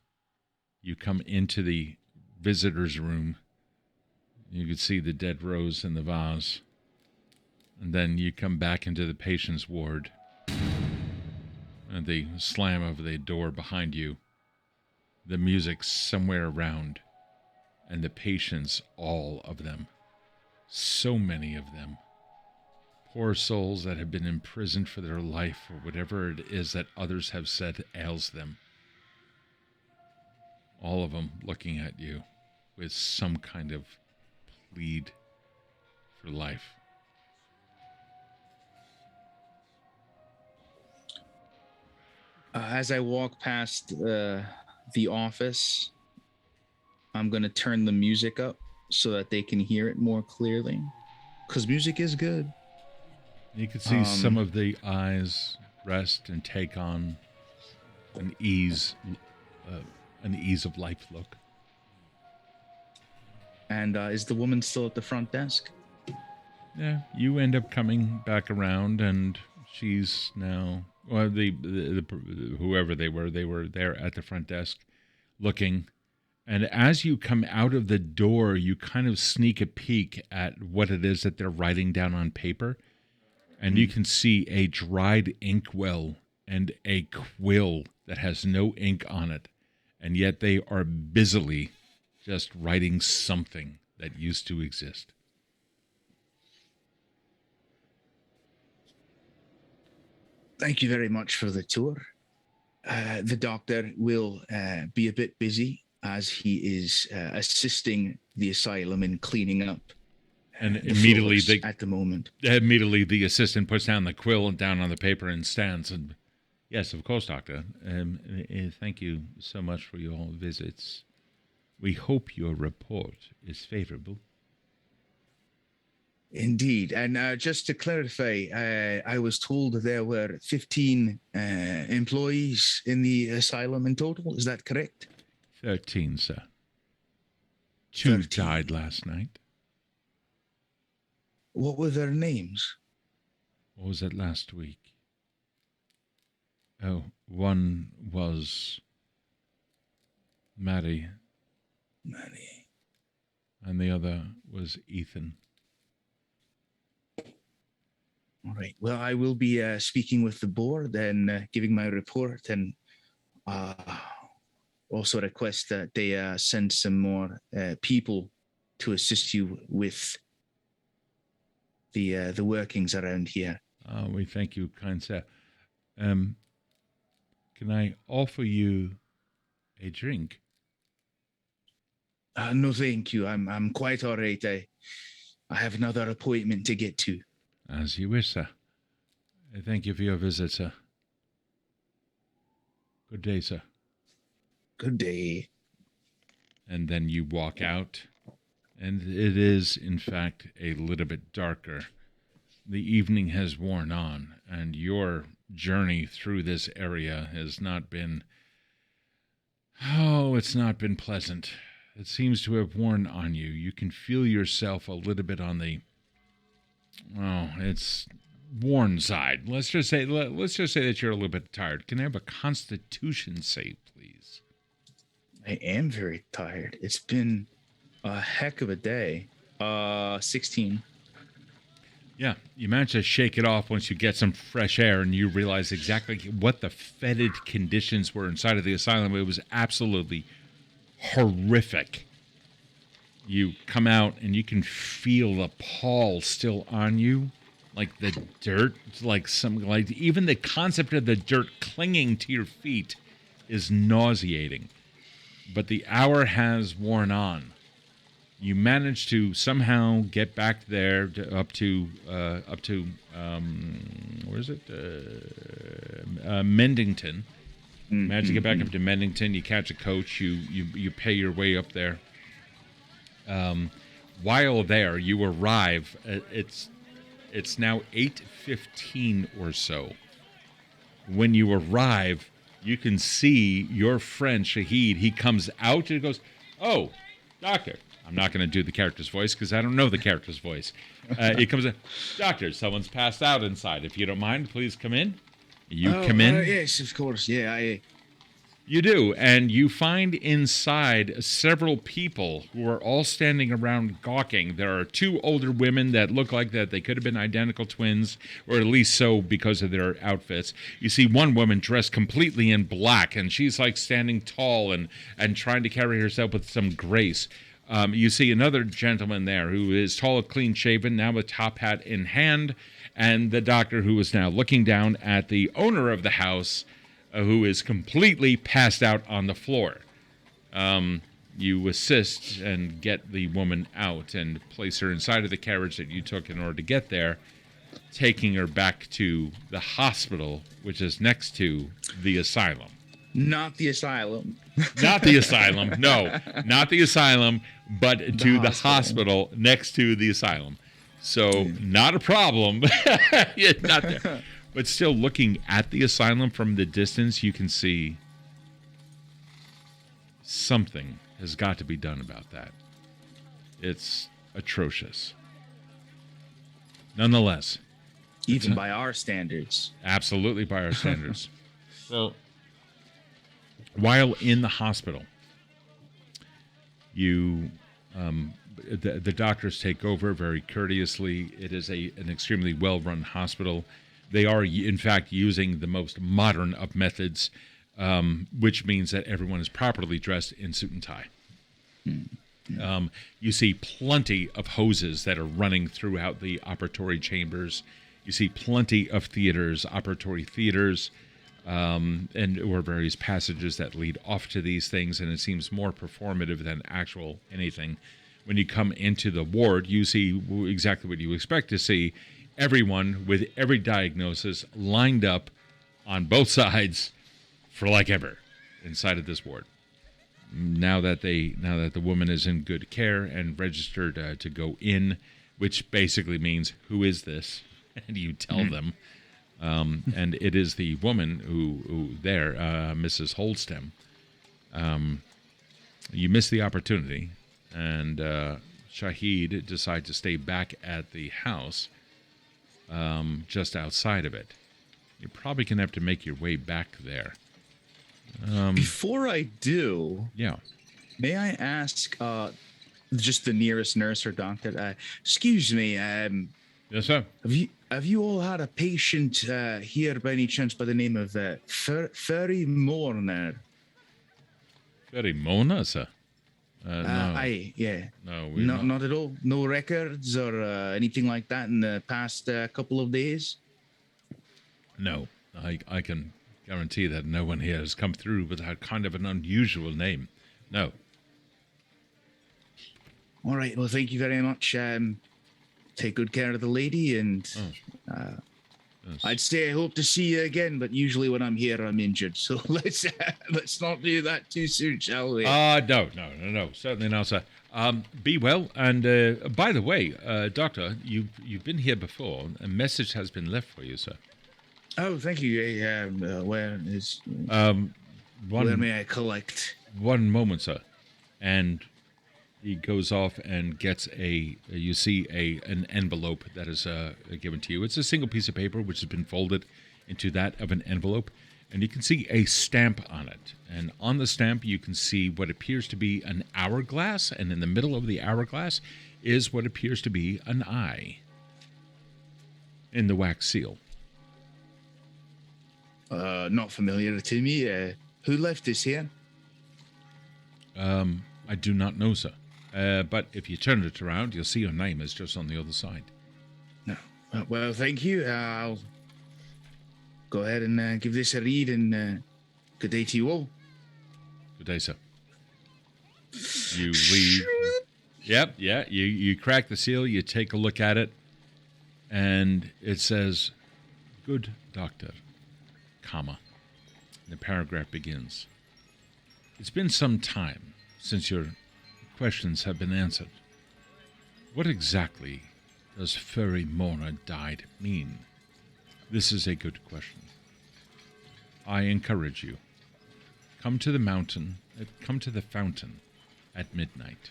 You come into the visitor's room. You can see the dead rose in the vase. And then you come back into the patient's ward. And the slam of the door behind you. The music somewhere around. And the patients, all of them. So many of them. Poor souls that have been imprisoned for their life or whatever it is that others have said ails them. all of them looking at you with some kind of plead for life. As I walk past the office, I'm going to turn the music up so that they can hear it more clearly. Because music is good. You can see some of the eyes rest and take on an ease of life look. And is the woman still at the front desk? Yeah, you end up coming back around, and she's now, well, the whoever they were there at the front desk looking. And as you come out of the door, you kind of sneak a peek at what it is that they're writing down on paper. And you can see a dried inkwell and a quill that has no ink on it. And yet they are busily just writing something that used to exist. Thank you very much for the tour. The doctor will be a bit busy as he is assisting the asylum in cleaning up. And immediately at the moment. Immediately the assistant puts down the quill and down on the paper and stands. And yes, of course, Doctor. Thank you so much for your visits. We hope your report is favorable. Indeed. And just to clarify, I was told there were 15 employees in the asylum in total. Is that correct? 13, sir. 2 died last night. What were their names? What was it last week? Oh, one was Maddie. And the other was Ethan. All right. Well, I will be speaking with the board and giving my report, and also request that they send some more people to assist you with the workings around here. We thank you, kind sir. Can I offer you a drink? No, thank you. I'm quite all right. I have another appointment to get to. As you wish, sir. Thank you for your visit, sir. Good day, sir. Good day. And then you walk out, and it is, in fact, a little bit darker. The evening has worn on, and your journey through this area has not been... Oh, it's not been pleasant. It seems to have worn on you. You can feel yourself a little bit on the... Oh, it's worn side. Let's just say that you're a little bit tired. Can I have a Constitution save, please? I am very tired. It's been a heck of a day. 16. Yeah, you manage to shake it off once you get some fresh air, and you realize exactly what the fetid conditions were inside of the asylum. It was absolutely horrific. You come out, and you can feel the pall still on you, like the dirt, like even the concept of the dirt clinging to your feet is nauseating. But the hour has worn on. You manage to somehow get back there up to where is it? Mendington. Manage to get back up to Mendington. You catch a coach. You pay your way up there. While there, you arrive. It's now 8:15 or so. When you arrive, you can see your friend Shahid. He comes out and goes, "Oh, doctor." I'm not going to do the character's voice because I don't know the character's voice. He comes in, "Doctor, someone's passed out inside. If you don't mind, please come in." You come in? Yes, of course. Yeah, You do, and you find inside several people who are all standing around gawking. There are 2 older women that look like that they could have been identical twins, or at least so because of their outfits. You see one woman dressed completely in black, and she's like standing tall and trying to carry herself with some grace. You see another gentleman there who is tall, clean-shaven, now with top hat in hand, and the doctor who is now looking down at the owner of the house, who is completely passed out on the floor. You assist and get the woman out and place her inside of the carriage that you took in order to get there, taking her back to the hospital, which is next to the asylum. Not the asylum. Not the asylum. No, not the asylum, but to the hospital next to the asylum. So not a problem. Yeah, not there. But still, looking at the asylum from the distance, you can see something has got to be done about that. It's atrocious. Nonetheless. Even by our standards. Absolutely by our standards. So, while in the hospital, you, the doctors take over very courteously. It is an extremely well-run hospital. They are, in fact, using the most modern of methods, which means that everyone is properly dressed in suit and tie. You see plenty of hoses that are running throughout the operatory chambers. You see plenty of theaters, operatory theaters, or various passages that lead off to these things, and it seems more performative than actual anything. When you come into the ward, you see exactly what you expect to see. Everyone with every diagnosis lined up on both sides for like ever inside of this ward. Now that the woman is in good care and registered to go in, which basically means, who is this? And you tell them. And it is the woman who there, Mrs. Holdstem. You miss the opportunity, and Shahid decides to stay back at the house just outside of it. You're probably going to have to make your way back there. Before I do, may I ask just the nearest nurse or doctor, excuse me, yes, sir. Have you all had a patient here by any chance by the name of Ferry Mourner? Ferry Mourner, sir? No. No, not at all. No records or anything like that in the past couple of days? No, I can guarantee that no one here has come through with that kind of an unusual name. No. All right, well, thank you very much. Take good care of the lady, and yes. I'd say I hope to see you again, but usually when I'm here, I'm injured. So let's not do that too soon, shall we? No, certainly not, sir. Be well, and by the way, Doctor, you've been here before. A message has been left for you, sir. Oh, thank you. Where may I collect? One moment, sir. And he goes off and gets you see an envelope that is given to you. It's a single piece of paper which has been folded into that of an envelope. And you can see a stamp on it. And on the stamp, you can see what appears to be an hourglass. And in the middle of the hourglass is what appears to be an eye in the wax seal. Not familiar to me. Who left this here? I do not know, sir. But if you turn it around, you'll see your name is just on the other side. No. Well, thank you. I'll go ahead and give this a read, and good day to you all. Good day, sir. You leave. Yep, yeah. You crack the seal, you take a look at it, and it says, "Good doctor, comma." The paragraph begins. It's been some time since your questions have been answered. What exactly does Ferry Mourner died mean? This is a good question. I encourage you. Come to the fountain at midnight.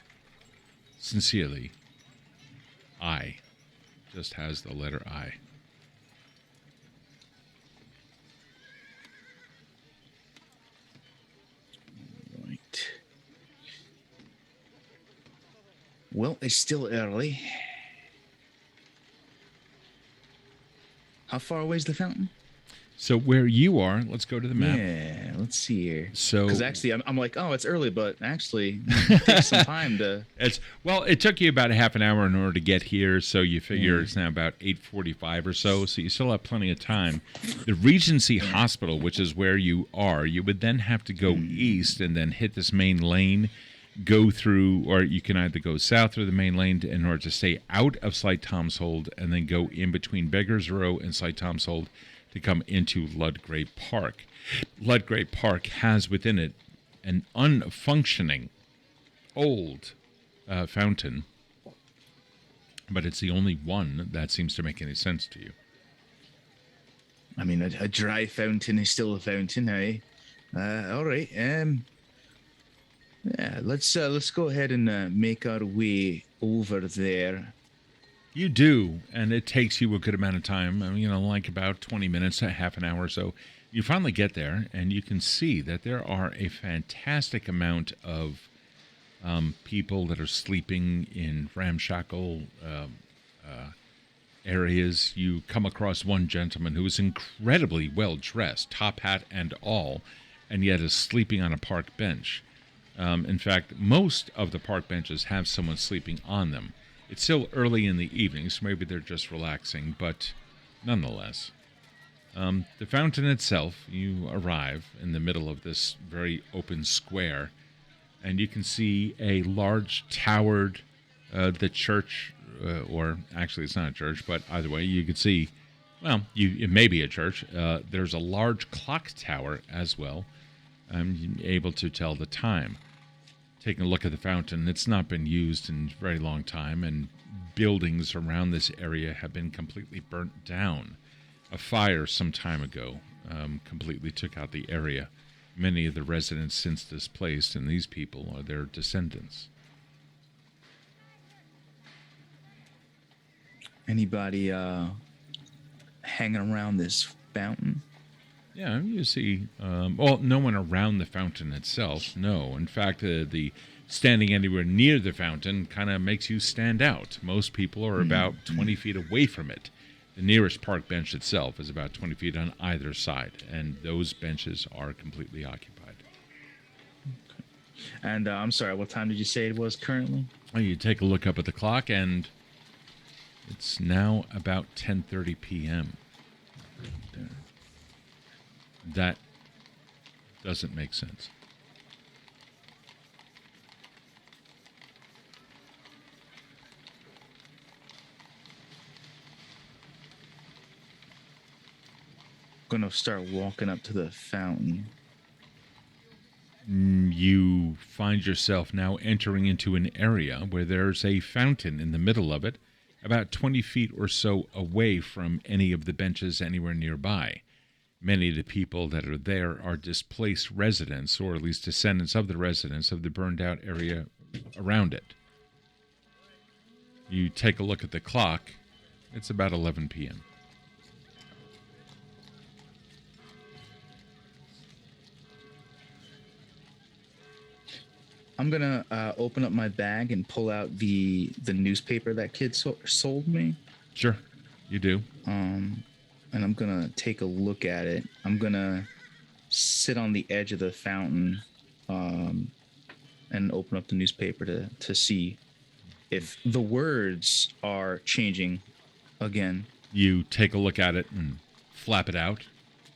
Sincerely, I. Just has the letter I. Right. Well, it's still early. How far away is the fountain? So where you are, let's go to the map. Yeah, let's see here. So, because actually, I'm like, oh, it's early, but actually, it takes some time to. It took you about a half an hour in order to get here, so you figure it's now about 8:45 or so. So you still have plenty of time. The Regency Hospital, which is where you are, you would then have to go east and then hit this main lane, go through, or you can either go south through the main lane in order to stay out of Slight Tom's Hold, and then go in between Beggar's Row and Slight Tom's Hold to come into Ludgrave Park. Ludgrave Park has within it an unfunctioning old fountain, but it's the only one that seems to make any sense to you. I mean, a dry fountain is still a fountain, eh? All right. Yeah, let's go ahead and make our way over there. You do, and it takes you a good amount of time. I mean, like about 20 minutes, half an hour or so. You finally get there, and you can see that there are a fantastic amount of people that are sleeping in ramshackle areas. You come across one gentleman who is incredibly well dressed, top hat and all, and yet is sleeping on a park bench. In fact, most of the park benches have someone sleeping on them. It's still early in the evening, so maybe they're just relaxing, but nonetheless. The fountain itself, you arrive in the middle of this very open square, and you can see a large towered, the church, or actually it's not a church, but either way, you can see, well, it may be a church. There's a large clock tower as well. I'm able to tell the time. Taking a look at the fountain, it's not been used in a very long time, and buildings around this area have been completely burnt down. A fire some time ago completely took out the area. Many of the residents since displaced, and these people are their descendants. Anybody hanging around this fountain? Yeah, you see, no one around the fountain itself, no. In fact, the standing anywhere near the fountain kind of makes you stand out. Most people are about 20 feet away from it. The nearest park bench itself is about 20 feet on either side, and those benches are completely occupied. Okay. And I'm sorry, what time did you say it was currently? Well, you take a look up at the clock, and it's now about 10:30 p.m. That doesn't make sense. I'm gonna start walking up to the fountain. You find yourself now entering into an area where there's a fountain in the middle of it, about 20 feet or so away from any of the benches anywhere nearby. Many of the people that are there are displaced residents, or at least descendants of the residents of the burned out area around it. You take a look at the clock. It's about 11 p.m. I'm gonna open up my bag and pull out the newspaper that kid sold me. Sure, you do. And I'm gonna take a look at it. I'm gonna sit on the edge of the fountain, and open up the newspaper to see if the words are changing again. You take a look at it and flap it out,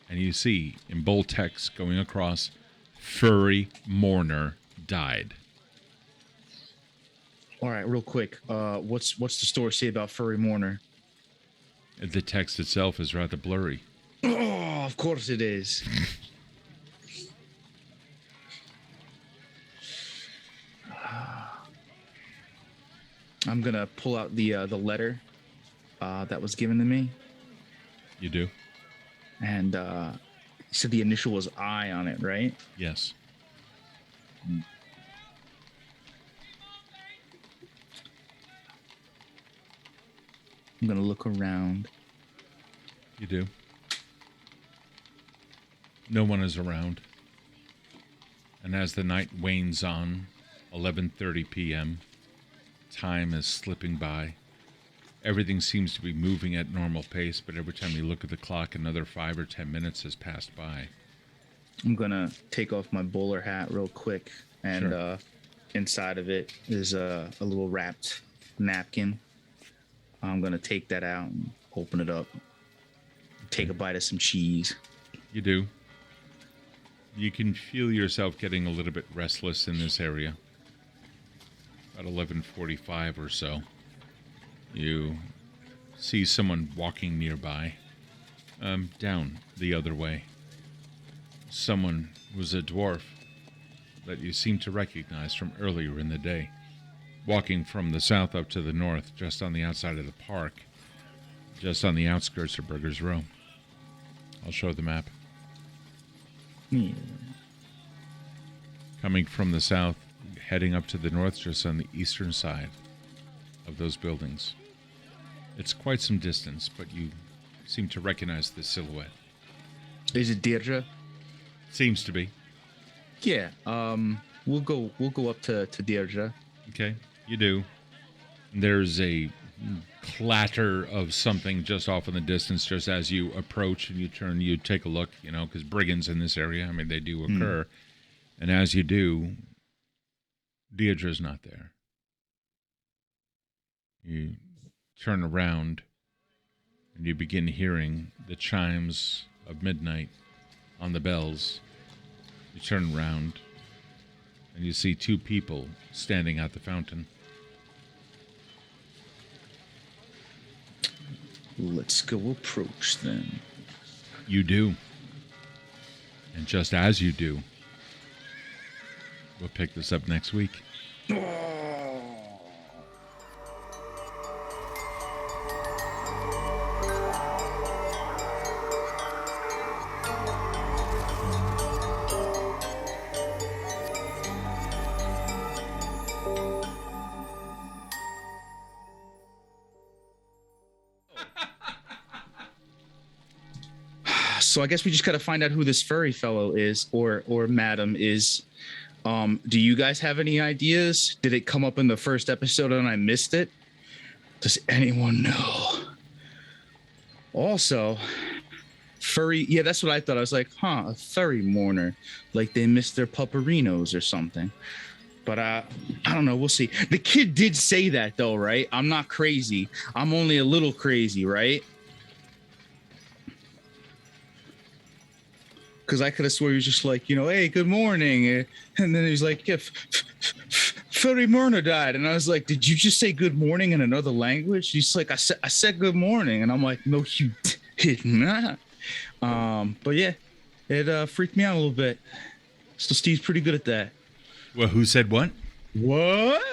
and you see in bold text going across, "Furry Mourner died." All right, real quick. What's the story say about Furry Mourner? The text itself is rather blurry. Oh, of course it is. I'm gonna pull out the letter that was given to me. You do? And you said the initial was I on it, right? Yes. I'm gonna look around. You do? No one is around. And as the night wanes on, 11:30 p.m., time is slipping by. Everything seems to be moving at normal pace, but every time you look at the clock, another 5 or 10 minutes has passed by. I'm gonna take off my bowler hat real quick, and Sure. Inside of it is a little wrapped napkin. I'm gonna take that out and open it up. Take a bite of some cheese. You do. You can feel yourself getting a little bit restless in this area. About 11:45 or so, you see someone walking nearby, down the other way. Someone was a dwarf that you seem to recognize from earlier in the day, walking from the south up to the north, just on the outside of the park, just on the outskirts of Burger's Row. I'll show the map. Yeah. Coming from the south, heading up to the north, just on the eastern side of those buildings. It's quite some distance, but you seem to recognize the silhouette. Is it Deirdre? Seems to be. Yeah. We'll go up to Deirdre. Okay, you do. There's a clatter of something just off in the distance, just as you approach and you turn, you take a look, because brigands in this area, I mean, they do occur. And as you do, Deirdre's not there. You turn around and you begin hearing the chimes of midnight on the bells. You turn around and you see 2 people standing at the fountain. Let's go approach them. You do. And just as you do, we'll pick this up next week. So I guess we just gotta find out who this furry fellow is, or madam is. Do you guys have any ideas? Did it come up in the first episode and I missed it? Does anyone know? Also, furry. Yeah, that's what I thought. I was like, a furry mourner, like they missed their pupperinos or something. But I don't know. We'll see. The kid did say that though, right? I'm not crazy. I'm only a little crazy, right? Because I could have swore he was just like, hey, good morning. And then he's like, yeah, furry mourner died. And I was like, did you just say good morning in another language? He's like, I said good morning. And I'm like, no, you did not. But yeah, it freaked me out a little bit. So Steve's pretty good at that. Well, who said what? What?